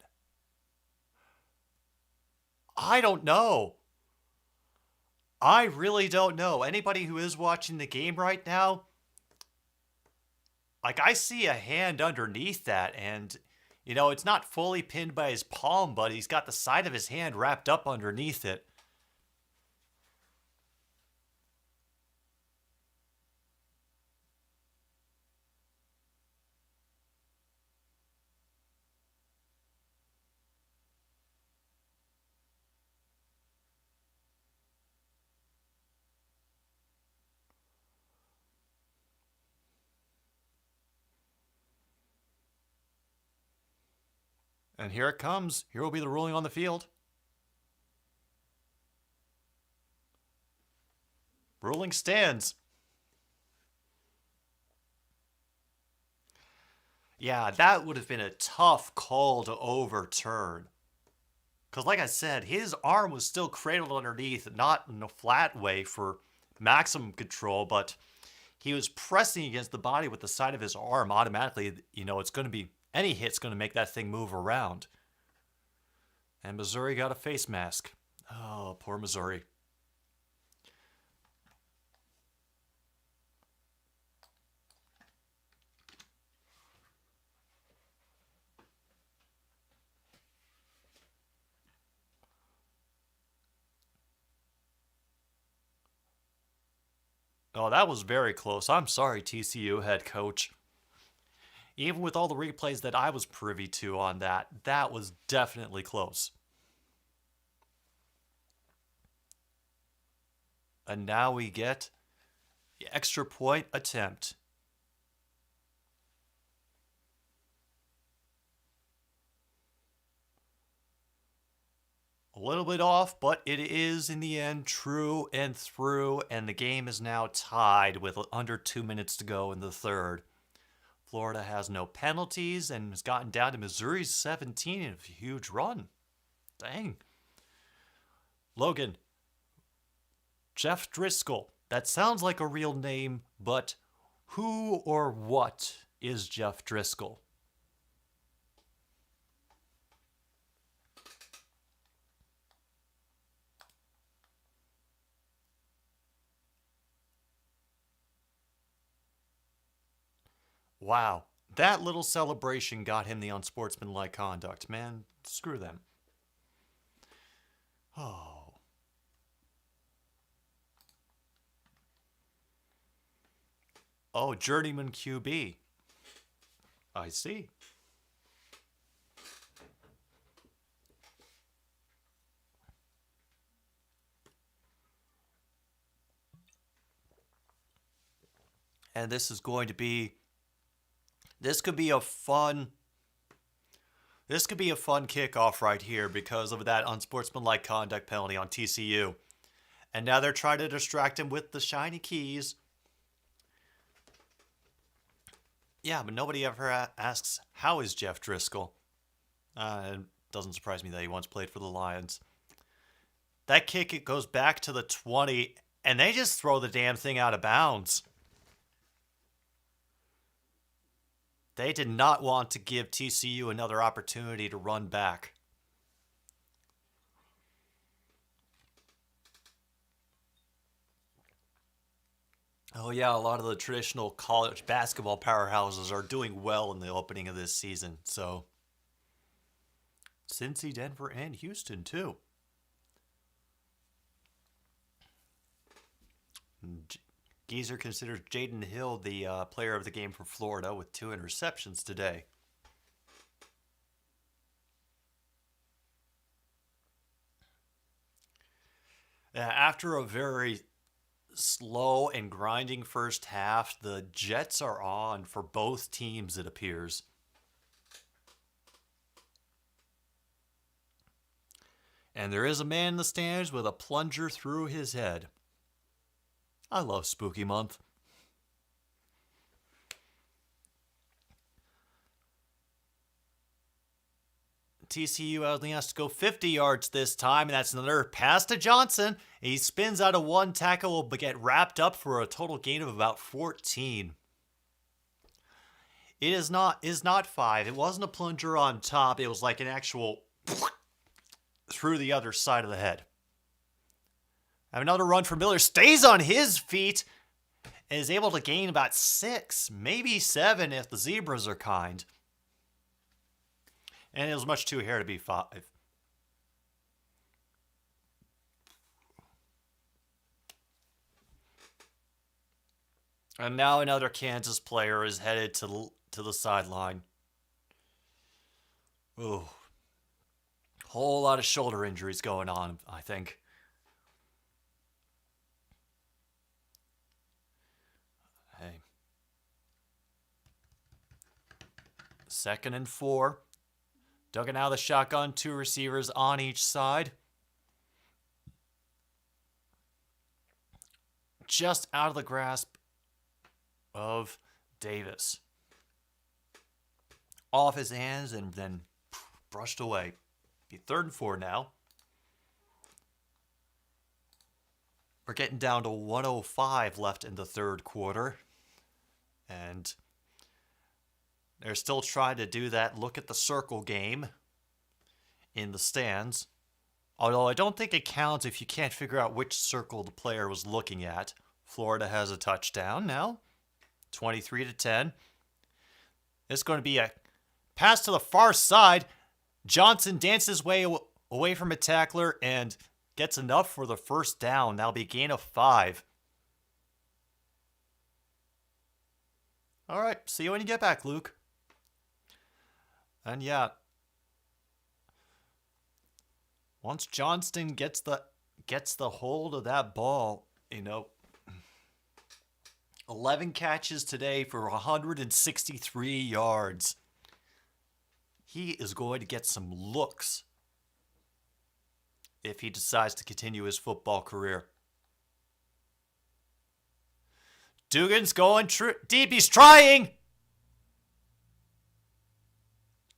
I don't know. I really don't know. Anybody who is watching the game right now, like, I see a hand underneath that, and, you know, it's not fully pinned by his palm, but he's got the side of his hand wrapped up underneath it. And here it comes. Here will be the ruling on the field. Ruling stands. Yeah, that would have been a tough call to overturn. Because like I said, his arm was still cradled underneath, not in a flat way for maximum control, but he was pressing against the body with the side of his arm. Automatically, you know, it's going to be, any hit's going to make that thing move around. And Missouri got a face mask. Oh, poor Missouri. Oh, that was very close. I'm sorry, TCU head coach. Even with all the replays that I was privy to on that, that was definitely close. And now we get the extra point attempt. A little bit off, but it is in the end true and through, and the game is now tied with under 2 minutes to go in the third. Florida has no penalties and has gotten down to Missouri's 17 in a huge run. Dang. Logan. Jeff Driscoll. That sounds like a real name, but who or what is Jeff Driscoll? Wow, that little celebration got him the unsportsmanlike conduct. Man, screw them. Oh. Oh, journeyman QB. I see. And this is going to be, this could be a fun kickoff right here because of that unsportsmanlike conduct penalty on TCU. And now they're trying to distract him with the shiny keys. Yeah, but nobody ever asks, how is Jeff Driscoll? It doesn't surprise me that he once played for the Lions. That kick, it goes back to the 20, and they just throw the damn thing out of bounds. They did not want to give TCU another opportunity to run back. Oh yeah, a lot of the traditional college basketball powerhouses are doing well in the opening of this season. So, Cincy, Denver, and Houston too. Geezer considers Jaden Hill the player of the game for Florida with 2 interceptions today. After a very slow and grinding first half, the Jets are on for both teams, it appears. And there is a man in the stands with a plunger through his head. I love Spooky Month. TCU only has to go 50 yards this time, and that's another pass to Johnson. He spins out of one tackle, but get wrapped up for a total gain of about 14. It is not 5. It wasn't a plunger on top. It was like an actual through the other side of the head. Have another run for Miller. Stays on his feet and is able to gain about 6, maybe 7 if the Zebras are kind. And it was much too hairy to be 5. And now another Kansas player is headed to the sideline. Ooh. Whole lot of shoulder injuries going on, I think. Hey. 2nd and 4. Duggan out of the shotgun, 2 receivers on each side. Just out of the grasp of Davis. Off his hands and then brushed away. Be 3rd and 4 now. We're getting down to 1:05 left in the 3rd quarter. And they're still trying to do that look at the circle game in the stands. Although I don't think it counts if you can't figure out which circle the player was looking at. Florida has a touchdown now. 23-10. It's going to be a pass to the far side. Johnson dances his way away from a tackler and gets enough for the 1st down. That'll be a gain of 5. All right, see you when you get back, Luke. And yeah, once Johnston gets the hold of that ball, 11 catches today for 163 yards. He is going to get some looks if he decides to continue his football career. Dugan's going deep. He's trying.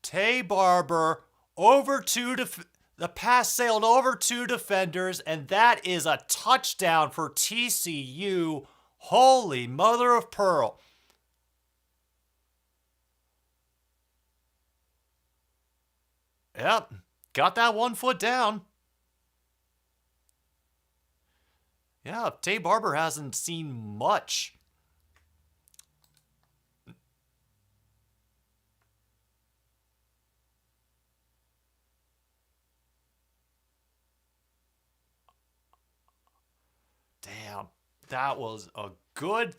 Tay Barber over the pass sailed over 2 defenders, and that is a touchdown for TCU. Holy mother of pearl. Yep, got that 1 foot down. Yeah, Tay Barber hasn't seen much. Damn, that was a good,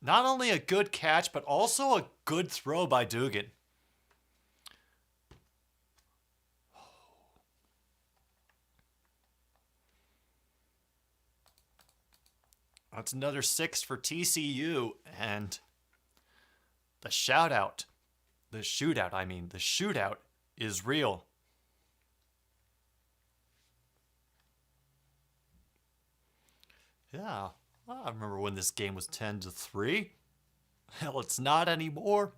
not only a good catch, but also a good throw by Dugan. That's another 6 for TCU, and the shootout is real. Yeah, I remember when this game was 10-3. Hell, it's not anymore.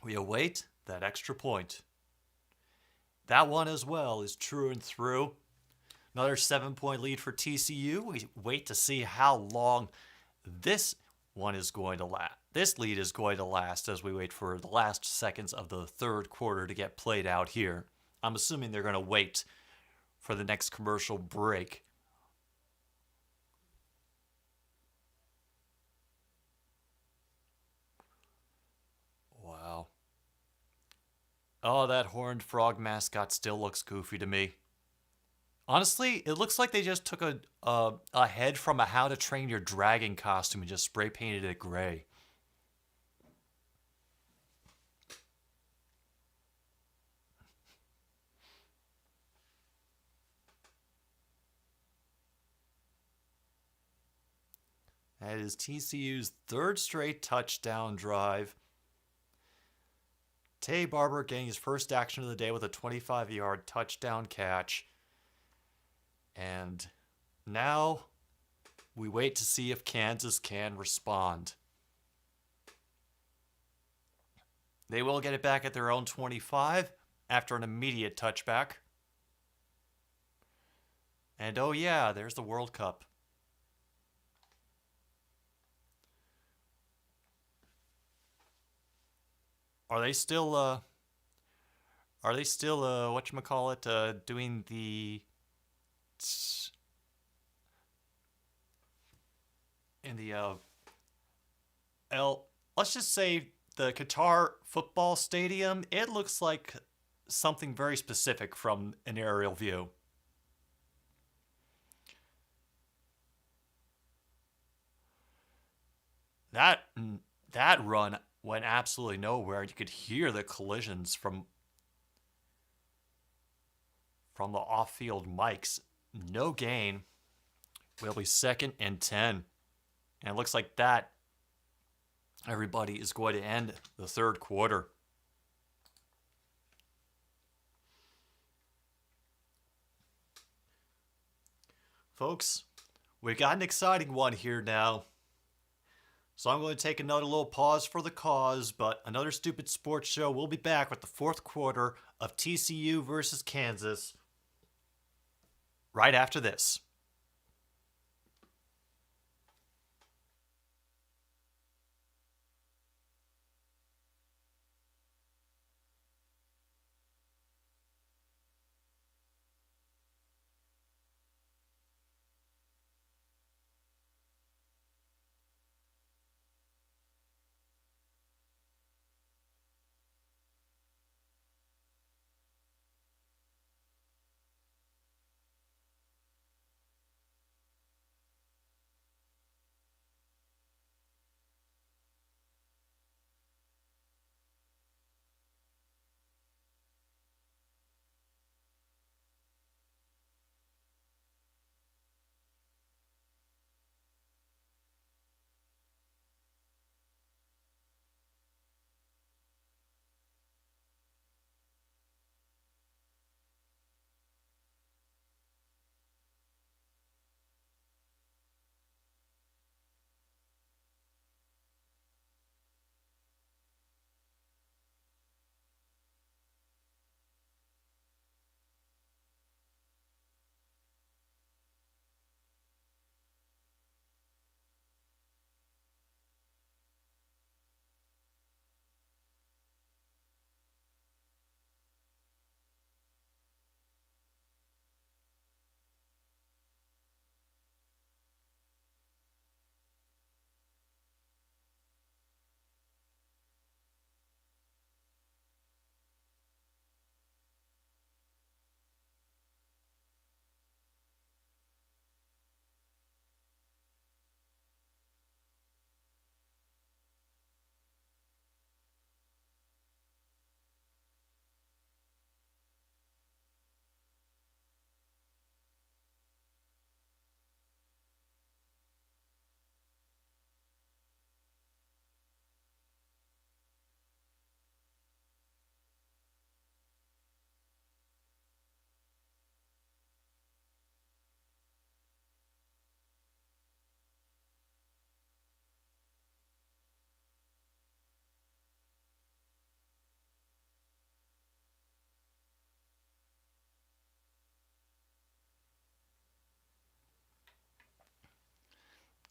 We await that extra point. That one as well is true and through. Another 7-point lead for TCU. We wait to see how long this one is going to last. This lead is going to last as we wait for the last seconds of the third quarter to get played out here. I'm assuming they're going to wait for the next commercial break. Wow. Oh, that horned frog mascot still looks goofy to me. Honestly, it looks like they just took a head from a How to Train Your Dragon costume and just spray painted it gray. That is TCU's third straight touchdown drive. Tay Barber getting his first action of the day with a 25-yard touchdown catch. And now we wait to see if Kansas can respond. They will get it back at their own 25 after an immediate touchback. And oh yeah, there's the World Cup. Are they still whatchamacallit, doing the in the let's just say the Qatar football stadium? It looks like something very specific from an aerial view. That run went absolutely nowhere. You could hear the collisions from the off-field mics. No gain. Will be 2nd and 10. And it looks like that everybody is going to end the third quarter. Folks, we got an exciting one here now. So I'm going to take another little pause for the cause, but Another Stupid Sports Show will be back with the fourth quarter of TCU versus Kansas right after this.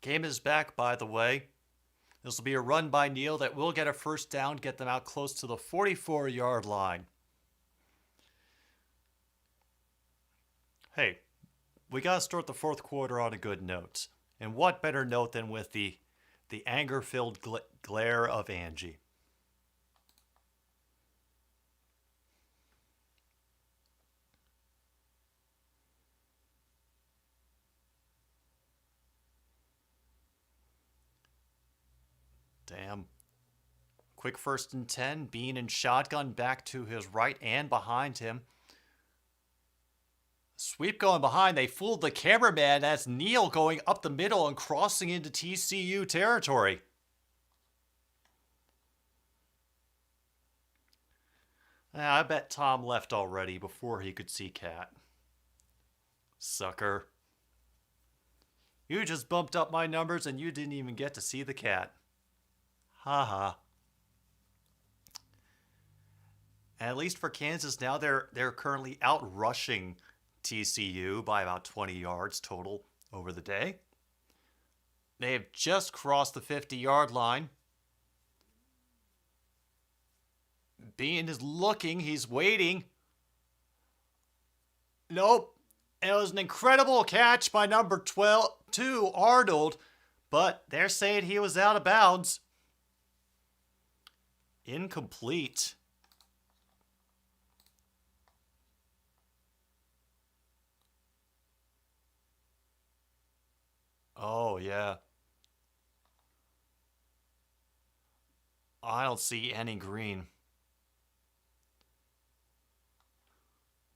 Game is back, by the way. This will be a run by Neal that will get a first down, get them out close to the 44-yard line. Hey, we got to start the fourth quarter on a good note. And what better note than with the anger-filled glare of Angie. Damn. Quick 1st and 10. Bean and shotgun back to his right and behind him. Sweep going behind. They fooled the cameraman. That's Neal going up the middle and crossing into TCU territory. I bet Tom left already before he could see Cat. Sucker. You just bumped up my numbers and you didn't even get to see the cat. Haha. At least for Kansas now, they're currently out rushing TCU by about 20 yards total over the day. They have just crossed the 50-yard line. Bean is looking. He's waiting. Nope. It was an incredible catch by number 2, Arnold, but they're saying he was out of bounds. Incomplete. Oh, yeah. I don't see any green.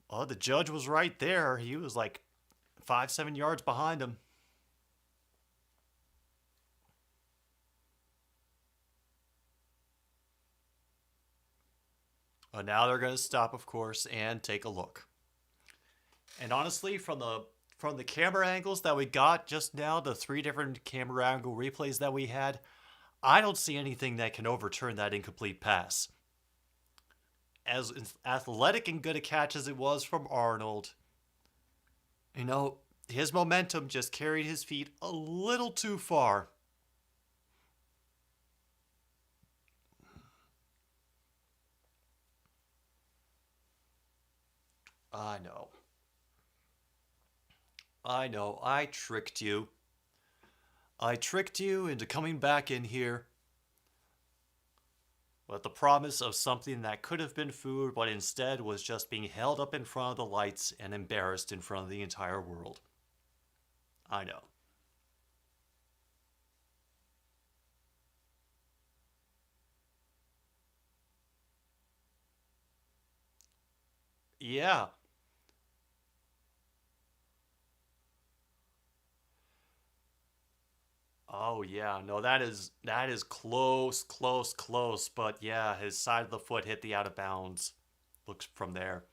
Oh, the judge was right there. He was like 5-7 yards behind him. But now they're going to stop, of course, and take a look. And honestly, from the camera angles that we got just now, the 3 different camera angle replays that we had, I don't see anything that can overturn that incomplete pass. As athletic and good a catch as it was from Arnold, you know, his momentum just carried his feet a little too far. I know. I tricked you. I tricked you into coming back in here with the promise of something that could have been food, but instead was just being held up in front of the lights and embarrassed in front of the entire world. I know. Yeah. Oh yeah, no, that is close, close, close. But yeah, his side of the foot hit the out of bounds. Looks from there.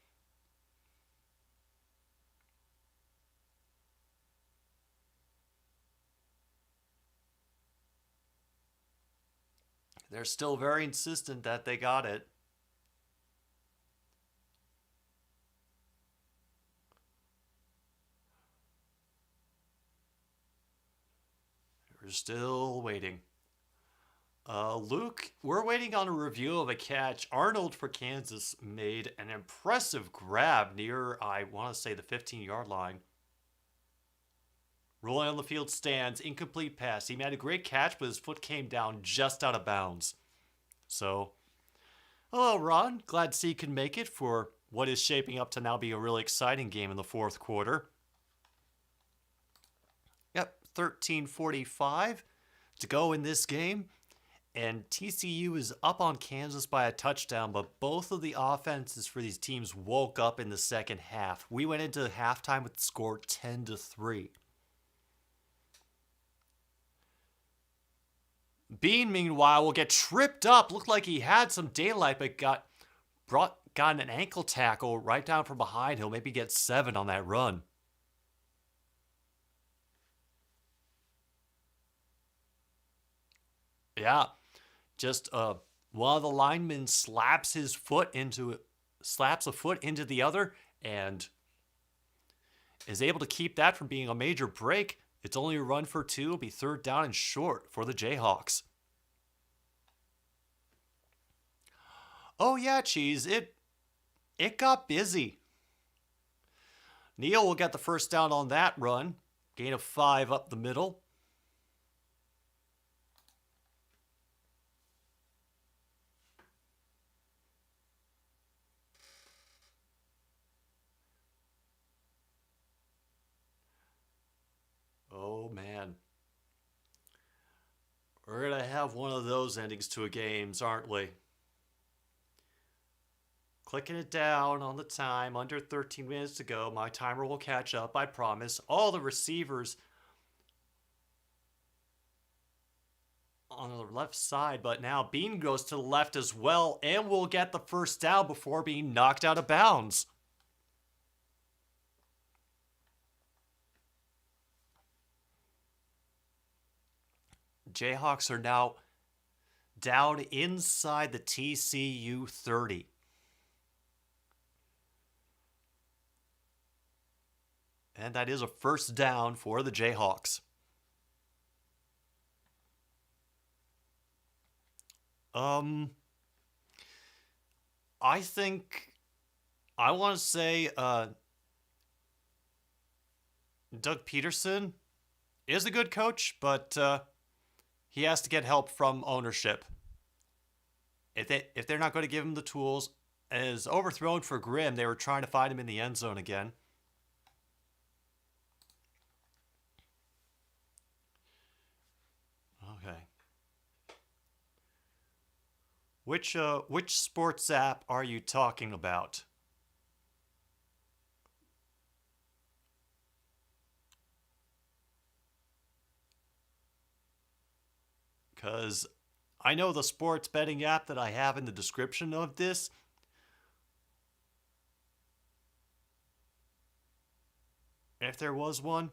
They're still very insistent that they got it. We're still waiting. Luke, we're waiting on a review of a catch. Arnold for Kansas made an impressive grab near, I want to say, the 15-yard line. Rolling on the field stands, incomplete pass. He made a great catch, but his foot came down just out of bounds. So, hello, Ron. Glad to see you can make it for what is shaping up to now be a really exciting game in the fourth quarter. Yep, 13:45 to go in this game. And TCU is up on Kansas by a touchdown, but both of the offenses for these teams woke up in the second half. We went into halftime with the score 10-3. Bean, meanwhile, will get tripped up. Looked like he had some daylight, but got an ankle tackle right down from behind. He'll maybe get 7 on that run. Yeah. Just one of the linemen slaps a foot into the other and is able to keep that from being a major break. It's only a run for 2. It'll be 3rd down and short for the Jayhawks. Oh yeah, Cheese. It got busy. Neal will get the first down on that run. Gain of 5 up the middle. Oh man. We're going to have one of those endings to a game, aren't we? Clicking it down on the time, under 13 minutes to go. My timer will catch up, I promise. All the receivers on the left side, but now Bean goes to the left as well and will get the first down before being knocked out of bounds. Jayhawks are now down inside the TCU 30. And that is a first down for the Jayhawks. I think I want to say Doug Peterson is a good coach, but he has to get help from ownership. If they're not going to give him the tools, as overthrown for Grimm, they were trying to find him in the end zone again. Okay. Which sports app are you talking about? Because I know the sports betting app that I have in the description of this. If there was one.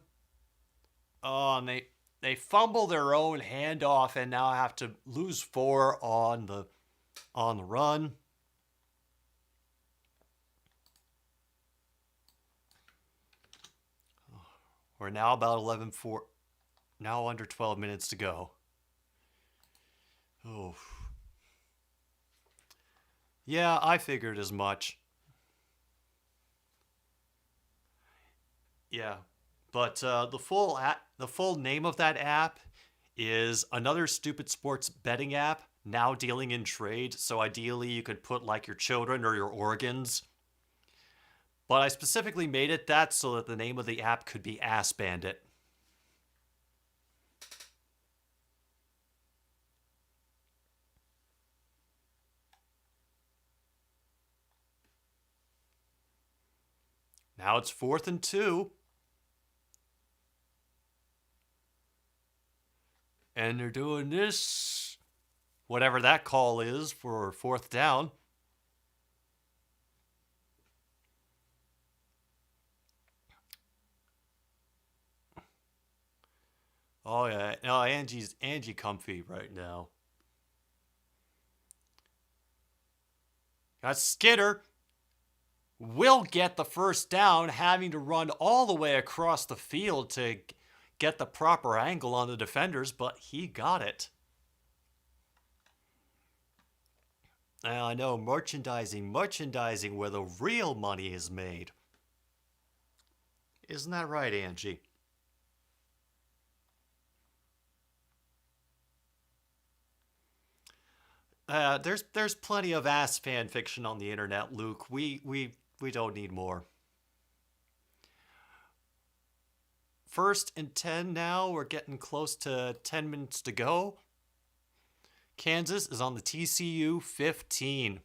Oh, and they fumble their own handoff and now have to lose 4 on the run. We're now about 11-4. Now under 12 minutes to go. Oh. Yeah, I figured as much. Yeah, but the full name of that app is Another Stupid Sports Betting App, now dealing in trade. So ideally, you could put like your children or your organs. But I specifically made it that so that the name of the app could be Ass Bandit. Now it's 4th and 2. And they're doing this, whatever that call is, for 4th down. Oh yeah, no, Angie comfy right now. Got Skinner. Will get the first down, having to run all the way across the field to get the proper angle on the defenders, but he got it. Now I know, merchandising where the real money is made. Isn't that right, Angie? There's plenty of ass fan fiction on the internet, Luke. We don't need more. 1st and 10 now. We're getting close to 10 minutes to go. Kansas is on the TCU 15.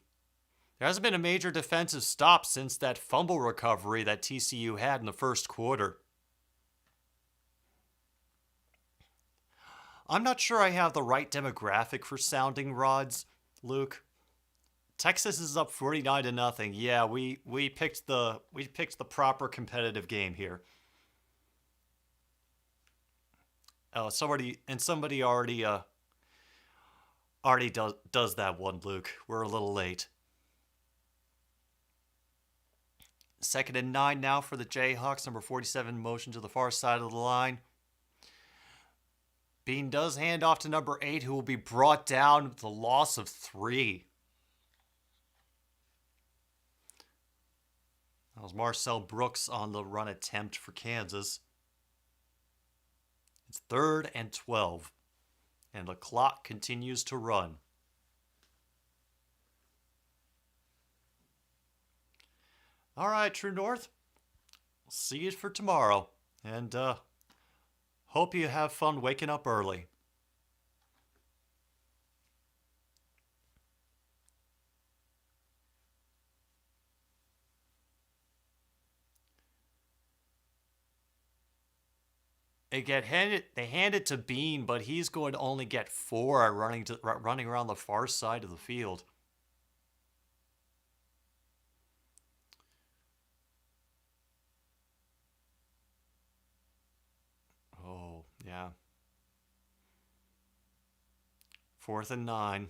There hasn't been a major defensive stop since that fumble recovery that TCU had in the first quarter. I'm not sure I have the right demographic for sounding rods, Luke. Texas is up 49-0. Yeah, we picked the proper competitive game here. Oh, somebody already does that one, Luke. We're a little late. 2nd and 9 now for the Jayhawks. Number 47 motion to the far side of the line. Bean does hand off to number 8, who will be brought down with a loss of 3. That was Marcel Brooks on the run attempt for Kansas. It's 3rd and 12, and the clock continues to run. All right, True North. See you for tomorrow, and hope you have fun waking up early. They hand it to Bean, but he's going to only get 4 running around the far side of the field. Oh, yeah. 4th and 9.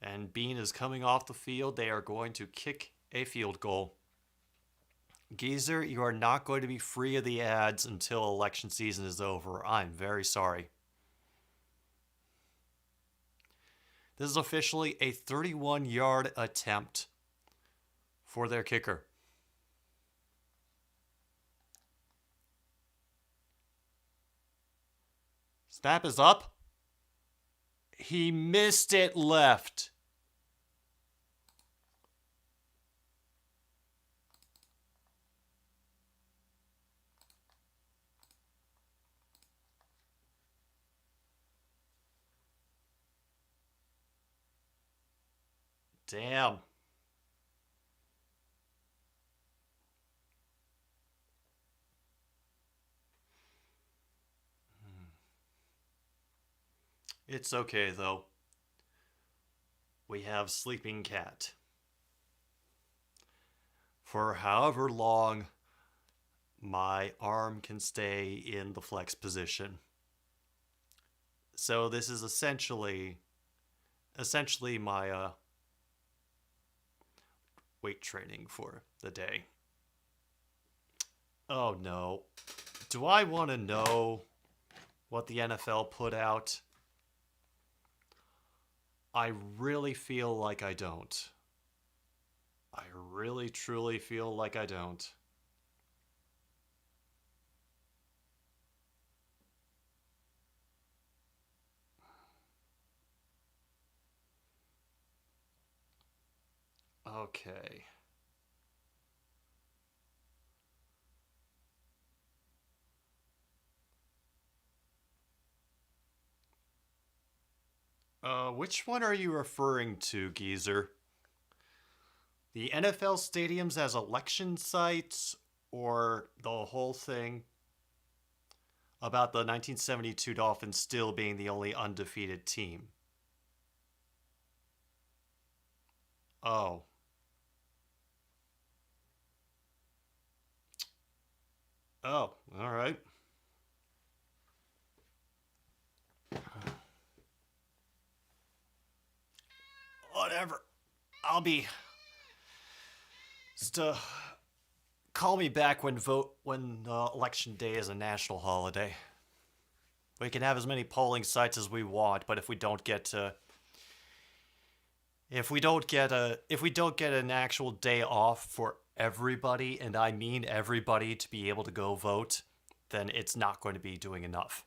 And Bean is coming off the field. They are going to kick a field goal. Geezer, you are not going to be free of the ads until election season is over. I'm very sorry. This is officially a 31-yard attempt for their kicker. Snap is up. He missed it left. Damn. It's okay, though. We have Sleeping Cat. For however long my arm can stay in the flex position. So this is essentially my weight training for the day. Oh no. Do I want to know what the NFL put out? I really feel like I don't. I really, truly feel like I don't. Okay. Which one are you referring to, Geezer? The NFL stadiums as election sites, or the whole thing about the 1972 Dolphins still being the only undefeated team? Oh. Oh, all right. Whatever. I'll be... Just call me back when election day is a national holiday. We can have as many polling sites as we want, but if we don't get an actual day off for everybody, and I mean everybody, to be able to go vote, then it's not going to be doing enough.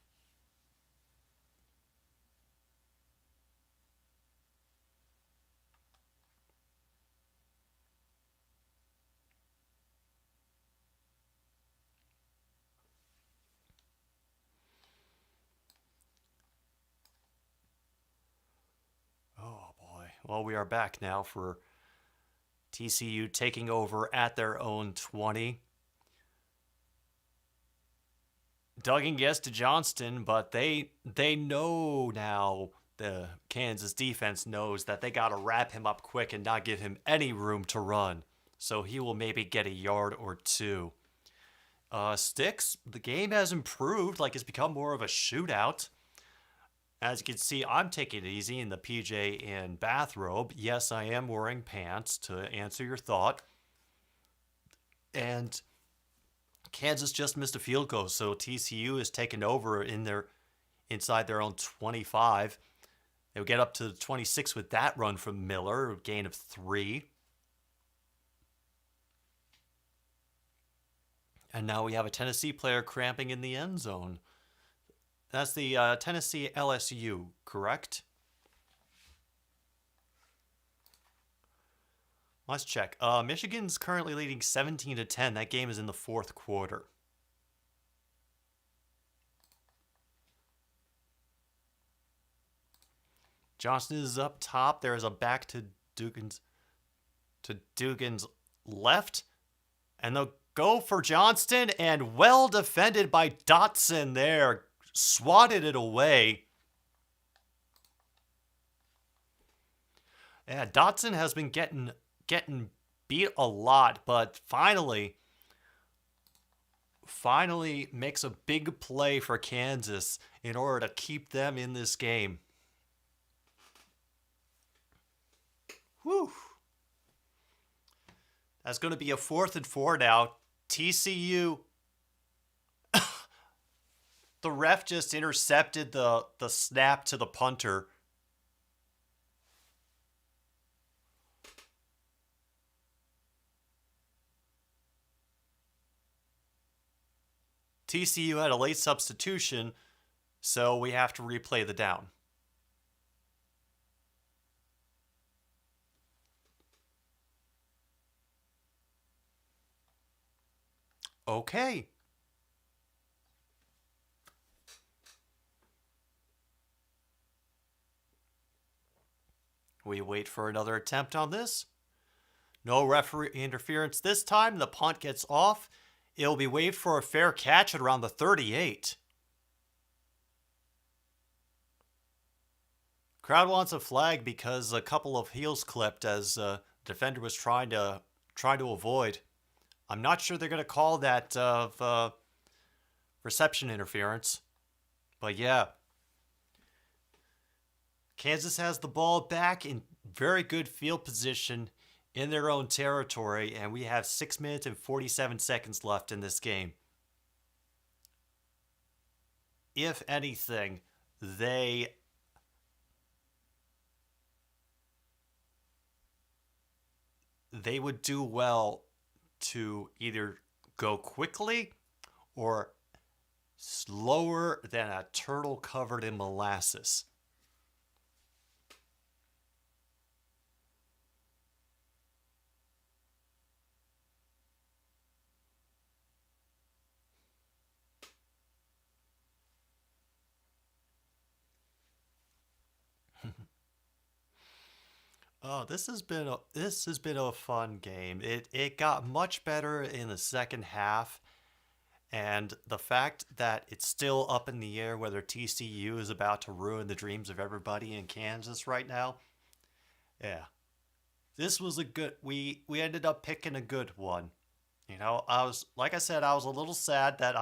Oh boy. Well, we are back now for TCU taking over at their own 20. Duggan gets to Johnston, but they know now, the Kansas defense knows that they got to wrap him up quick and not give him any room to run. So he will maybe get a yard or 2. Sticks, the game has improved, like it's become more of a shootout. As you can see, I'm taking it easy in the PJ and bathrobe. Yes, I am wearing pants, to answer your thought. And Kansas just missed a field goal, so TCU is taking over inside their own 25. They'll get up to 26 with that run from Miller, a gain of 3. And now we have a Tennessee player cramping in the end zone. That's the Tennessee LSU, correct? Let's check. Michigan's currently leading 17-10. That game is in the 4th quarter. Johnson is up top. There is a back to Dugan's left. And they'll go for Johnston, and well defended by Dotson there. Swatted it away. Yeah, Dotson has been getting beat a lot, but finally makes a big play for Kansas in order to keep them in this game. Whew. That's going to be a 4th and 4 now. TCU. The ref just intercepted the snap to the punter. TCU had a late substitution, so we have to replay the down. Okay. We wait for another attempt on this. No referee interference this time. The punt gets off. It'll be waved for a fair catch at around the 38. Crowd wants a flag because a couple of heels clipped as defender was trying to avoid. I'm not sure they're going to call that reception interference. But yeah. Kansas has the ball back in very good field position in their own territory, and we have 6 minutes and 47 seconds left in this game. If anything, they would do well to either go quickly or slower than a turtle covered in molasses. Oh, this has been a fun game. It got much better in the second half, and the fact that it's still up in the air whether TCU is about to ruin the dreams of everybody in Kansas right now. Yeah. This was a good we ended up picking a good one. You know, I was a little sad that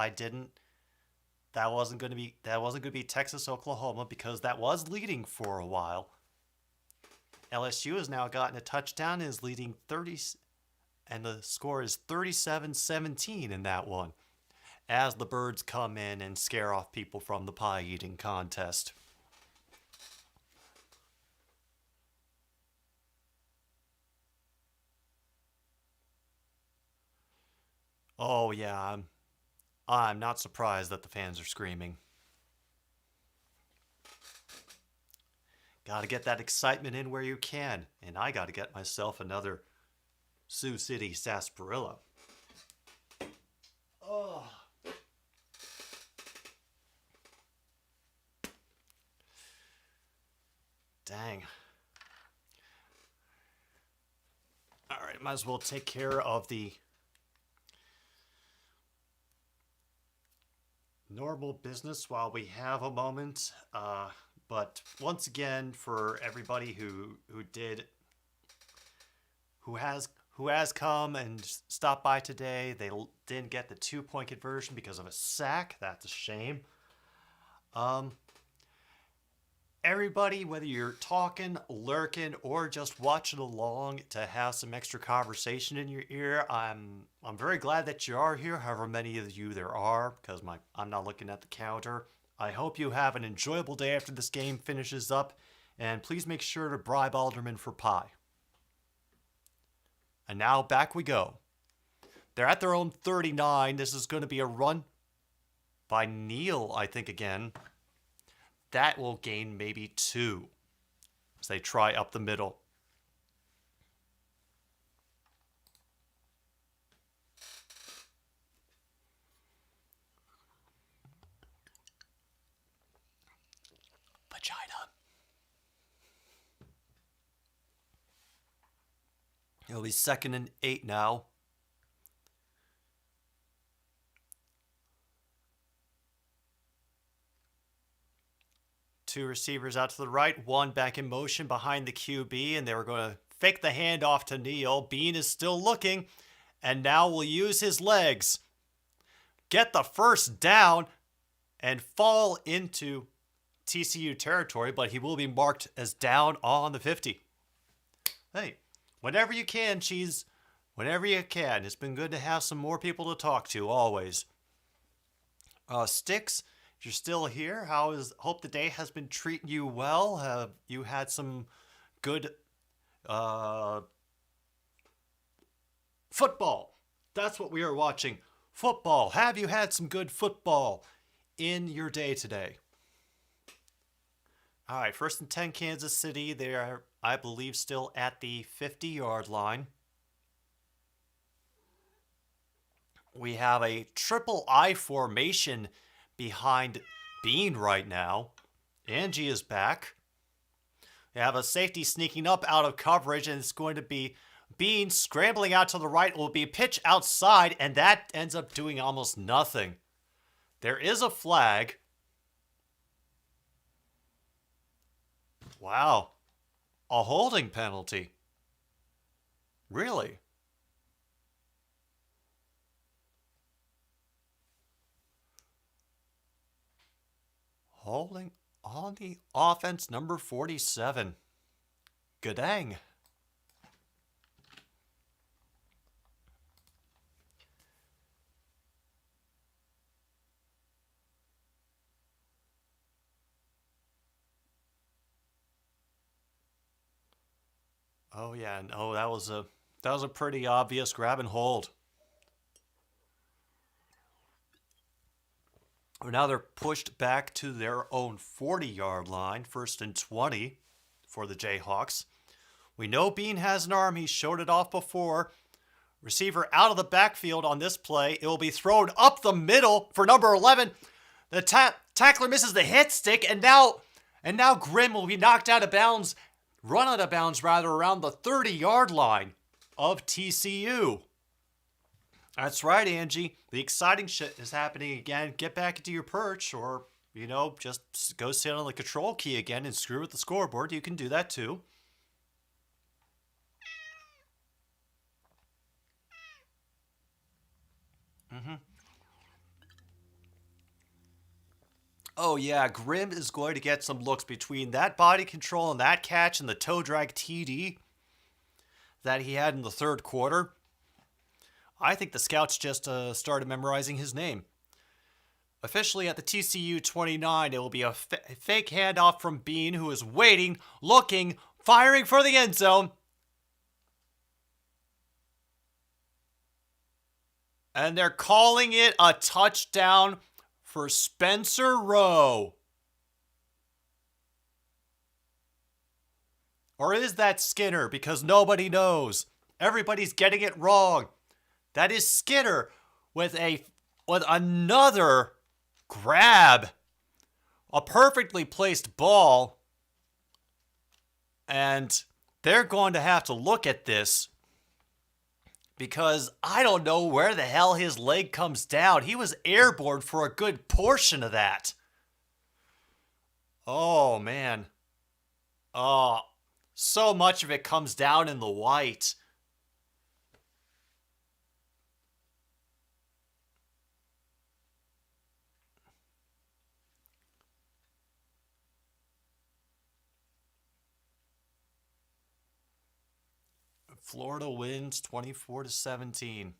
that wasn't going to be Texas Oklahoma because that was leading for a while. LSU has now gotten a touchdown and is leading 30, and the score is 37-17 in that one, as the Birds come in and scare off people from the pie eating contest. Oh yeah, I'm not surprised that the fans are screaming. Gotta get that excitement in where you can. And I gotta get myself another Sioux City sarsaparilla. Oh. Dang. Alright, might as well take care of the normal business while we have a moment. But once again, for everybody who has come and stopped by today, they didn't get the 2-point conversion because of a sack. That's a shame. Everybody, whether you're talking, lurking, or just watching along to have some extra conversation in your ear, I'm very glad that you are here, however many of you there are, because I'm not looking at the counter. I hope you have an enjoyable day after this game finishes up, and please make sure to bribe Alderman for pie. And now back we go. They're at their own 39. This is going to be a run by Neal, I think, again. That will gain maybe 2 as they try up the middle. Vagina. It'll be 2nd and 8 now. Two receivers out to the right, one back in motion behind the QB, and they were going to fake the handoff to Neal. Bean is still looking, and now will use his legs, get the first down, and fall into TCU territory, but he will be marked as down on the 50. Hey, whenever you can, Cheese, whenever you can. It's been good to have some more people to talk to, always. Sticks, if you're still here, hope the day has been treating you well. Have you had some good football? That's what we are watching. Football. Have you had some good football in your day today? All right, 1st and 10 Kansas City. They are, I believe, still at the 50-yard line. We have a triple I formation behind Bean right now. Angie is back. We have a safety sneaking up out of coverage, and it's going to be Bean scrambling out to the right. It will be a pitch outside, and that ends up doing almost nothing. There is a flag. Wow. A holding penalty. Really? Holding on the offense, number 47. Gadang. Oh yeah, no, that was a pretty obvious grab and hold. Now they're pushed back to their own 40-yard line, 1st and 20 for the Jayhawks. We know Bean has an arm. He showed it off before. Receiver out of the backfield on this play. It will be thrown up the middle for number 11. The tackler misses the hit stick, and now Grimm will be knocked out of bounds, run out of bounds rather, around the 30-yard line of TCU. That's right, Angie. The exciting shit is happening again. Get back into your perch, or, just go sit on the control key again and screw with the scoreboard. You can do that too. Oh yeah, Grimm is going to get some looks between that body control and that catch and the toe drag TD that he had in the 3rd quarter. I think the scouts just started memorizing his name. Officially at the TCU 29, it will be a fake handoff from Bean, who is waiting, looking, firing for the end zone. And they're calling it a touchdown for Spencer Rowe. Or is that Skinner? Because nobody knows. Everybody's getting it wrong. That is Skinner with another grab. A perfectly placed ball. And they're going to have to look at this, because I don't know where the hell his leg comes down. He was airborne for a good portion of that. Oh, man. Oh, so much of it comes down in the white. Florida wins 24-17.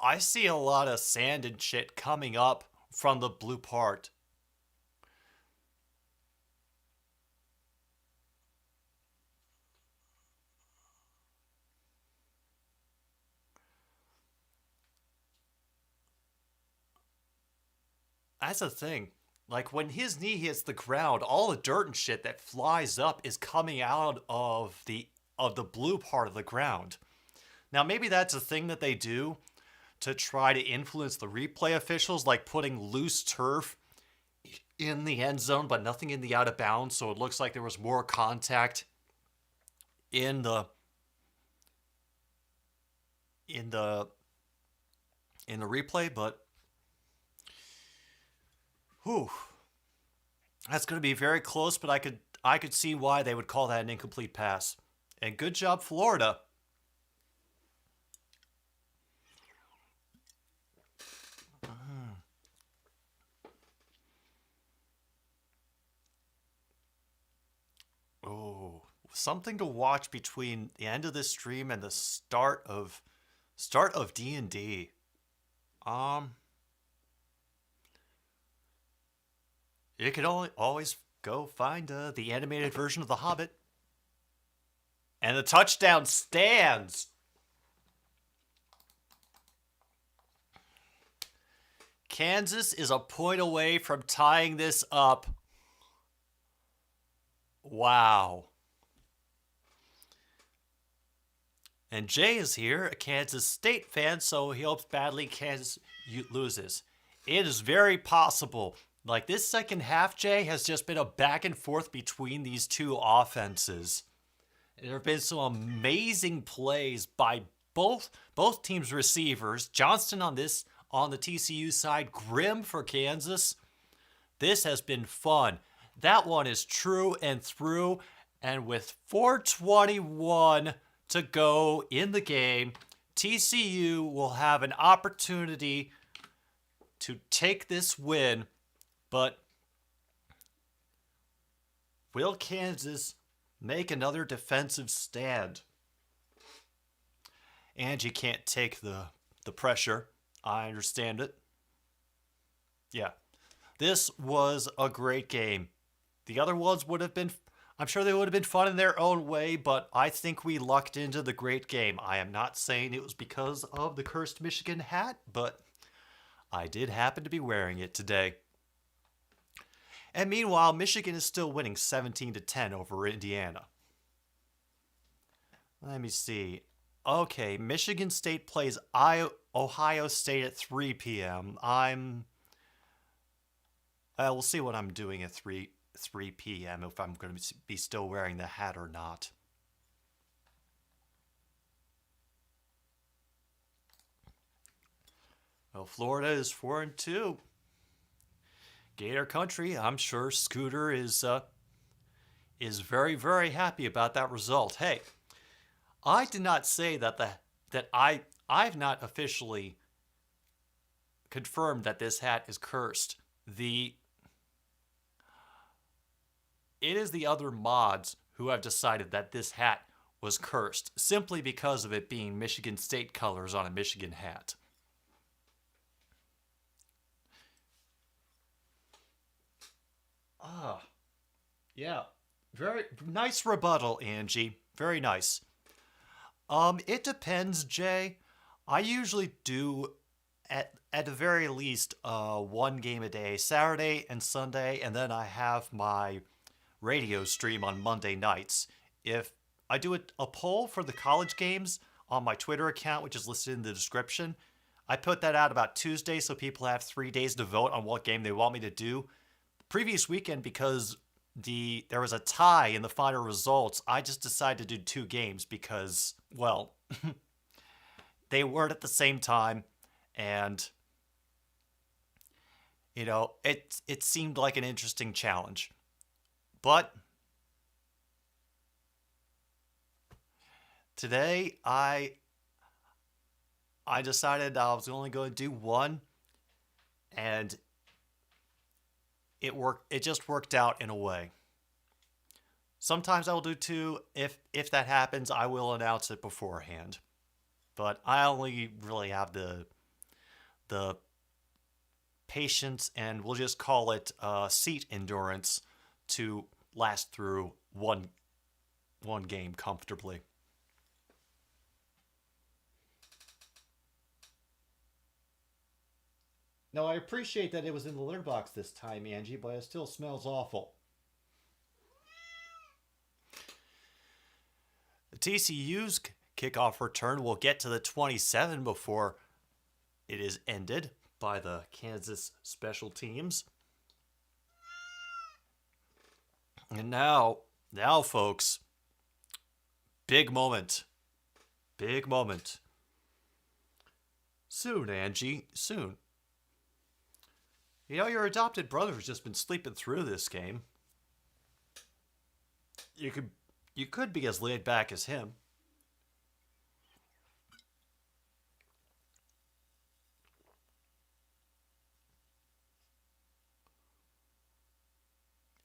I see a lot of sand and shit coming up from the blue part. That's the thing. Like when his knee hits the ground, all the dirt and shit that flies up is coming out of the blue part of the ground. Now maybe that's a thing that they do to try to influence the replay officials, like putting loose turf in the end zone but nothing in the out of bounds, so it looks like there was more contact in the in the in the replay, but whew, that's going to be very close, but I could see why they would call that an incomplete pass. And good job, Florida. Oh, something to watch between the end of this stream and the start of D&D. You can always go find the animated version of The Hobbit. And the touchdown stands. Kansas is a point away from tying this up. Wow. And Jay is here, a Kansas State fan, so he hopes badly Kansas loses. It is very possible. Like this second half, Jay, has just been a back and forth between these two offenses. There have been some amazing plays by both teams' receivers. Johnston on the TCU side, Grimm for Kansas. This has been fun. That one is true and through. And with 4:21 to go in the game, TCU will have an opportunity to take this win. But will Kansas make another defensive stand? Angie can't take the pressure. I understand it. Yeah. This was a great game. The other ones would have been, I'm sure they would have been fun in their own way, but I think we lucked into the great game. I am not saying it was because of the cursed Michigan hat, but I did happen to be wearing it today. And meanwhile, Michigan is still winning 17-10 over Indiana. Let me see. Okay, Michigan State plays Ohio State at 3 p.m. We'll see what I'm doing at 3 p.m. if I'm going to be still wearing the hat or not. Well, Florida is 4-2. Gator Country, I'm sure Scooter is very, very happy about that result. Hey, I did not say that I've not officially confirmed that this hat is cursed. It is the other mods who have decided that this hat was cursed simply because of it being Michigan State colors on a Michigan hat. Yeah. Very nice rebuttal, Angie. Very nice. It depends, Jay. I usually do at the very least one game a day, Saturday and Sunday, and then I have my radio stream on Monday nights. If I do a poll for the college games on my Twitter account, which is listed in the description, I put that out about Tuesday so people have 3 days to vote on what game they want me to do. Previous weekend, because there was a tie in the final results, I just decided to do 2 games because, well, they weren't at the same time, and you know, it seemed like an interesting challenge. But today I decided I was only going to do one, and It just worked out in a way. Sometimes I will do two. If that happens, I will announce it beforehand. But I only really have the patience, and we'll just call it seat endurance, to last through one game comfortably. Now, I appreciate that it was in the litter box this time, Angie, but it still smells awful. The TCU's kickoff return will get to the 27 before it is ended by the Kansas special teams. And now, folks, big moment. Big moment. Soon, Angie, soon. You know, your adopted brother has just been sleeping through this game. You could be as laid back as him.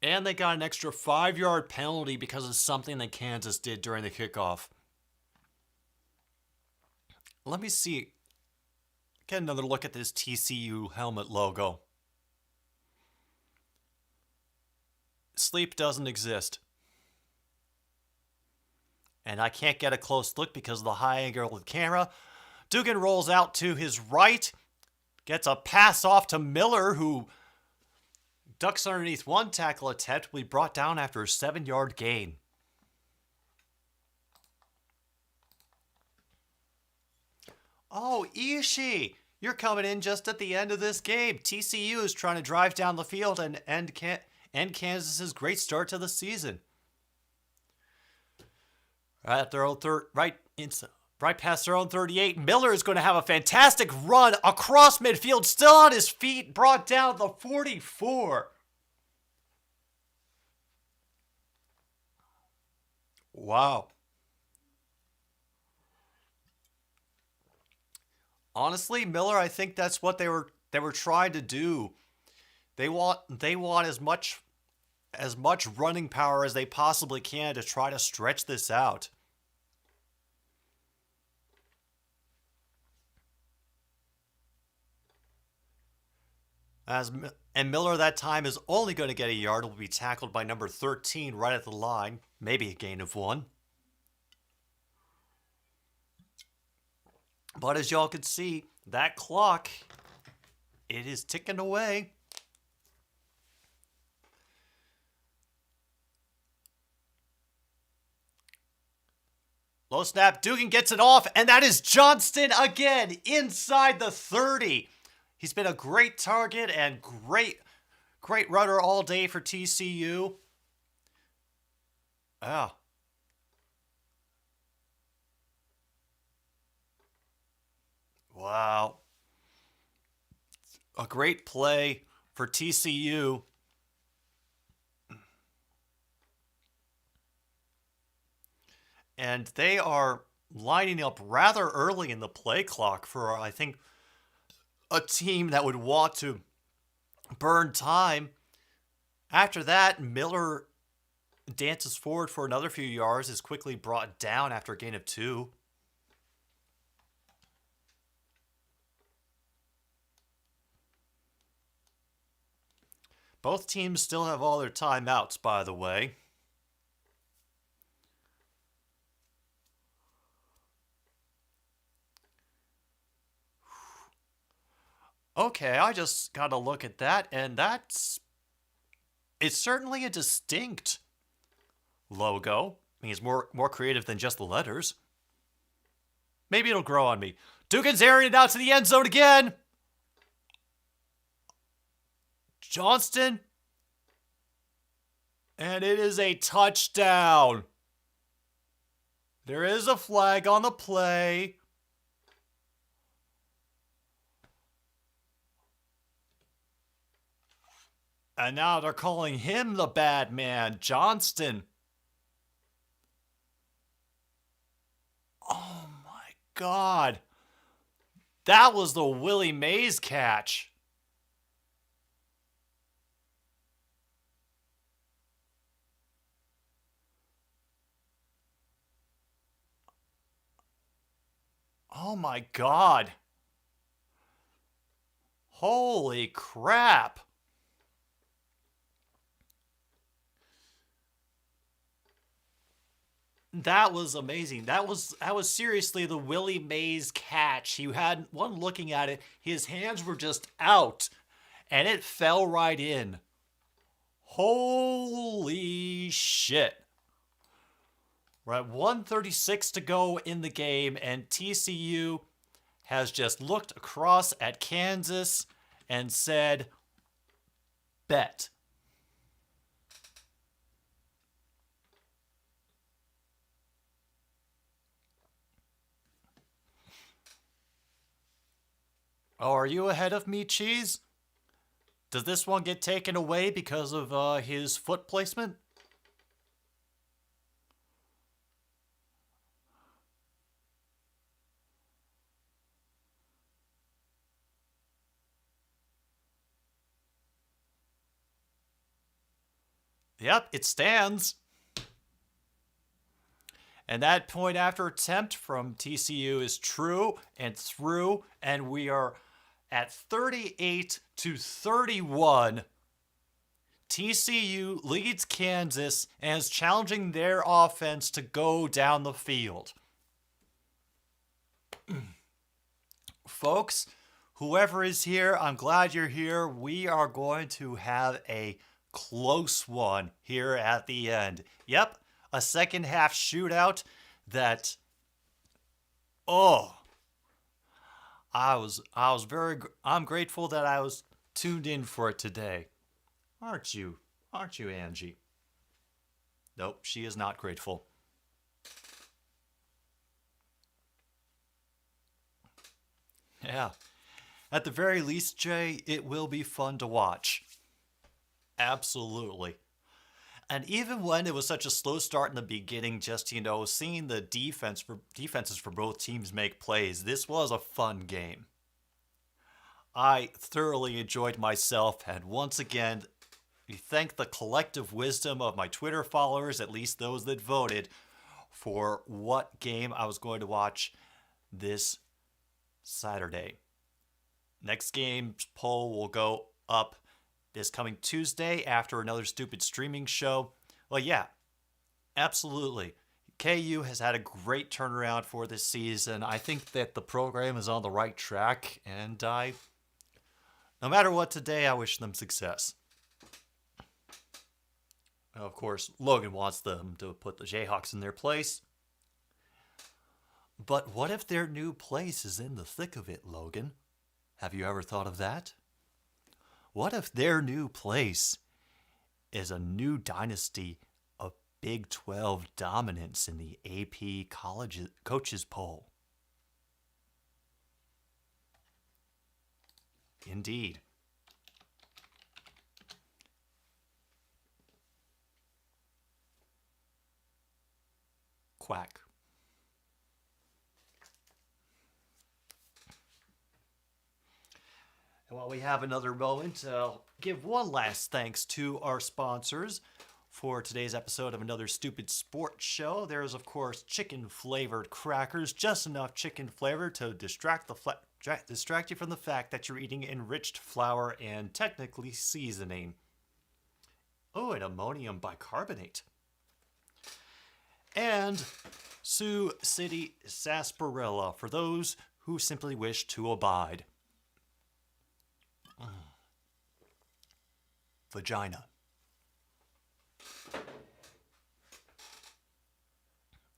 And they got an extra 5-yard penalty because of something that Kansas did during the kickoff. Let me see. Get another look at this TCU helmet logo. Sleep doesn't exist. And I can't get a close look because of the high angle of the camera. Dugan rolls out to his right. Gets a pass off to Miller, who ducks underneath one tackle attempt, will be brought down after a 7-yard gain. Oh, Ishii, you're coming in just at the end of this game. TCU is trying to drive down the field and end Kansas's great start to the season. Right at their own right past their own 38. Miller is going to have a fantastic run across midfield, still on his feet, brought down the 44. Wow. Honestly, Miller, I think that's what they were trying to do. They want as much running power as they possibly can to try to stretch this out. And Miller that time is only going to get a yard. Will be tackled by number 13 right at the line. Maybe a gain of 1. But as y'all can see, that clock, it is ticking away. Low snap, Dugan gets it off, and that is Johnston again inside the 30. He's been a great target and great runner all day for TCU. Yeah. Wow. A great play for TCU. And they are lining up rather early in the play clock for, I think, a team that would want to burn time. After that, Miller dances forward for another few yards, is quickly brought down after a gain of 2. Both teams still have all their timeouts, by the way. Okay, I just got to look at that, and it's certainly a distinct logo. I mean, it's more creative than just the letters. Maybe it'll grow on me. Dugan's airing it out to the end zone again. Johnston. And it is a touchdown. There is a flag on the play. And now they're calling him the bad man, Johnston. Oh my God. That was the Willie Mays catch. Oh my god. Holy crap. That was amazing. That was seriously the Willie Mays catch. He had one looking at it. His hands were just out and it fell right in. Holy shit. We're at 1:36 to go in the game, and TCU has just looked across at Kansas and said, bet. Oh, are you ahead of me, Cheese? Does this one get taken away because of his foot placement? Yep, it stands. And that point after attempt from TCU is true and through, and we are at 38-31. TCU leads Kansas and is challenging their offense to go down the field. Folks, whoever is here, I'm glad you're here. We are going to have a close one here at the end. Yep, a second half shootout that, I'm grateful that I was tuned in for it today. Aren't you, Angie? Nope, she is not grateful. Yeah. At the very least, Jay, it will be fun to watch. Absolutely. And even when it was such a slow start in the beginning, just, seeing the defenses for both teams make plays, this was a fun game. I thoroughly enjoyed myself, and once again, we thank the collective wisdom of my Twitter followers, at least those that voted, for what game I was going to watch this Saturday. Next game's poll will go up this coming Tuesday after another stupid streaming show. Well, yeah, absolutely. KU has had a great turnaround for this season. I think that the program is on the right track, and no matter what today, I wish them success. Of course, Logan wants them to put the Jayhawks in their place. But what if their new place is in the thick of it, Logan? Have you ever thought of that? What if their new place is a new dynasty of Big 12 dominance in the AP coaches poll? Indeed. Quack. And while we have another moment, I'll give one last thanks to our sponsors for today's episode of Another Stupid Sports Show. There's, of course, chicken-flavored crackers, just enough chicken flavor to distract you from the fact that you're eating enriched flour and technically seasoning. Oh, and ammonium bicarbonate. And Sioux City sarsaparilla for those who simply wish to abide. Vagina.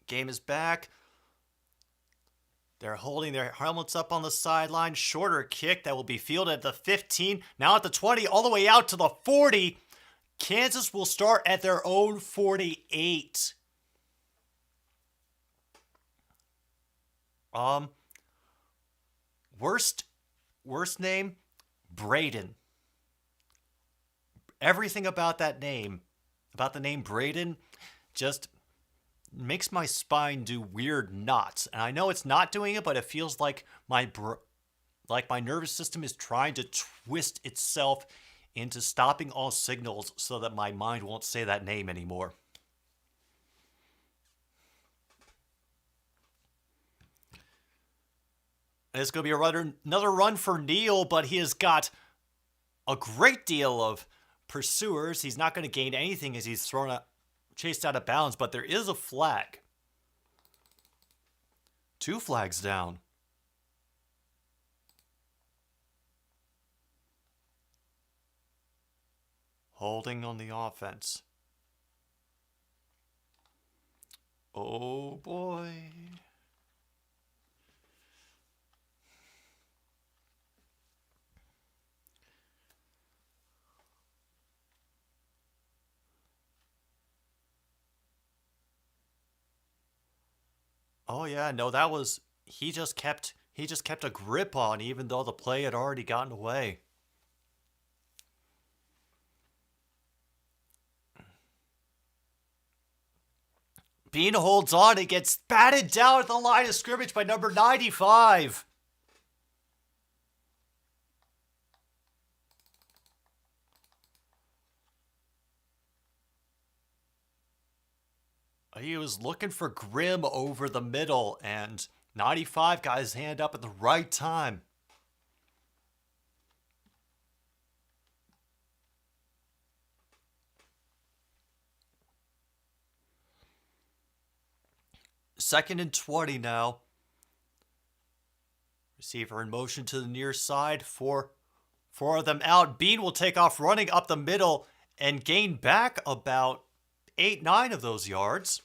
Game is back. They're holding their helmets up on the sideline. Shorter kick that will be fielded at the 15. Now at the 20, all the way out to the 40. Kansas will start at their own 48. Worst name? Braden. Everything about that name, about the name Braden, just makes my spine do weird knots. And I know it's not doing it, but it feels like my nervous system is trying to twist itself into stopping all signals so that my mind won't say that name anymore. And it's going to be another run for Neal, but he has got a great deal of pursuers. He's not going to gain anything as he's chased out of bounds, but there is a flag. 2 flags down. Holding on the offense. Oh boy. Oh yeah, no, that was he just kept a grip on even though the play had already gotten away. Bean holds on. It gets batted down at the line of scrimmage by number 95. He was looking for Grimm over the middle, and 95 got his hand up at the right time. Second and 20 now. Receiver in motion to the near side. Four of them out. Bean will take off running up the middle and gain back about 8-9 of those yards.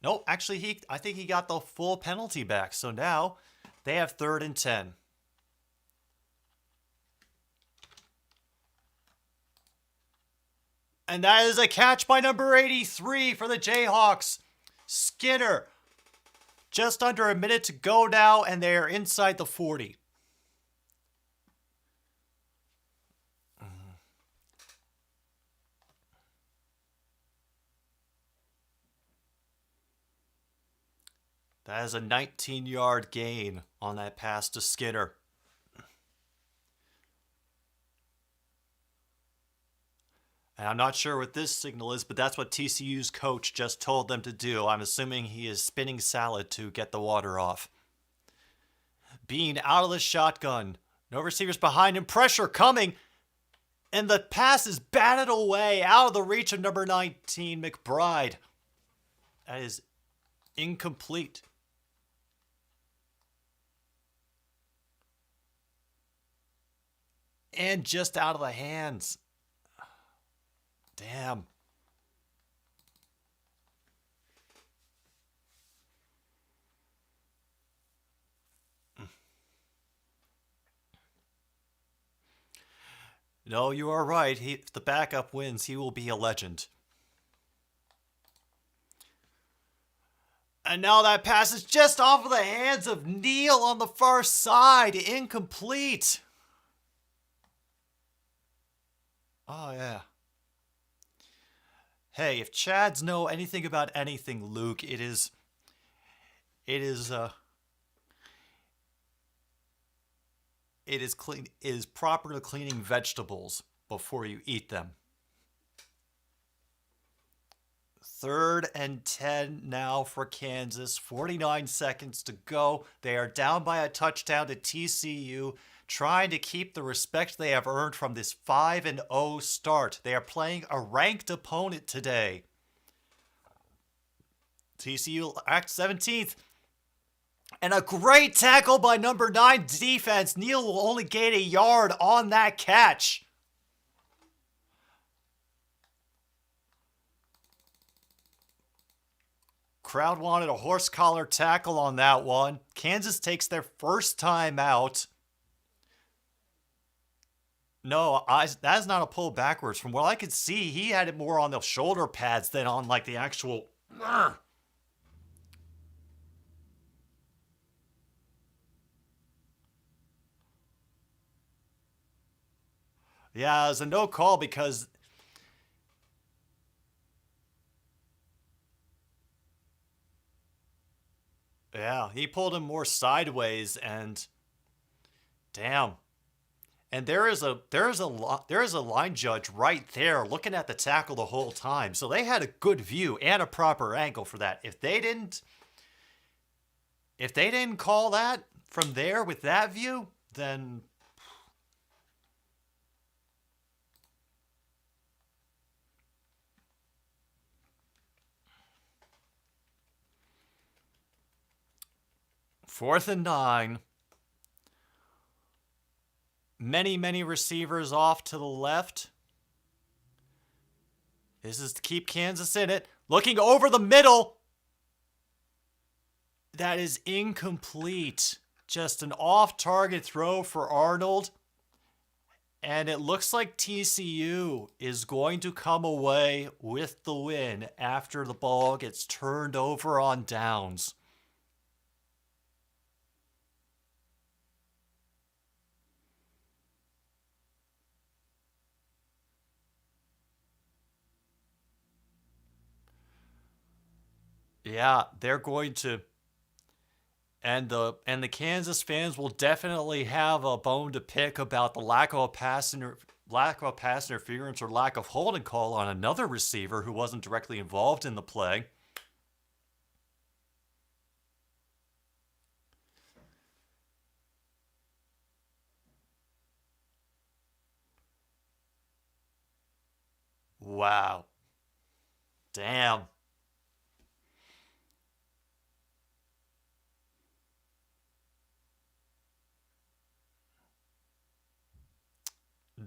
Nope, actually, I think he got the full penalty back. So now they have 3rd and 10. And that is a catch by number 83 for the Jayhawks. Skinner. Just under a minute to go now, and they are inside the 40. That is a 19-yard gain on that pass to Skinner. And I'm not sure what this signal is, but that's what TCU's coach just told them to do. I'm assuming he is spinning salad to get the water off. Bean out of the shotgun. No receivers behind him. Pressure coming. And the pass is batted away out of the reach of number 19, McBride. That is incomplete. And just out of the hands. Damn. No, you are right. If the backup wins, he will be a legend. And now that pass is just off of the hands of Neal on the far side. Incomplete. Oh, yeah. Hey, if Chads know anything about anything, Luke, it is proper to cleaning vegetables before you eat them. 3rd and 10 now for Kansas. 49 seconds to go. They are down by a touchdown to TCU, trying to keep the respect they have earned from this 5-0 start. They are playing a ranked opponent today. TCU ranked 17th. And a great tackle by number 9 defense. Neal will only gain a yard on that catch. Crowd wanted a horse collar tackle on that one. Kansas takes their first time out. No, that is not a pull backwards. From what I could see, he had it more on the shoulder pads than on like the actual... Yeah, it was a no call because... Yeah, he pulled him more sideways and... Damn. And there is a line judge right there looking at the tackle the whole time. So they had a good view and a proper angle for that. If they didn't call that, from there with that view, then fourth and 9. Many receivers off to the left. This is to keep Kansas in it. Looking over the middle. That is incomplete. Just an off-target throw for Arnold. And it looks like TCU is going to come away with the win after the ball gets turned over on downs. Yeah, they're going to, and the Kansas fans will definitely have a bone to pick about the lack of a pass interference or lack of holding call on another receiver who wasn't directly involved in the play. Wow. Damn.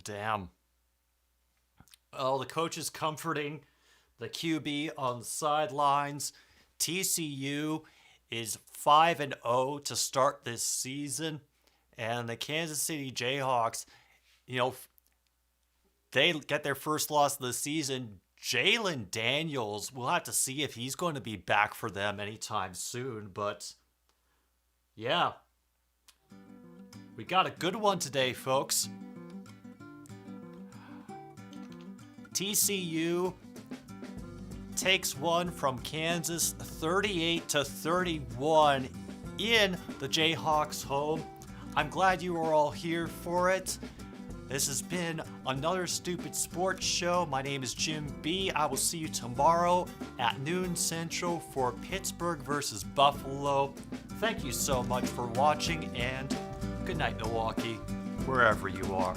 Damn. Oh, the coach is comforting the QB on the sidelines. TCU is 5-0 to start this season. And the Kansas City Jayhawks, they get their first loss of the season. Jalen Daniels, we'll have to see if he's going to be back for them anytime soon. But, yeah. We got a good one today, folks. TCU takes one from Kansas 38-31 in the Jayhawks' home. I'm glad you are all here for it. This has been another Stupid Sports Show. My name is Jim B. I will see you tomorrow at noon Central for Pittsburgh versus Buffalo. Thank you so much for watching, and good night, Milwaukee, wherever you are.